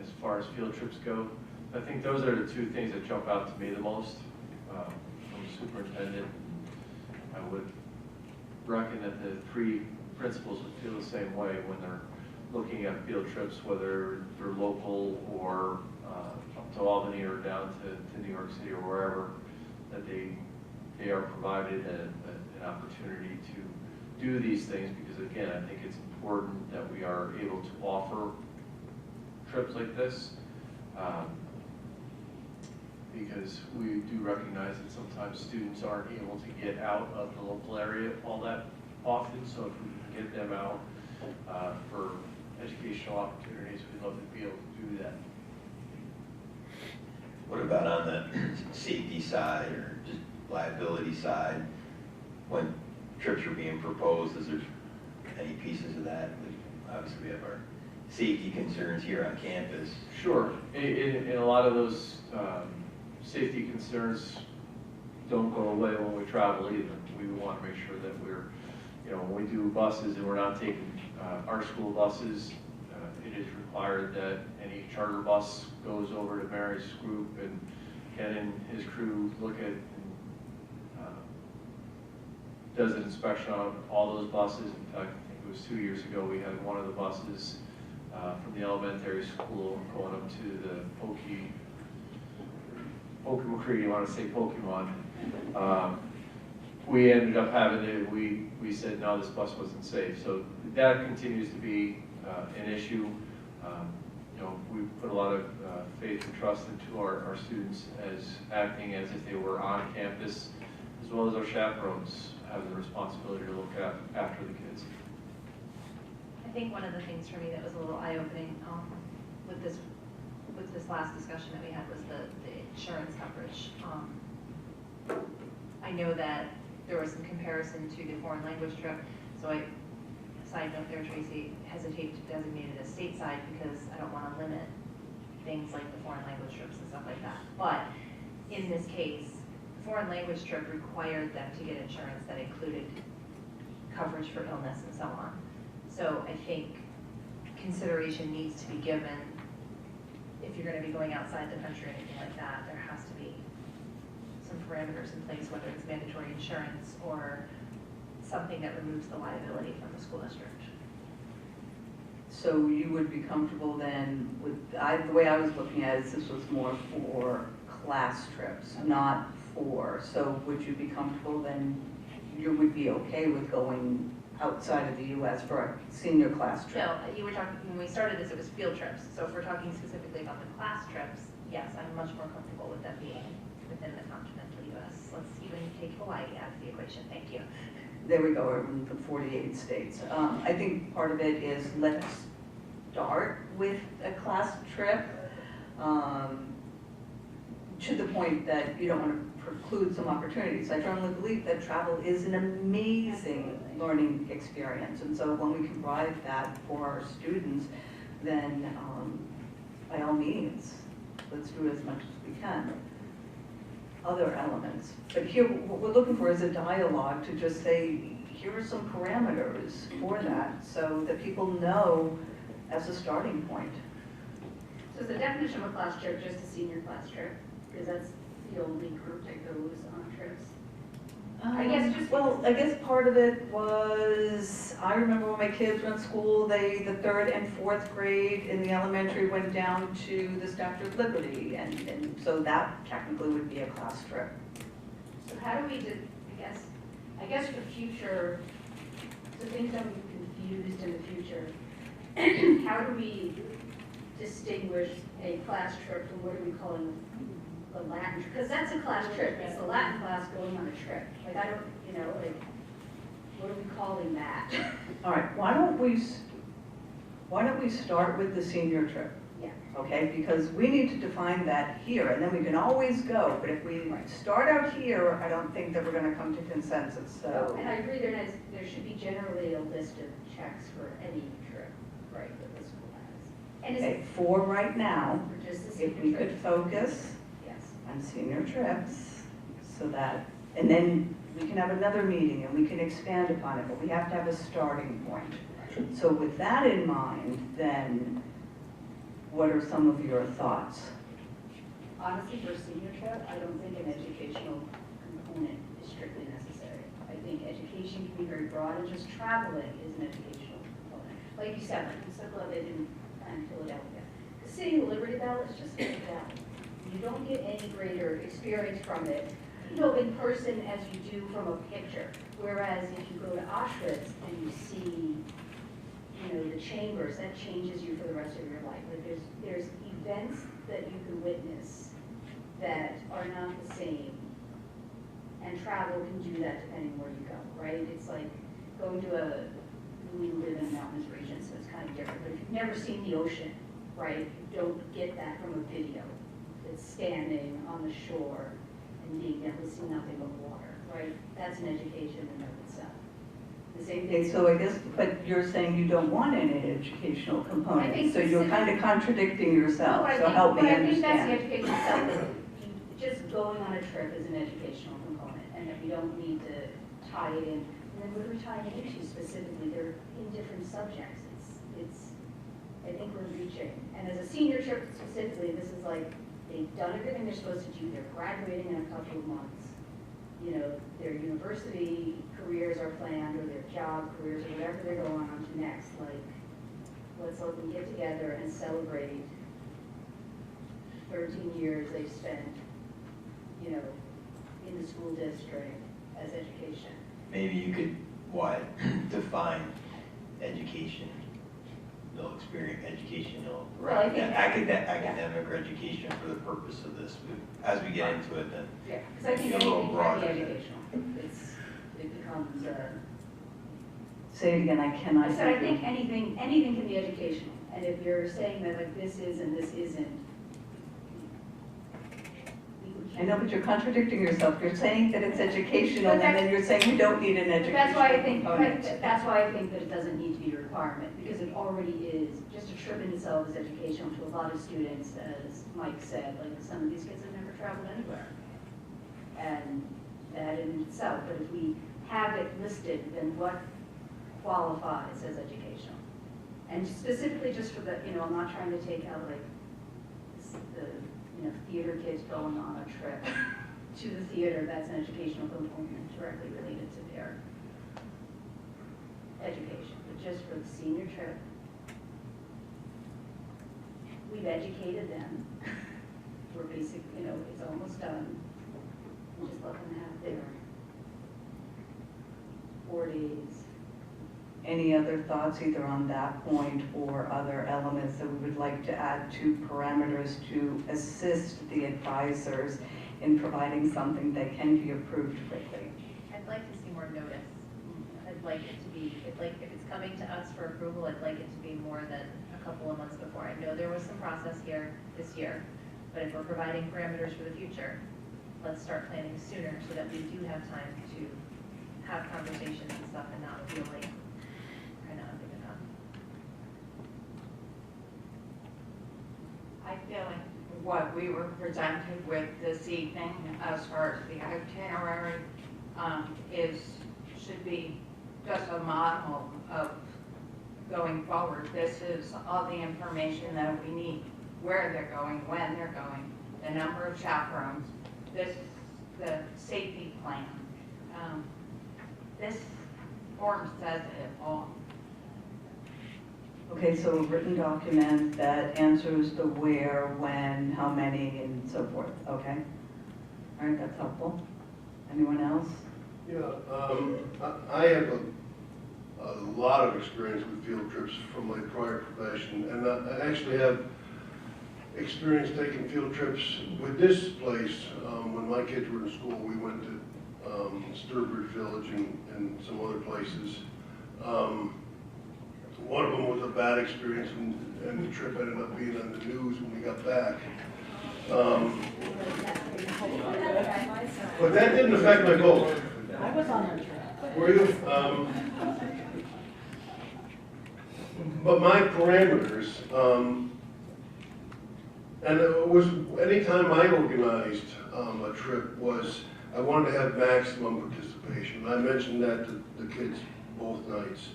as far as field trips go. I think those are the two things that jump out to me the most from the superintendent. I would reckon that the three principals would feel the same way when they're looking at field trips, whether they're local or up to Albany or down to New York City or wherever, that they are provided an opportunity to do these things, because again, I think it's important that we are able to offer trips like this, because we do recognize that sometimes students aren't able to get out of the local area all that often, so if we can get them out for educational opportunities, we'd love to be able to do that. What about on the safety side or just liability side? When trips are being proposed, is there any pieces of that? Obviously, we have our safety concerns here on campus. Sure. In a lot of those safety concerns don't go away when we travel either. We want to make sure that we're, when we do buses and we're not taking our school buses, it is required that any charter bus goes over to Mary's group, and Ken and his crew look at and does an inspection on all those buses. In fact, I think it was 2 years ago, we had one of the buses from the elementary school going up to the Pokey Pokemon, you want to say Pokemon. We ended up having to, we said, no, this bus wasn't safe. So that continues to be an issue. You know, we put a lot of faith and trust into our students as acting as if they were on campus, as well as our chaperones have the responsibility to look after the kids. I think one of the things for me that was a little eye-opening with this last discussion that we had was the insurance coverage. I know that there was some comparison to the foreign language trip, so I, side note there, Tracy, hesitate to designate it as stateside because I don't want to limit things like the foreign language trips and stuff like that. But in this case, the foreign language trip required them to get insurance that included coverage for illness and so on. So I think consideration needs to be given if you're going to be going outside the country or anything like that. There has to be some parameters in place, whether it's mandatory insurance or something that removes the liability from the school district. So you would be comfortable then with, the way I was looking at it is this was more for class trips, not for, so would you be comfortable then, you would be okay with going outside of the U.S. for a senior class trip? No, you were talking, when we started this, it was field trips. So if we're talking specifically about the class trips, yes, I'm much more comfortable with them being within the continental U.S. Let's even take Hawaii out of the equation. Thank you. There we go, in the 48 states. I think part of it is let's start with a class trip to the point that you don't want to preclude some opportunities. I firmly believe that travel is an amazing learning experience, and so when we can provide that for our students, then by all means, let's do as much as we can. Other elements. But here, what we're looking for is a dialogue to just say, here are some parameters for that, so that people know as a starting point. So is the definition of a class trip just a senior class trip? Because that's the only group that goes on trips. I guess part of it was, I remember when my kids were in school, the 3rd and 4th grade in the elementary went down to the Statue of Liberty, and so that technically would be a class trip. So how do we, I guess for future, so things don't get confused in the future, how do we distinguish a class trip from what are we calling the Latin, because that's a class trip, it's the Latin class going on a trip. Like I don't, what are we calling that? All right, why don't we start with the senior trip? Yeah. Okay, because we need to define that here, and then we can always go, but if we start out here, I don't think that we're gonna come to consensus, so. And I agree there should be generally a list of checks for any trip, right, that the school has. And Okay, for right now, for just the if senior we trip? could focus on senior trips, so that, and then we can have another meeting and we can expand upon it, but we have to have a starting point. So with that in mind, then, what are some of your thoughts? Honestly, for a senior trip, I don't think an educational component is strictly necessary. I think education can be very broad, and just traveling is an educational component. Like you said, I'm so glad they didn't plan Philadelphia. The City of Liberty Bell is just like that. You don't get any greater experience from it, in person as you do from a picture. Whereas if you go to Auschwitz and you see, the chambers, that changes you for the rest of your life. Like there's events that you can witness that are not the same, and travel can do that depending where you go, right? It's like going to we live in a mountainous region, so it's kind of different. But if you've never seen the ocean, right, you don't get that from a video. It's standing on the shore and being able to see nothing but water, right? That's an education in and of itself. The same thing. Okay, so I guess, but you're saying you don't want any educational component, so you're kind of contradicting yourself, so help me understand. I think that's the education itself. Just going on a trip is an educational component, and that we don't need to tie it in. And then what are we tying it into specifically? They're in different subjects. I think we're reaching. And as a senior trip specifically, this is like, they've done everything they're supposed to do. They're graduating in a couple of months. Their university careers are planned, or their job careers, or whatever they're going on to next. Like, let's let them get together and celebrate 13 years they've spent you know, in the school district as education. Maybe you could, define education, no experience, educational, Well, I think- academic or education for the purpose of this. As we get into it, then. Yeah, because I think Be a little anything can broader. be educational. It becomes, Say it again, I cannot. I said, I think anything can be educational. And if you're saying that like this is and this isn't. I know, but you're contradicting yourself. You're saying that it's educational, and then you're saying we don't need an educational That's why I think, component. that's why I think that it doesn't need to be a requirement, because it already is. Just a trip in itself is educational to a lot of students, as Mike said, like some of these kids have never traveled anywhere. And that in itself, but if we have it listed, then what qualifies as educational? And specifically just for the, you know, I'm not trying to take out like the, you know, theater kids going on a trip to the theater, that's an educational component directly related to their education. But just for the senior trip, we've educated them. We're basically, you know, it's almost done. We just let them have their 4 days. Any other thoughts either on that point or other elements that we would like to add to parameters to assist the advisors in providing something that can be approved quickly? I'd like to see more notice. I'd like it to be, if it's coming to us for approval, I'd like it to be more than a couple of months before. I know there was some process here this year, but if we're providing parameters for the future, let's start planning sooner so that we do have time to have conversations and stuff and not feel like kind of under the gun. I feel like what we were presented with this evening as far as the itinerary should be just a model of going forward. This is all the information that we need, where they're going, when they're going, the number of chaperones, this, the safety plan. This form says it all. Okay, so a written document that answers the where, when, how many, and so forth, okay? All right, that's helpful. Anyone else? Yeah, I have a lot of experience with field trips from my prior profession, and I actually have experience taking field trips with this place. When my kids were in school, we went to Sturbridge Village and some other places. One of them was a bad experience, and the trip ended up being on the news when we got back. But that didn't affect my vote. I was on that trip. Were you? But my parameters, and it was, anytime I organized a trip was, I wanted to have maximum participation. I mentioned that to the kids both nights.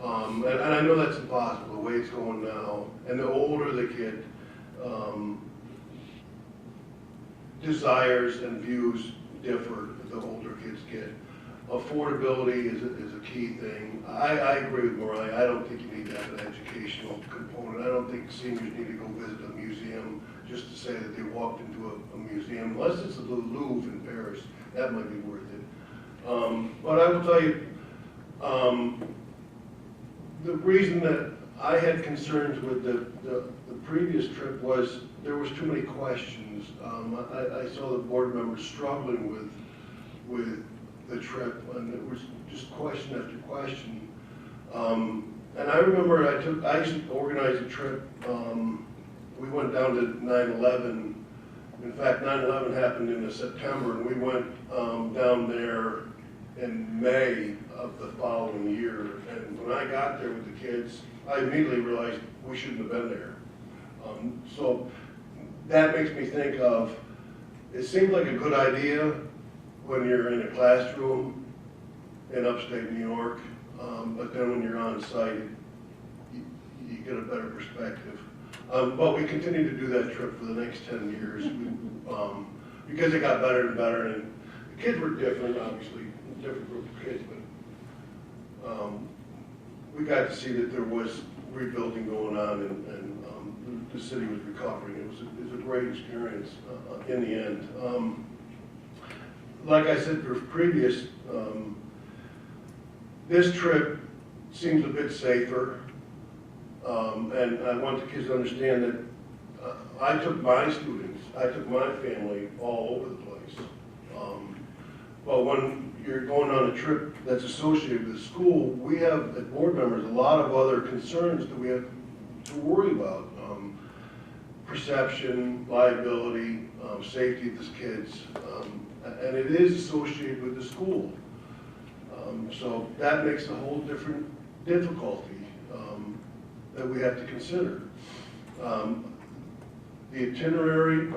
And I know that's impossible, the way it's going now. And the older the kid, desires and views differ the older kids get. Affordability is a key thing. I agree with Mariah. I don't think you need to have an educational component. I don't think seniors need to go visit a museum just to say that they walked into a museum, unless it's the Louvre in Paris. That might be worth it. But I will tell you, the reason that I had concerns with the previous trip was there was too many questions. I saw the board members struggling with the trip, and it was just question after question. And I remember I used to organize a trip. We went down to 9/11. In fact, 9/11 happened in September, and we went down there in May of the following year. And when I got there with the kids, I immediately realized we shouldn't have been there. So that makes me think of, it seems like a good idea when you're in a classroom in upstate New York, but then when you're on site, you get a better perspective. But we continue to do that trip for the next 10 years because it got better and better, and the kids were different, obviously, a different group of kids, but we got to see that there was rebuilding going on, and the city was recovering. It was a great experience in the end. like I said previous, this trip seems a bit safer. And I want the kids to understand that I took my students, I took my family all over the place. But when you're going on a trip that's associated with the school, we have, as board members, a lot of other concerns that we have to worry about. Perception, liability, safety of the kids, and it is associated with the school. So that makes a whole different difficulty that we have to consider. The itinerary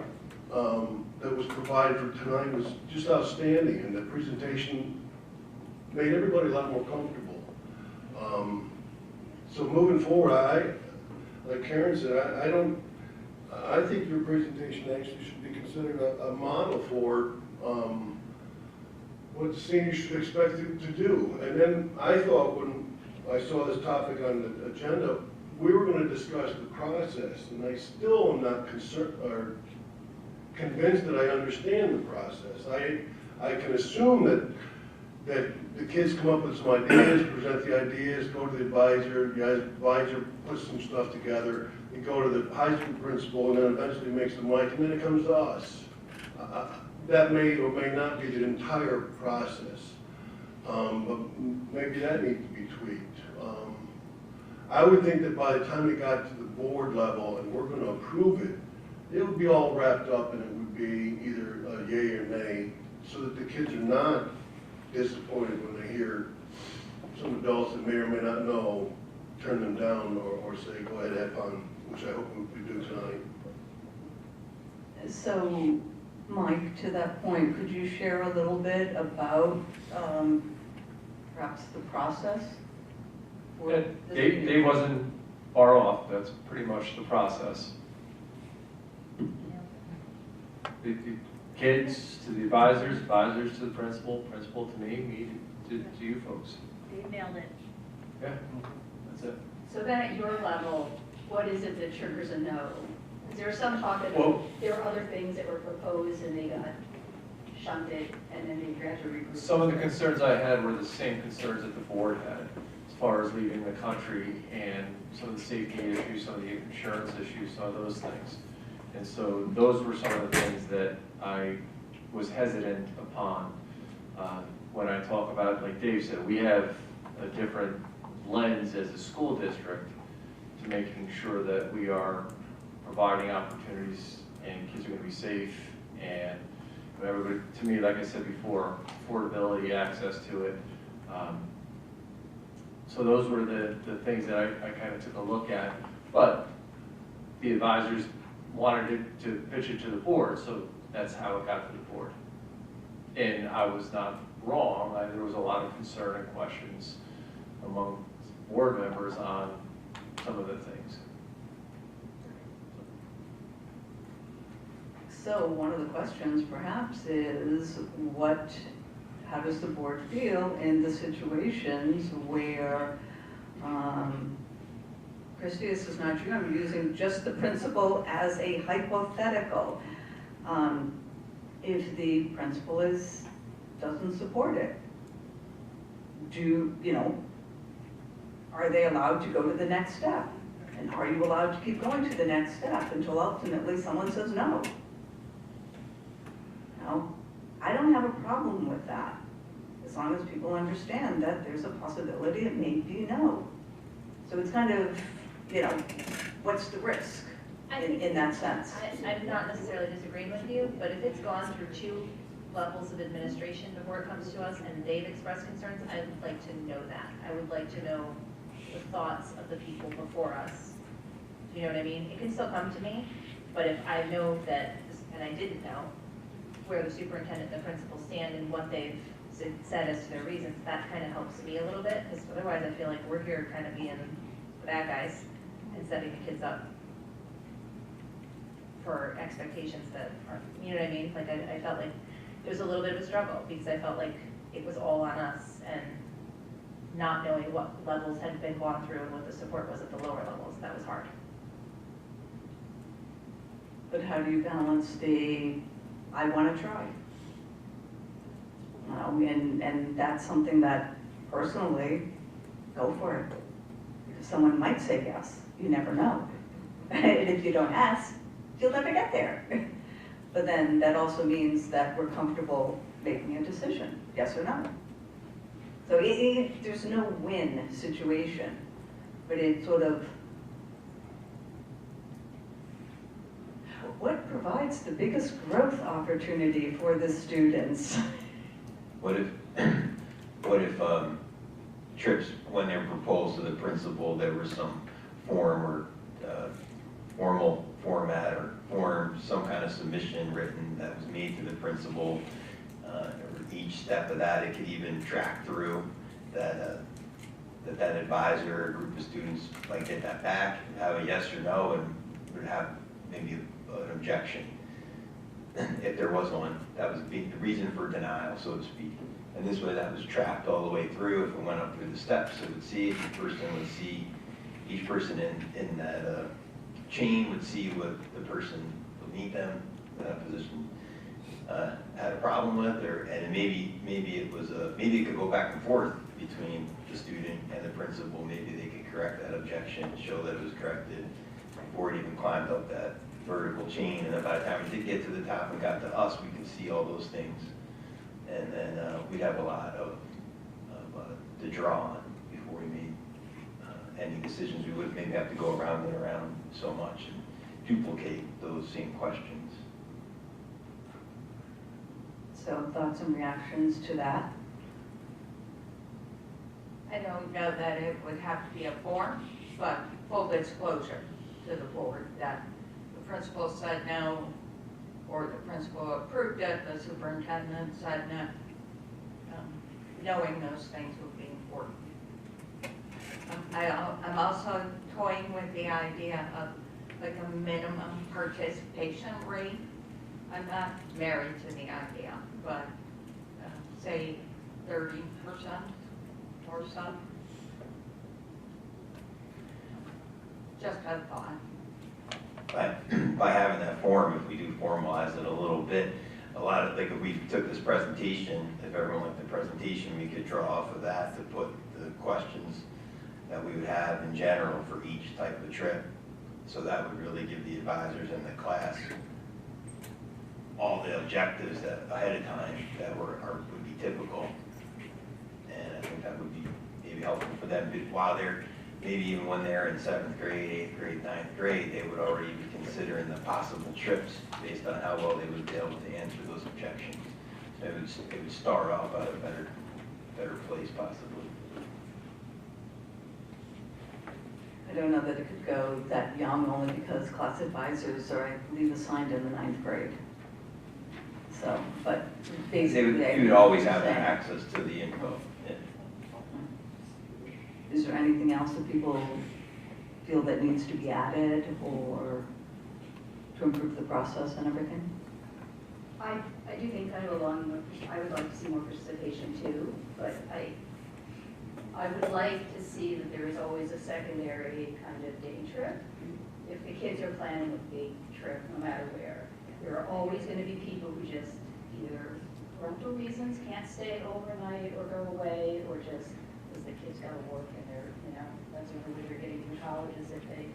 that was provided for tonight was just outstanding, and the presentation made everybody a lot more comfortable. So moving forward, like Karen said, I think your presentation actually should be considered a model for what the seniors should expect to do. And then I thought when I saw this topic on the agenda, we were going to discuss the process, and I still am not convinced that I understand the process. I can assume that the kids come up with some ideas, present the ideas, go to the advisor puts some stuff together, they go to the high school principal, and then eventually makes the mic, and then it comes to us. That may or may not be the entire process, but maybe that needs to be tweaked. I would think that by the time it got to the board level and we're going to approve it, it would be all wrapped up and it would be either a yay or nay, so that the kids are not disappointed when they hear some adults that may or may not know turn them down or say, go ahead, have fun, which I hope we do tonight. So, Mike, to that point, could you share a little bit about perhaps the process? Dave wasn't far off. That's pretty much the process. The kids to the advisors, advisors to the principal, principal to me to you folks. They nailed it. Yeah, that's it. So then at your level, what is it that triggers a no? Is there some talk that there were other things that were proposed and they got shunted and then they gradually regroup? Some of the concerns I had were the same concerns that the board had, as far as leaving the country and some of the safety issues, some of the insurance issues, some of those things. And so those were some of the things that I was hesitant upon when I talk about, like Dave said, we have a different lens as a school district to making sure that we are providing opportunities and kids are going to be safe and everybody, to me, like I said before, affordability, access to it. So those were the things that I kind of took a look at, but the advisors wanted to pitch it to the board, so that's how it got to the board. And I was not wrong. There was a lot of concern and questions among board members on some of the things. So one of the questions perhaps is how does the board feel in the situations where, Christy, this is not you, I'm using just the principal as a hypothetical. If the principal doesn't support it, are they allowed to go to the next step? And are you allowed to keep going to the next step until ultimately someone says no? Now, I don't have a problem with that, as long as people understand that there's a possibility it may be no. So it's kind of, what's the risk in that sense? I'm not necessarily disagreeing with you, but if it's gone through 2 levels of administration before it comes to us and they've expressed concerns, I would like to know that. I would like to know the thoughts of the people before us. Do you know what I mean? It can still come to me, but if I know that, and I didn't know, where the superintendent and the principal stand and what they've said as to their reasons, that kind of helps me a little bit, because otherwise I feel like we're here kind of being the bad guys and setting the kids up for expectations that are, you know what I mean? Like I felt like it was a little bit of a struggle because I felt like it was all on us and not knowing what levels had been gone through and what the support was at the lower levels. That was hard. But how do you balance I want to try? And that's something that personally, go for it. Someone might say yes, you never know. And if you don't ask, you'll never get there. But then that also means that we're comfortable making a decision, yes or no. So there's no win situation, but it sort of, what provides the biggest growth opportunity for the students? What if trips, when they're proposed to the principal, there was some form or formal format or form, some kind of submission written that was made to the principal, or each step of that, it could even track through that that advisor or group of students might get that back, have a yes or no, and would have maybe an objection. If there was one, that was the reason for denial, so to speak. And this way that was tracked all the way through. If it went up through the steps, it would see, each person in that chain would see what the person beneath them, that position, had a problem with, and maybe it could go back and forth between the student and the principal. Maybe they could correct that objection, show that it was corrected before it even climbed up that vertical chain. And then by the time it did get to the top and got to us, we could see all those things. And then we'd have a lot to draw on before we made any decisions. We would maybe have to go around and around so much and duplicate those same questions. So thoughts and reactions to that? I don't know that it would have to be a form, but full disclosure to the board that the principal said no, or the principal approved it, the superintendent said no. Knowing those things would be important. I'm also toying with the idea of like a minimum participation rate. I'm not married to the idea, but say 30% or so. Just a thought. By having that form, if we do formalize it a little bit, a lot of, like if we took this presentation, if everyone liked the presentation, we could draw off of that to put the questions that we would have in general for each type of trip. So that would really give the advisors in the class all the objectives that ahead of time that would be typical. And I think that would be maybe helpful for them while they're, maybe even when they're in 7th grade, 8th grade, 9th grade, they would already be considering the possible trips based on how well they would be able to answer those objections. So it would start off at a better place possibly. I don't know that it could go that young, only because class advisors are, I believe, assigned in the 9th grade. So, but basically. You would always have that access to the info. Yeah. Is there anything else that people feel that needs to be added or to improve the process and everything? I do think kind of along with, I would like to see more participation too, but I would like to see that there is always a secondary kind of day trip. If the kids are planning a big trip, no matter where, there are always going to be people who just either parental reasons can't stay overnight or go away, or just because the kids got to work and they're, that's the only way they're getting through college is if they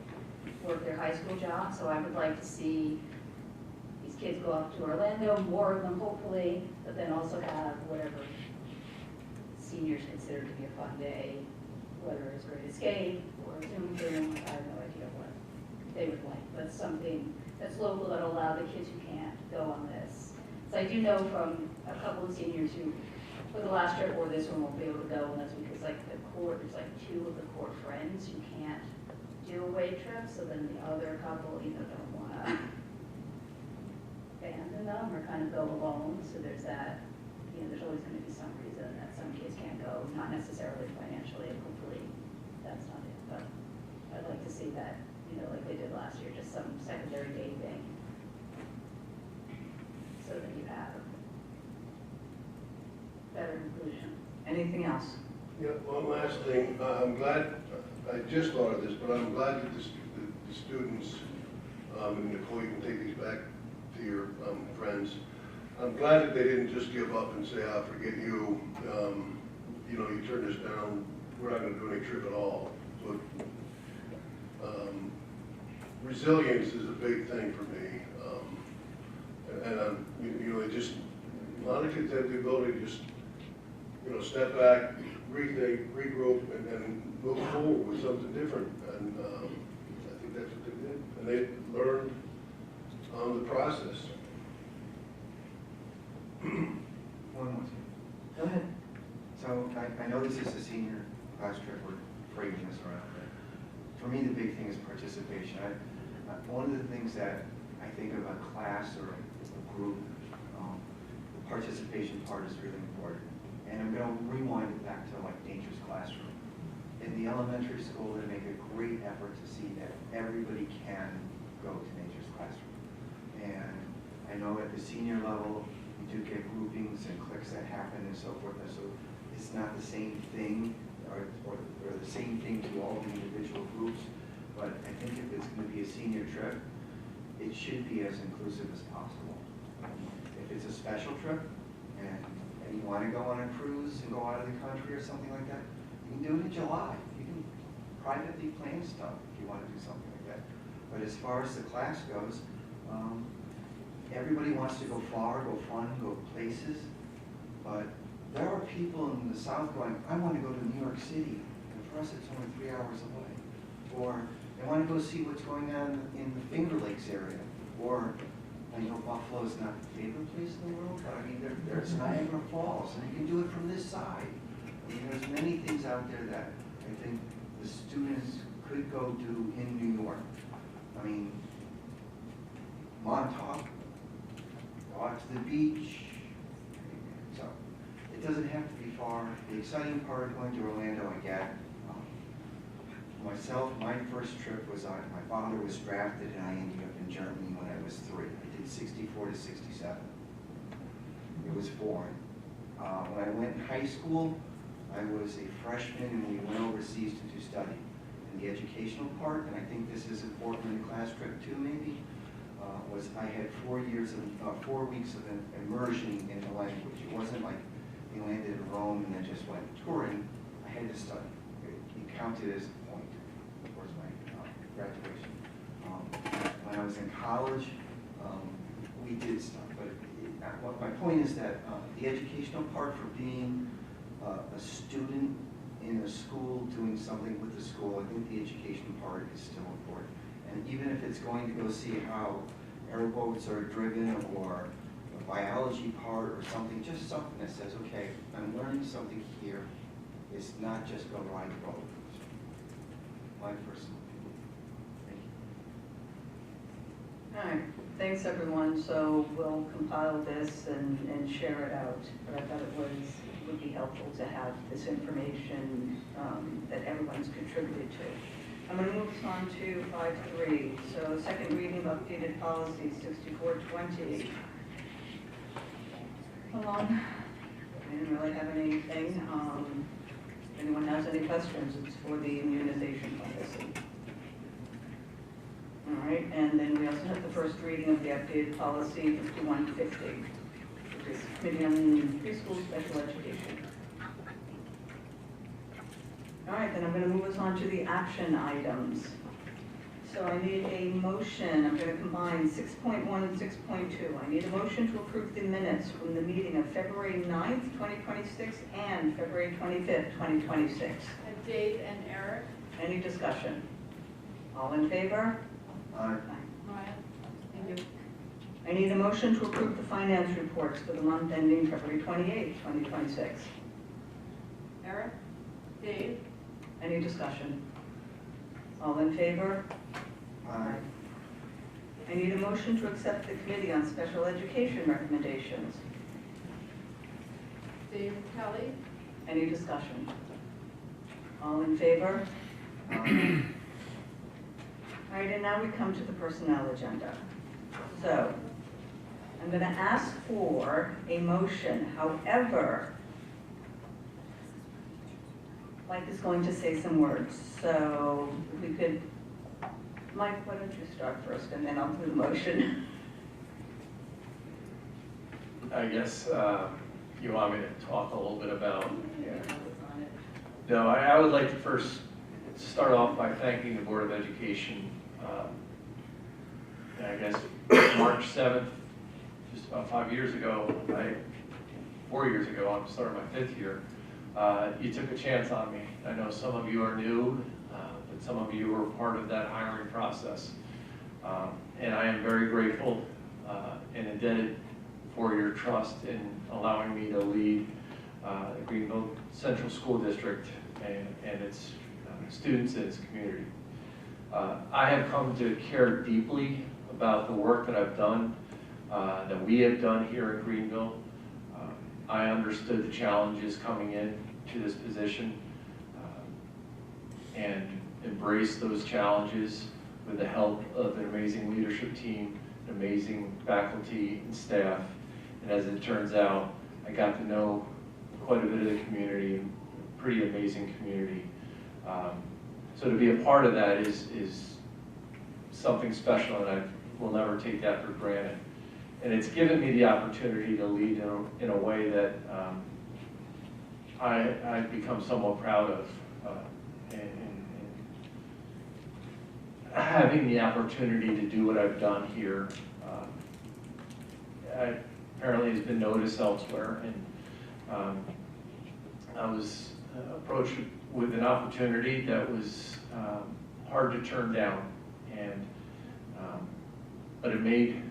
work their high school job. So I would like to see these kids go up to Orlando, more of them hopefully, but then also have whatever seniors consider to be a fun day, whether it's Great Escape or Zoom Zoom, I have no idea what they would like, but something that's local that will allow the kids who can't go on this. So I do know from a couple of seniors who, for the last trip or this one, won't be able to go, and that's because like the core, there's like 2 of the core friends who can't do away trips, so then the other couple either don't want to abandon them or kind of go alone, so there's that, there's always going to be some reason that some kids can't go, not necessarily financially, and hopefully that's not it, but I'd like to see that, like they did last year, just some secondary day thing, so that you have better inclusion. Anything else? Yeah, one last thing. I'm glad, I just thought of this, but I'm glad that the students, and Nicole, you can take these back to your friends. I'm glad that they didn't just give up and say, "Ah, forget you. You know, you turn this down. We're not going to do any trip at all." But resilience is a big thing for me, and you know, a lot of kids have the ability to just, you know, step back, rethink, regroup, and then move forward with something different. And I think that's what they did, and they learned on the process. One more thing. Go ahead. So I know this is a senior class trip, we're framing this around, but for me, the big thing is participation. One of the things that I think of a class or a group, the participation part is really important. And I'm going to rewind it back to like Nature's Classroom. In the elementary school, they make a great effort to see that everybody can go to Nature's Classroom. And I know at the senior level, we do get groupings and cliques that happen and so forth. And so it's not the same thing or the same thing to all the individual groups. But I think if it's going to be a senior trip, it should be as inclusive as possible. If it's a special trip and you want to go on a cruise and go out of the country or something like that, you can do it in July. You can privately plan stuff if you want to do something like that. But as far as the class goes, everybody wants to go far, go fun, go places. But there are people in the South going, I want to go to New York City. And for us, it's only 3 hours away. Or they want to go see what's going on in the Finger Lakes area. Or I know Buffalo is not the favorite place in the world, but I mean, there's Niagara Falls, and you can do it from this side. I mean, there's many things out there that I think the students could go do in New York. I mean, Montauk, go out to the beach. So it doesn't have to be far. The exciting part of going to Orlando, I get. Myself, my first trip was my father was drafted and I ended up in Germany when I was 3. I did 64 to 67. It was foreign. When I went in high school, I was a freshman and we went overseas to do study. And the educational part, and I think this is important in the class trip too maybe, was I had 4 weeks of an immersion in the language. It wasn't like we landed in Rome and then just went touring. I had to study. It counted as a point towards my graduation. When I was in college, we did stuff. But my point is that the educational part for being a student in a school, doing something with the school, I think the education part is still important. And even if it's going to go see how airboats are driven or a biology part or something, just something that says, okay, I'm learning something here. It's not just go ride the roller coaster. My personal opinion. Thank you. All right, thanks everyone. So we'll compile this and share it out. But I thought it would be helpful to have this information that everyone's contributed to. I'm going to move us on to 5.3. So second reading of updated policy 6420. Hold on. I didn't really have anything. If anyone has any questions, it's for the immunization policy. All right, and then we also have the first reading of the updated policy 5150, which is Committee on Preschool Special Education. All right, then I'm going to move us on to the action items. So I need a motion. I'm going to combine 6.1 and 6.2. I need a motion to approve the minutes from the meeting of February 9th, 2026 and February 25th, 2026. Dave and Eric. Any discussion? All in favor? Aye. Thank you. I need a motion to approve the finance reports for the month ending February 28th, 2026. Eric. Dave. Any discussion? All in favor? Aye. I need a motion to accept the Committee on Special Education recommendations. Dave Kelly. Any discussion? All in favor? All right, and now we come to the personnel agenda. So, I'm going to ask for a motion. However, Mike is going to say some words. So, if we could, Mike, why don't you start first, and then I'll do the motion. I guess you want me to talk a little bit about. No, I would like to first start off by thanking the Board of Education. I guess March 7th, just about 5 years ago, 4 years ago, I'm starting my 5th year, you took a chance on me. I know some of you are new, but some of you were part of that hiring process. And I am very grateful and indebted for your trust in allowing me to lead the Greenville Central School District and its students and its community. I have come to care deeply about the work that I've done, that we have done here in Greenville. I understood the challenges coming in to this position and embraced those challenges with the help of an amazing leadership team, an amazing faculty and staff. And as it turns out, I got to know quite a bit of the community, a pretty amazing community. So to be a part of that is something special, and I will never take that for granted. And it's given me the opportunity to lead in a way that I've become somewhat proud of. And having the opportunity to do what I've done here apparently has been noticed elsewhere. And I was approached with an opportunity that was hard to turn down, and but it made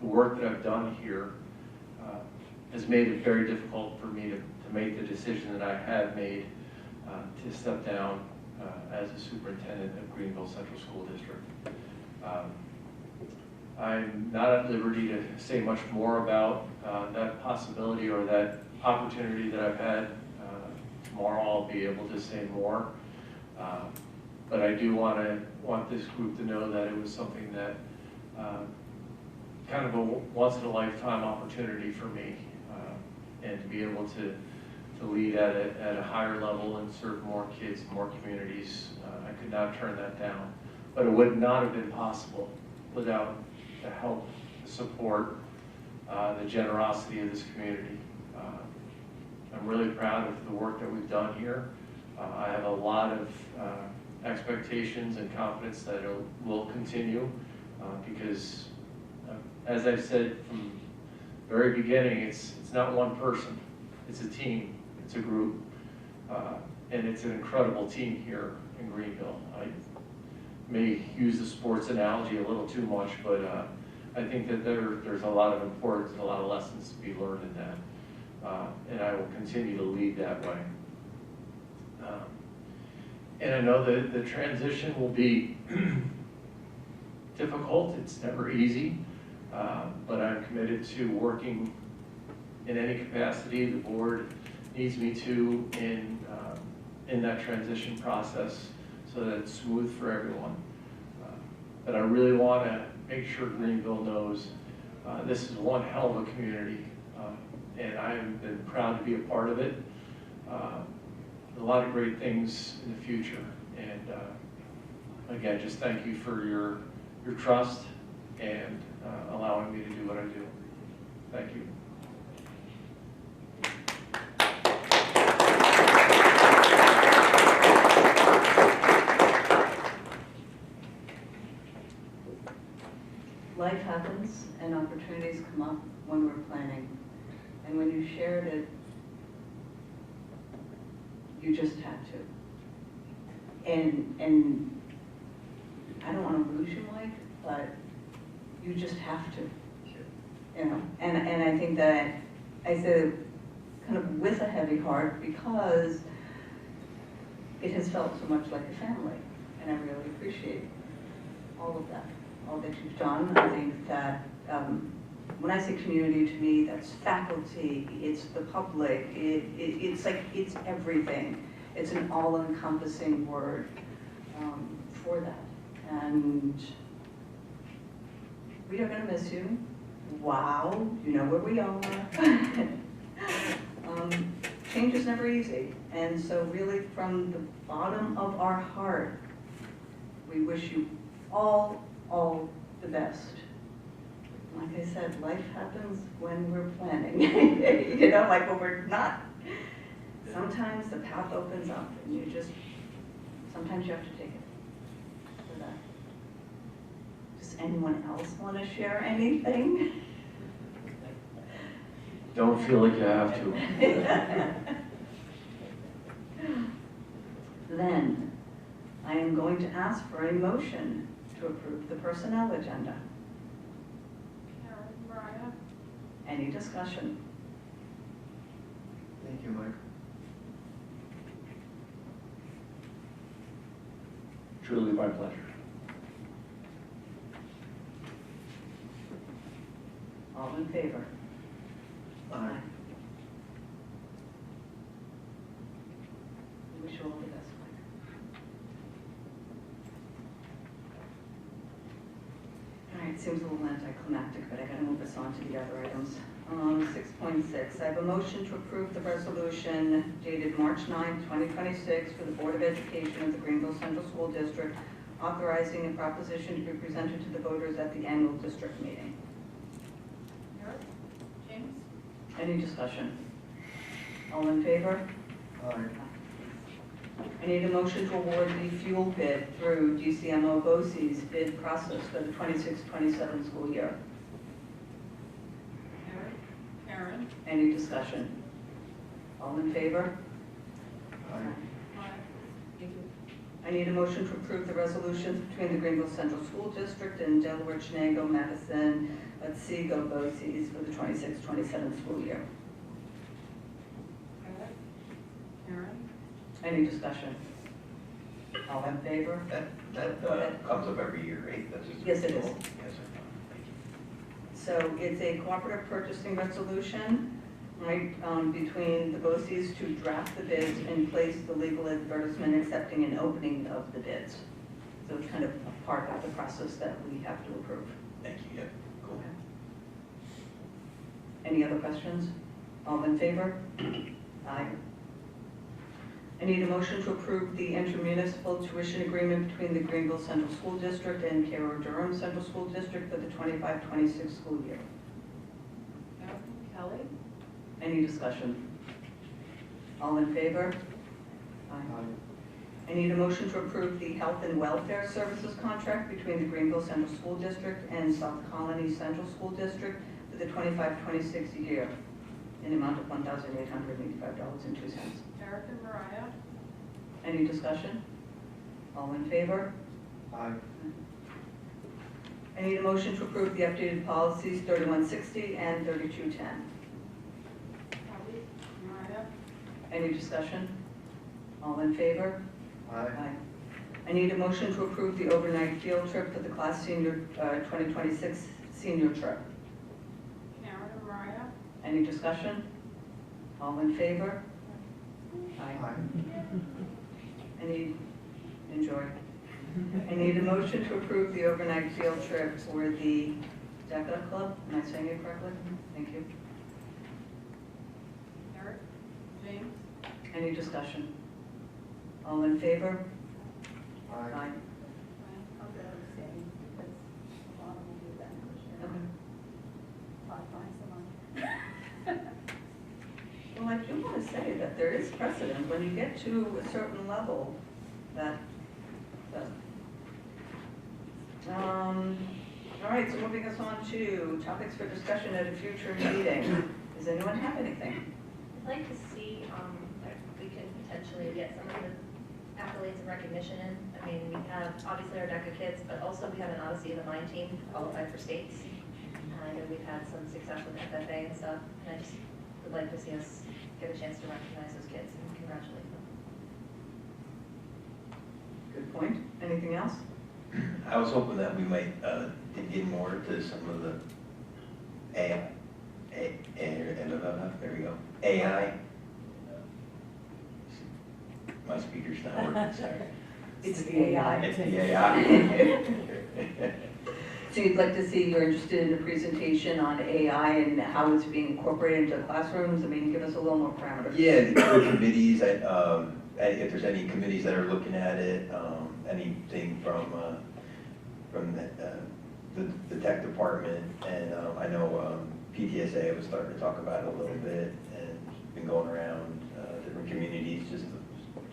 the work that I've done here has made it very difficult for me to make the decision that I have made to step down as a superintendent of Greenville Central School District. I'm not at liberty to say much more about that possibility or that opportunity that I've had. Tomorrow I'll be able to say more. But I do want this group to know that it was something that kind of a once-in-a-lifetime opportunity for me, and to be able to lead at a higher level and serve more kids, more communities. I could not turn that down. But it would not have been possible without the help, the support, the generosity of this community. I'm really proud of the work that we've done here. I have a lot of expectations and confidence that it will continue because, as I've said from the very beginning, it's not one person, it's a team, it's a group, and it's an incredible team here in Greenville. I may use the sports analogy a little too much, but I think that there's a lot of importance and a lot of lessons to be learned in that. And I will continue to lead that way. And I know that the transition will be difficult. It's never easy, but I'm committed to working in any capacity the board needs me to in that transition process so that it's smooth for everyone. But I really want to make sure Greenville knows this is one hell of a community. And I have been proud to be a part of it. A lot of great things in the future. And again, just thank you for your trust and allowing me to do what I do. Thank you. Life happens and opportunities come up when we're planning. And when you shared it, you just had to. And I don't want to lose you, Mike, but you just have to. You know, and I think that I said it kind of with a heavy heart because it has felt so much like a family, and I really appreciate all of that, all that you've done. I think that when I say community, to me, that's faculty, it's the public, it's like, it's everything. It's an all-encompassing word for that. And we are gonna miss you. Wow, you know where we are. Change is never easy. And so really from the bottom of our heart, we wish you all the best. like I said, life happens when we're planning. Like when we're not. Sometimes the path opens up and sometimes you have to take it for that. Does anyone else want to share anything? Don't feel like you have to. Then, I am going to ask for a motion to approve the personnel agenda. Karen, Mariah, Any discussion? Thank you, Mike. Truly my pleasure. All in favor? Aye. We wish you all the best, Mike. All right, seems a little anticlimactic, but I gotta move us on to the other items. 6.6, I have a motion to approve the resolution dated March 9, 2026 for the Board of Education of the Greenville Central School District authorizing a proposition to be presented to the voters at the annual district meeting. Eric, James, Any discussion? All in favor? Aye. I need a motion to award the fuel bid through DCMO BOCES bid process for the 26-27 school year. Eric, Karen, Any discussion? All in favor? Aye. I need a motion to approve the resolutions between the Greenville Central School District and Delaware, Chenango, Madison, Otsego BOCES for the 26-27 school year. Eric, Karen, Any discussion? All in favor? That comes up every year, right? That's just- Yes, it is. Yes, sir. So it's a cooperative purchasing resolution, right, between the BOCES to draft the bids and place the legal advertisement accepting an opening of the bids. So it's kind of a part of the process that we have to approve. Thank you, yeah, cool. Any other questions? All in favor? Aye. I need a motion to approve the intermunicipal tuition agreement between the Greenville Central School District and Cairo Durham Central School District for the 25-26 school year. Kelly, Any discussion? All in favor? Aye. I need a motion to approve the health and welfare services contract between the Greenville Central School District and South Colony Central School District for the 25-26 year in the amount of $1,885.02. Eric and Mariah, Any discussion? All in favor? Aye. I need a motion to approve the updated policies 3160 and 3210. Kelly, Mariah, Any discussion? All in favor? Aye. I need a motion to approve the overnight field trip for the class senior 2026 senior trip. Karen and Mariah, Any discussion? All in favor? Aye. Enjoy. I need a motion to approve the overnight field trip for the DECA Club. Am I saying it correctly? Thank you. Eric, James, Any discussion? All in favor? Aye. Aye. I'll go abstain because a lot of them do that this year. Okay. I'll find someone. Well, I do want to say that there is precedent when you get to a certain level that. All right, so moving us on to topics for discussion at a future meeting. Does anyone have anything? I'd like to see if we can potentially get some of the accolades and recognition in. I mean, we have obviously our DECA kids, but also we have an Odyssey of the Mind team qualified for states. And I know we've had some success with FFA and stuff, and I just would like to see us get a chance to recognize those kids and congratulate them. Good point. Anything else? I was hoping that we might dig in more to some of the there we go, AI. My speaker's not working, sorry. It's the AI. It's the AI. So you'd like to see, you're interested in a presentation on AI and how it's being incorporated into classrooms? I mean, give us a little more parameters. Yeah, the committees, if there's any committees that are looking at it, anything from the the tech department, and I know PTSA was starting to talk about it a little bit, and been going around different communities, just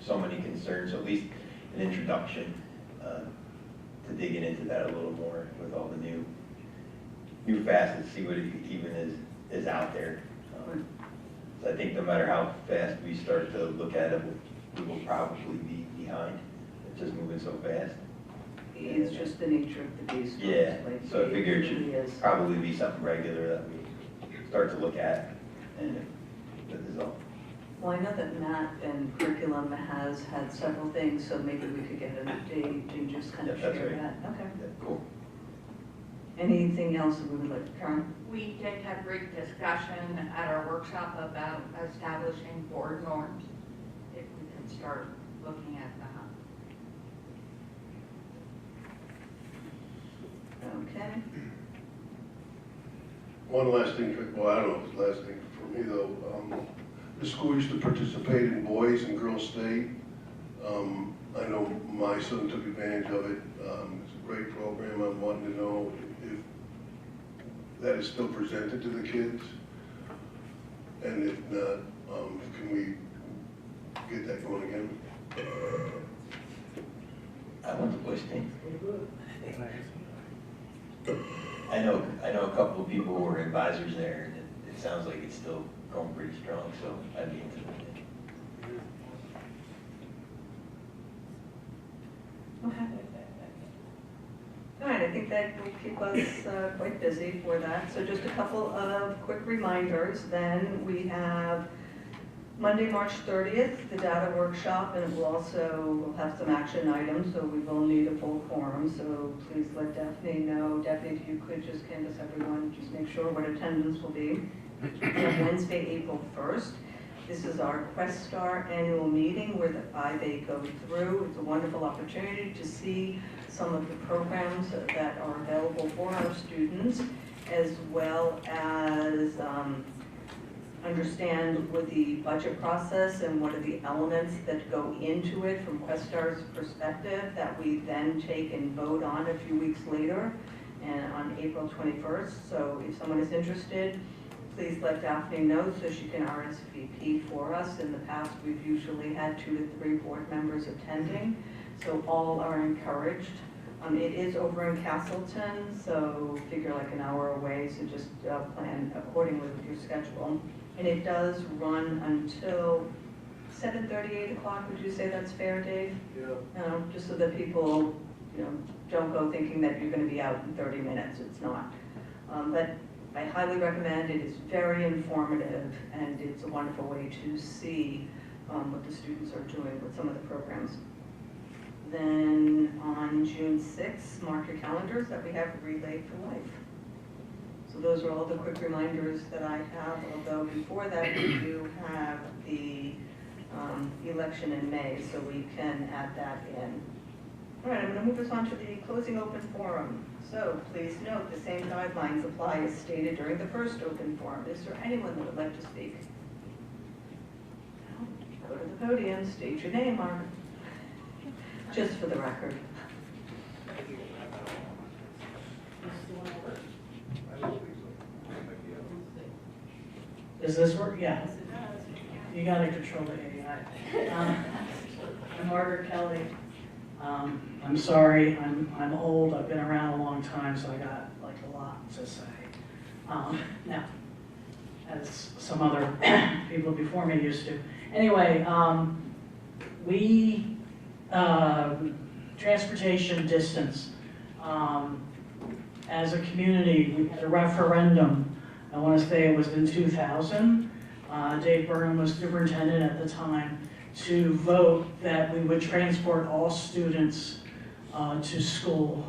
so many concerns, so at least an introduction to digging into that a little more with all the new facets, see what it even is out there. So I think no matter how fast we start to look at it, we will probably be behind. It's just moving so fast. It's just the nature of the beast. Yeah, Like, so I figure it really is. should probably be something regular that we start to look at, and that is all. Well, I know that Matt and curriculum has had several things, so maybe we could get an update and just kind of That's share right. that. Okay. Yeah, cool. Anything else that we would like, Karen? We did have great discussion at our workshop about establishing board norms, if we could start looking at that. Okay. One last thing, well, I don't know if it's the last thing for me though. The school used to participate in Boys and Girls State. I know my son took advantage of it. It's a great program. I'm wanting to know if that is still presented to the kids. And if not, can we get that going again? I went to Boys team. I know a couple of people who were advisors there, and it sounds like it's still going pretty strong, so I'd be into it. Okay. All right, I think that will keep us quite busy for that. So just a couple of quick reminders. Then we have Monday, March 30th, the data workshop, and we'll have some action items, so we will need a full quorum. So please let Daphne know. Daphne, if you could just canvass everyone, just make sure what attendance will be. On Wednesday, April 1st. This is our Questar annual meeting where the 5A go through. It's a wonderful opportunity to see some of the programs that are available for our students, as well as understand what the budget process and what are the elements that go into it from Questar's perspective that we then take and vote on a few weeks later and on April 21st. So if someone is interested, please let Daphne know so she can RSVP for us. In the past, we've usually had 2 to 3 board members attending, so all are encouraged. It is over in Castleton, so figure like an hour away, so just plan accordingly with your schedule. And it does run until 7:30, 8 o'clock. Would you say that's fair, Dave? Yeah. Just so that people, don't go thinking that you're going to be out in 30 minutes. It's not. But I highly recommend it. It's very informative, and it's a wonderful way to see what the students are doing with some of the programs. Then on June 6th, mark your calendars that we have Relay for Life. So those are all the quick reminders that I have, although before that we do have the election in May, so we can add that in. All right, I'm going to move us on to the closing open forum. So please note the same guidelines apply as stated during the first open forum. Is there anyone that would like to speak? Go to the podium, state your name, Margaret. Just for the record. Does this work? Yeah. You gotta control the AI. I'm Margaret Kelly. I'm sorry, I'm old, I've been around a long time, so I got like a lot to say. Now, as some other people before me used to. Anyway, transportation distance. As a community, we had a referendum. I want to say it was in 2000. Dave Burnham was superintendent at the time, to vote that we would transport all students to school.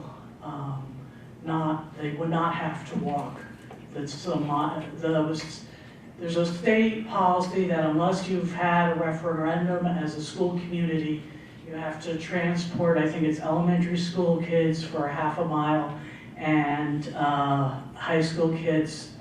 They would not have to walk. There's a state policy that unless you've had a referendum as a school community, you have to transport, I think it's elementary school kids for a half a mile, and high school kids,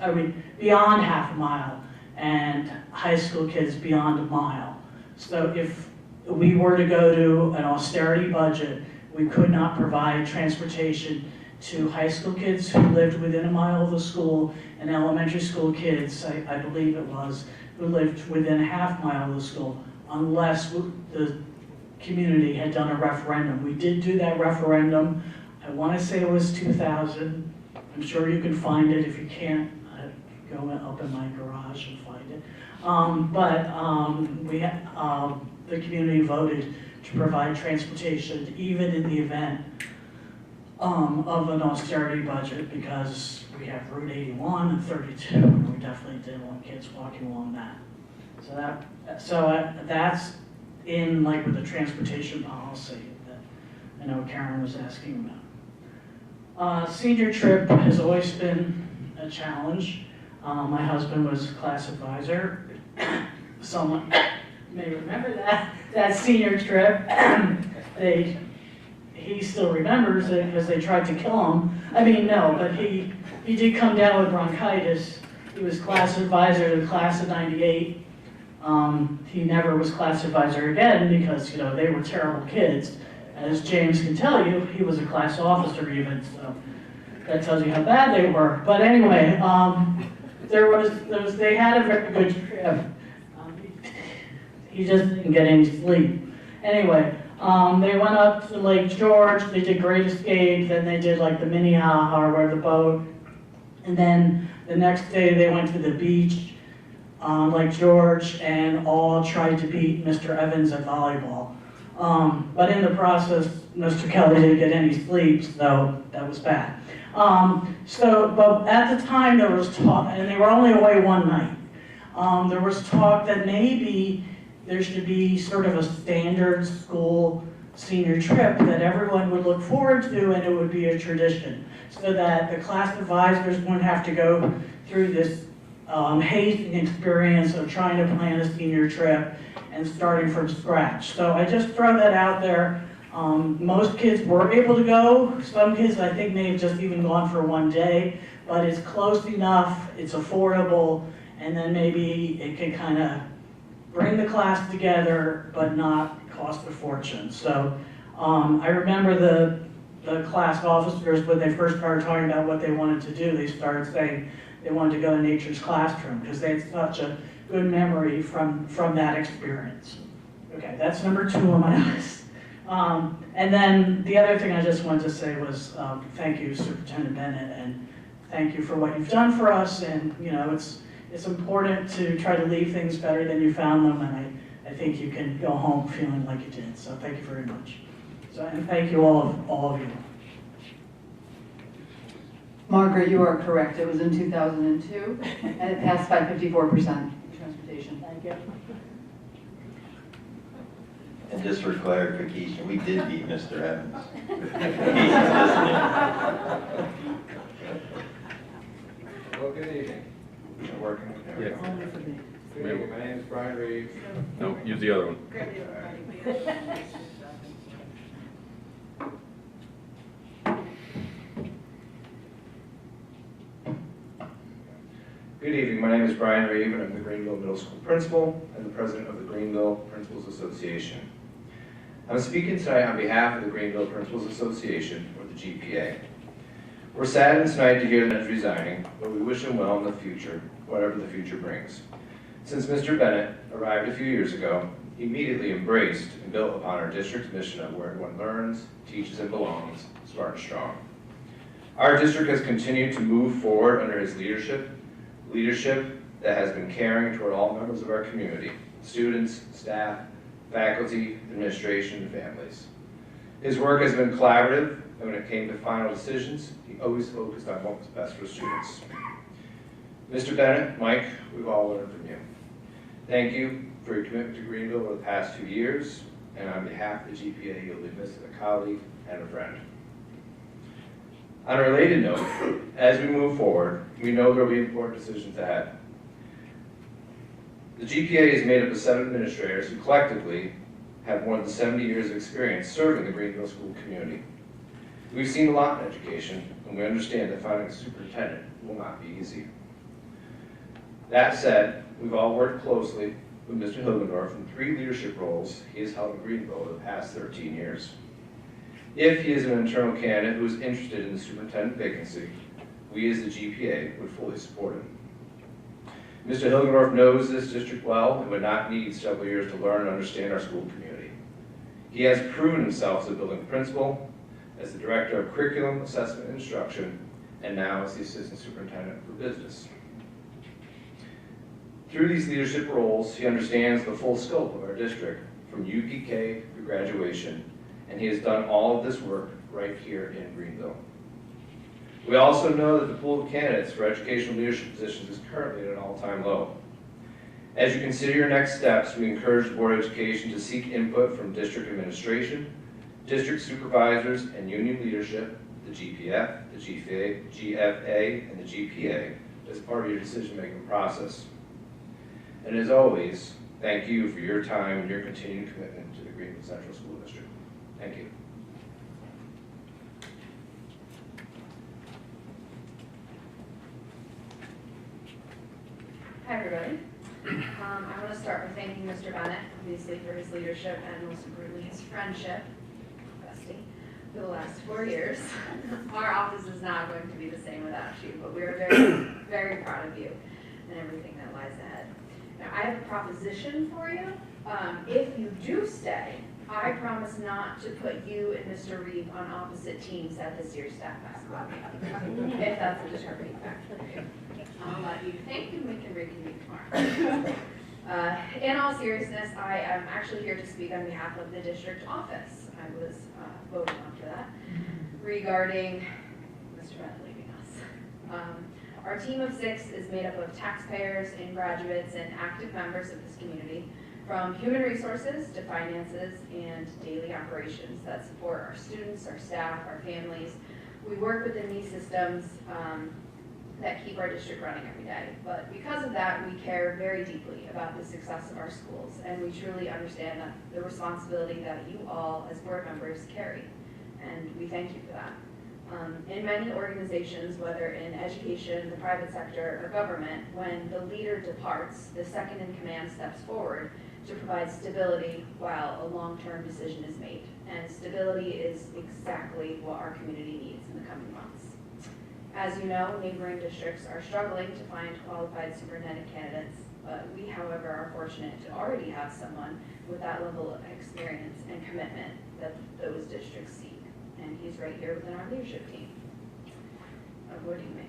beyond half a mile, and high school kids beyond a mile. So if we were to go to an austerity budget, we could not provide transportation to high school kids who lived within a mile of the school and elementary school kids, I believe it was, who lived within a half mile of the school, unless the community had done a referendum. We did do that referendum. I want to say it was 2000. I'm sure you can find it. If you can't, go up in my garage and find it. The community voted to provide transportation even in the event of an austerity budget, because we have Route 81 and 32, and we definitely didn't want kids walking along that. So that's in like with the transportation policy that I know Karen was asking about. Senior trip has always been a challenge. My husband was class advisor. Someone may remember that senior trip. He still remembers it because they tried to kill him. I mean, no, but he did come down with bronchitis. He was class advisor to the class of '98. He never was class advisor again because, you know, they were terrible kids. As James can tell you, he was a class officer even, so that tells you how bad they were. But anyway, they had a very good trip. He just didn't get any sleep. Anyway, they went up to Lake George, they did Great Escape, then they did like the Minnehaha or the boat. And then the next day they went to the beach on Lake George and all tried to beat Mr. Evans at volleyball. But in the process, Mr. Kelly didn't get any sleep, so that was bad. But at the time there was talk, and they were only away one night, there was talk that maybe there should be sort of a standard school senior trip that everyone would look forward to, and it would be a tradition, so that the class advisors wouldn't have to go through this hazing experience of trying to plan a senior trip and starting from scratch. So I just throw that out there. Most kids were able to go. Some kids I think may have just even gone for one day, but it's close enough, it's affordable, and then maybe it can kind of bring the class together but not cost a fortune. So I remember the class officers, when they first started talking about what they wanted to do, they started saying they wanted to go to Nature's Classroom because they had such a good memory from that experience. Okay, that's number 2 on my list. And then the other thing I just wanted to say was thank you, Superintendent Bennett, and thank you for what you've done for us. And you know, it's important to try to leave things better than you found them, and I think you can go home feeling like you did. So thank you very much. So, and thank you all of you. Margaret, you are correct. It was in 2002, and it passed by 54% transportation. Thank you. And just for clarification, we did beat Mr. Evans. He's listening. Well, good evening. Is it working? Only for me. Good evening. My name is Brian Reeves. No, use the other one. Good evening. My name is Brian Reeves, and I'm the Greenville Middle School principal and the president of the Greenville Principals Association. I'm speaking tonight on behalf of the Greenville Principals Association, or the GPA. We're saddened tonight to hear that he's resigning, but we wish him well in the future, whatever the future brings. Since Mr. Bennett arrived a few years ago, he immediately embraced and built upon our district's mission of where everyone learns, teaches, and belongs, smart and strong. Our district has continued to move forward under his leadership that has been caring toward all members of our community, students, staff, faculty, administration, and families. His work has been collaborative, and when it came to final decisions, he always focused on what was best for students. Mr. Bennett, Mike, we've all learned from you. Thank you for your commitment to Greenville over the past 2 years, and on behalf of the GPA, you'll be missed as a colleague and a friend. On a related note, as we move forward, we know there will be important decisions ahead. The GPA is made up of 7 administrators who collectively have more than 70 years of experience serving the Greenville school community. We've seen a lot in education, and we understand that finding a superintendent will not be easy. That said, we've all worked closely with Mr. Hilgendorf in 3 leadership roles he has held in Greenville over the past 13 years. If he is an internal candidate who is interested in the superintendent vacancy, we as the GPA would fully support him. Mr. Hilgendorf knows this district well and would not need several years to learn and understand our school community. He has proven himself as a building principal, as the director of curriculum, assessment, and instruction, and now as the assistant superintendent for business. Through these leadership roles, he understands the full scope of our district, from UPK through graduation, and he has done all of this work right here in Greenville. We also know that the pool of candidates for educational leadership positions is currently at an all-time low. As you consider your next steps, we encourage the Board of Education to seek input from district administration, district supervisors, and union leadership, the GPF, the GFA, and the GPA, as part of your decision-making process. And as always, thank you for your time and your continued commitment to the Greenville Central School District. Thank you. Hi, everybody. I want to start by thanking Mr. Bennett, obviously, for his leadership and most importantly, his friendship, bestie, for the last 4 years. Our office is not going to be the same without you, but we are very, very proud of you and everything that lies ahead. Now, I have a proposition for you. If you do stay, I promise not to put you and Mr. Reeve on opposite teams at this year's staff basketball game, if that's a determining factor for you. I'll let you think and we can reconvene tomorrow. In all seriousness, I am actually here to speak on behalf of the district office. I was voted on for that regarding Mr. Bennett leaving us. Our team of 6 is made up of taxpayers and graduates and active members of this community, from human resources to finances and daily operations that support our students, our staff, our families. We work within these systems that keep our district running every day. But because of that, we care very deeply about the success of our schools, and we truly understand that the responsibility that you all as board members carry, and we thank you for that. In many organizations, whether in education, the private sector, or government, when the leader departs, the second in command steps forward to provide stability while a long-term decision is made. And stability is exactly what our community needs in the coming months. As you know, neighboring districts are struggling to find qualified superintendent candidates, but we, however, are fortunate to already have someone with that level of experience and commitment that those districts seek. And he's right here within our leadership team. Avoiding me.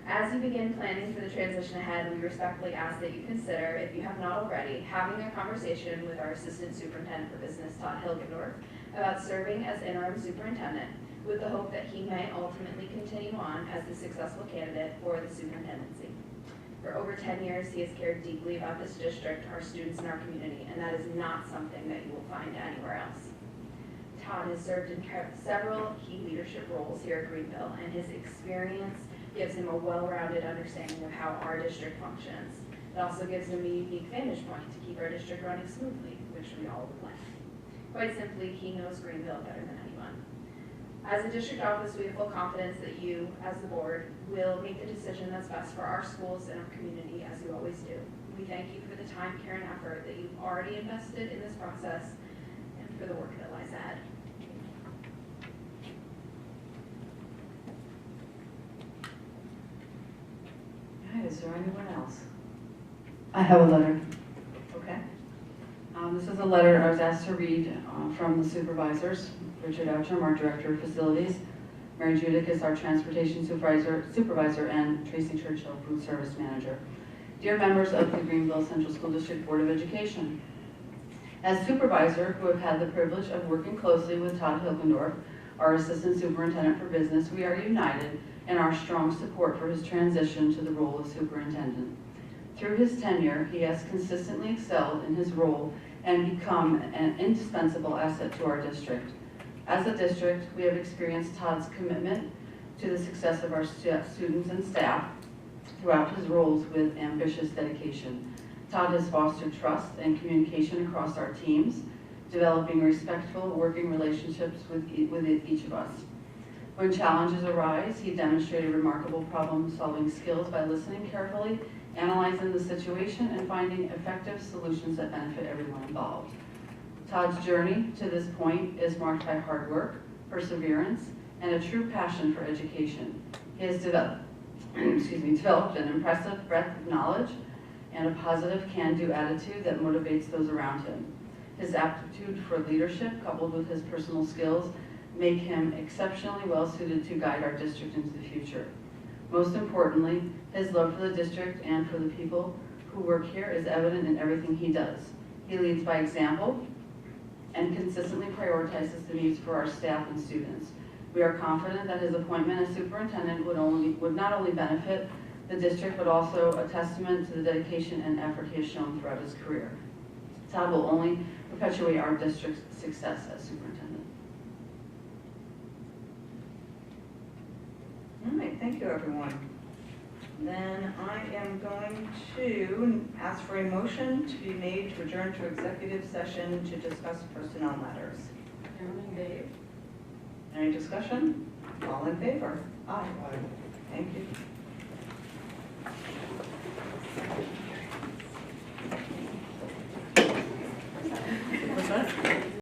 As you begin planning for the transition ahead, we respectfully ask that you consider, if you have not already, having a conversation with our Assistant Superintendent for Business, Todd Hilgendorf, about serving as interim superintendent, with the hope that he may ultimately continue on as the successful candidate for the superintendency. For over 10 years, he has cared deeply about this district, our students, and our community, and that is not something that you will find anywhere else. Todd has served in several key leadership roles here at Greenville, and his experience gives him a well-rounded understanding of how our district functions. It also gives him a unique vantage point to keep our district running smoothly, which we all would like. Quite simply, he knows Greenville better than anyone. As a district office, we have full confidence that you, as the board, will make the decision that's best for our schools and our community, as you always do. We thank you for the time, care, and effort that you've already invested in this process and for the work that lies ahead. Is there anyone else? I have a letter. Okay. This is a letter I was asked to read from the supervisors. Richard Outram, our Director of Facilities. Mary Judick is our Transportation Supervisor, and Tracy Churchill, Food Service Manager. Dear members of the Greenville Central School District Board of Education, as supervisor who have had the privilege of working closely with Todd Hilgendorf, our Assistant Superintendent for Business, we are united in our strong support for his transition to the role of superintendent. Through his tenure, he has consistently excelled in his role and become an indispensable asset to our district. As a district, we have experienced Todd's commitment to the success of our students and staff throughout his roles with ambitious dedication. Todd has fostered trust and communication across our teams, developing respectful working relationships with each of us. When challenges arise, he demonstrated remarkable problem-solving skills by listening carefully, analyzing the situation, and finding effective solutions that benefit everyone involved. Todd's journey to this point is marked by hard work, perseverance, and a true passion for education. He has developed an impressive breadth of knowledge and a positive can-do attitude that motivates those around him. His aptitude for leadership, coupled with his personal skills, make him exceptionally well-suited to guide our district into the future. Most importantly, his love for the district and for the people who work here is evident in everything he does. He leads by example and consistently prioritizes the needs for our staff and students. We are confident that his appointment as superintendent would not only benefit the district, but also a testament to the dedication and effort he has shown throughout his career. Todd will only perpetuate our district's success as superintendent. All right, thank you, everyone. Then I am going to ask for a motion to be made to adjourn to executive session to discuss personnel matters. Chairman Dave? Any discussion? All in favor? Aye. Thank you.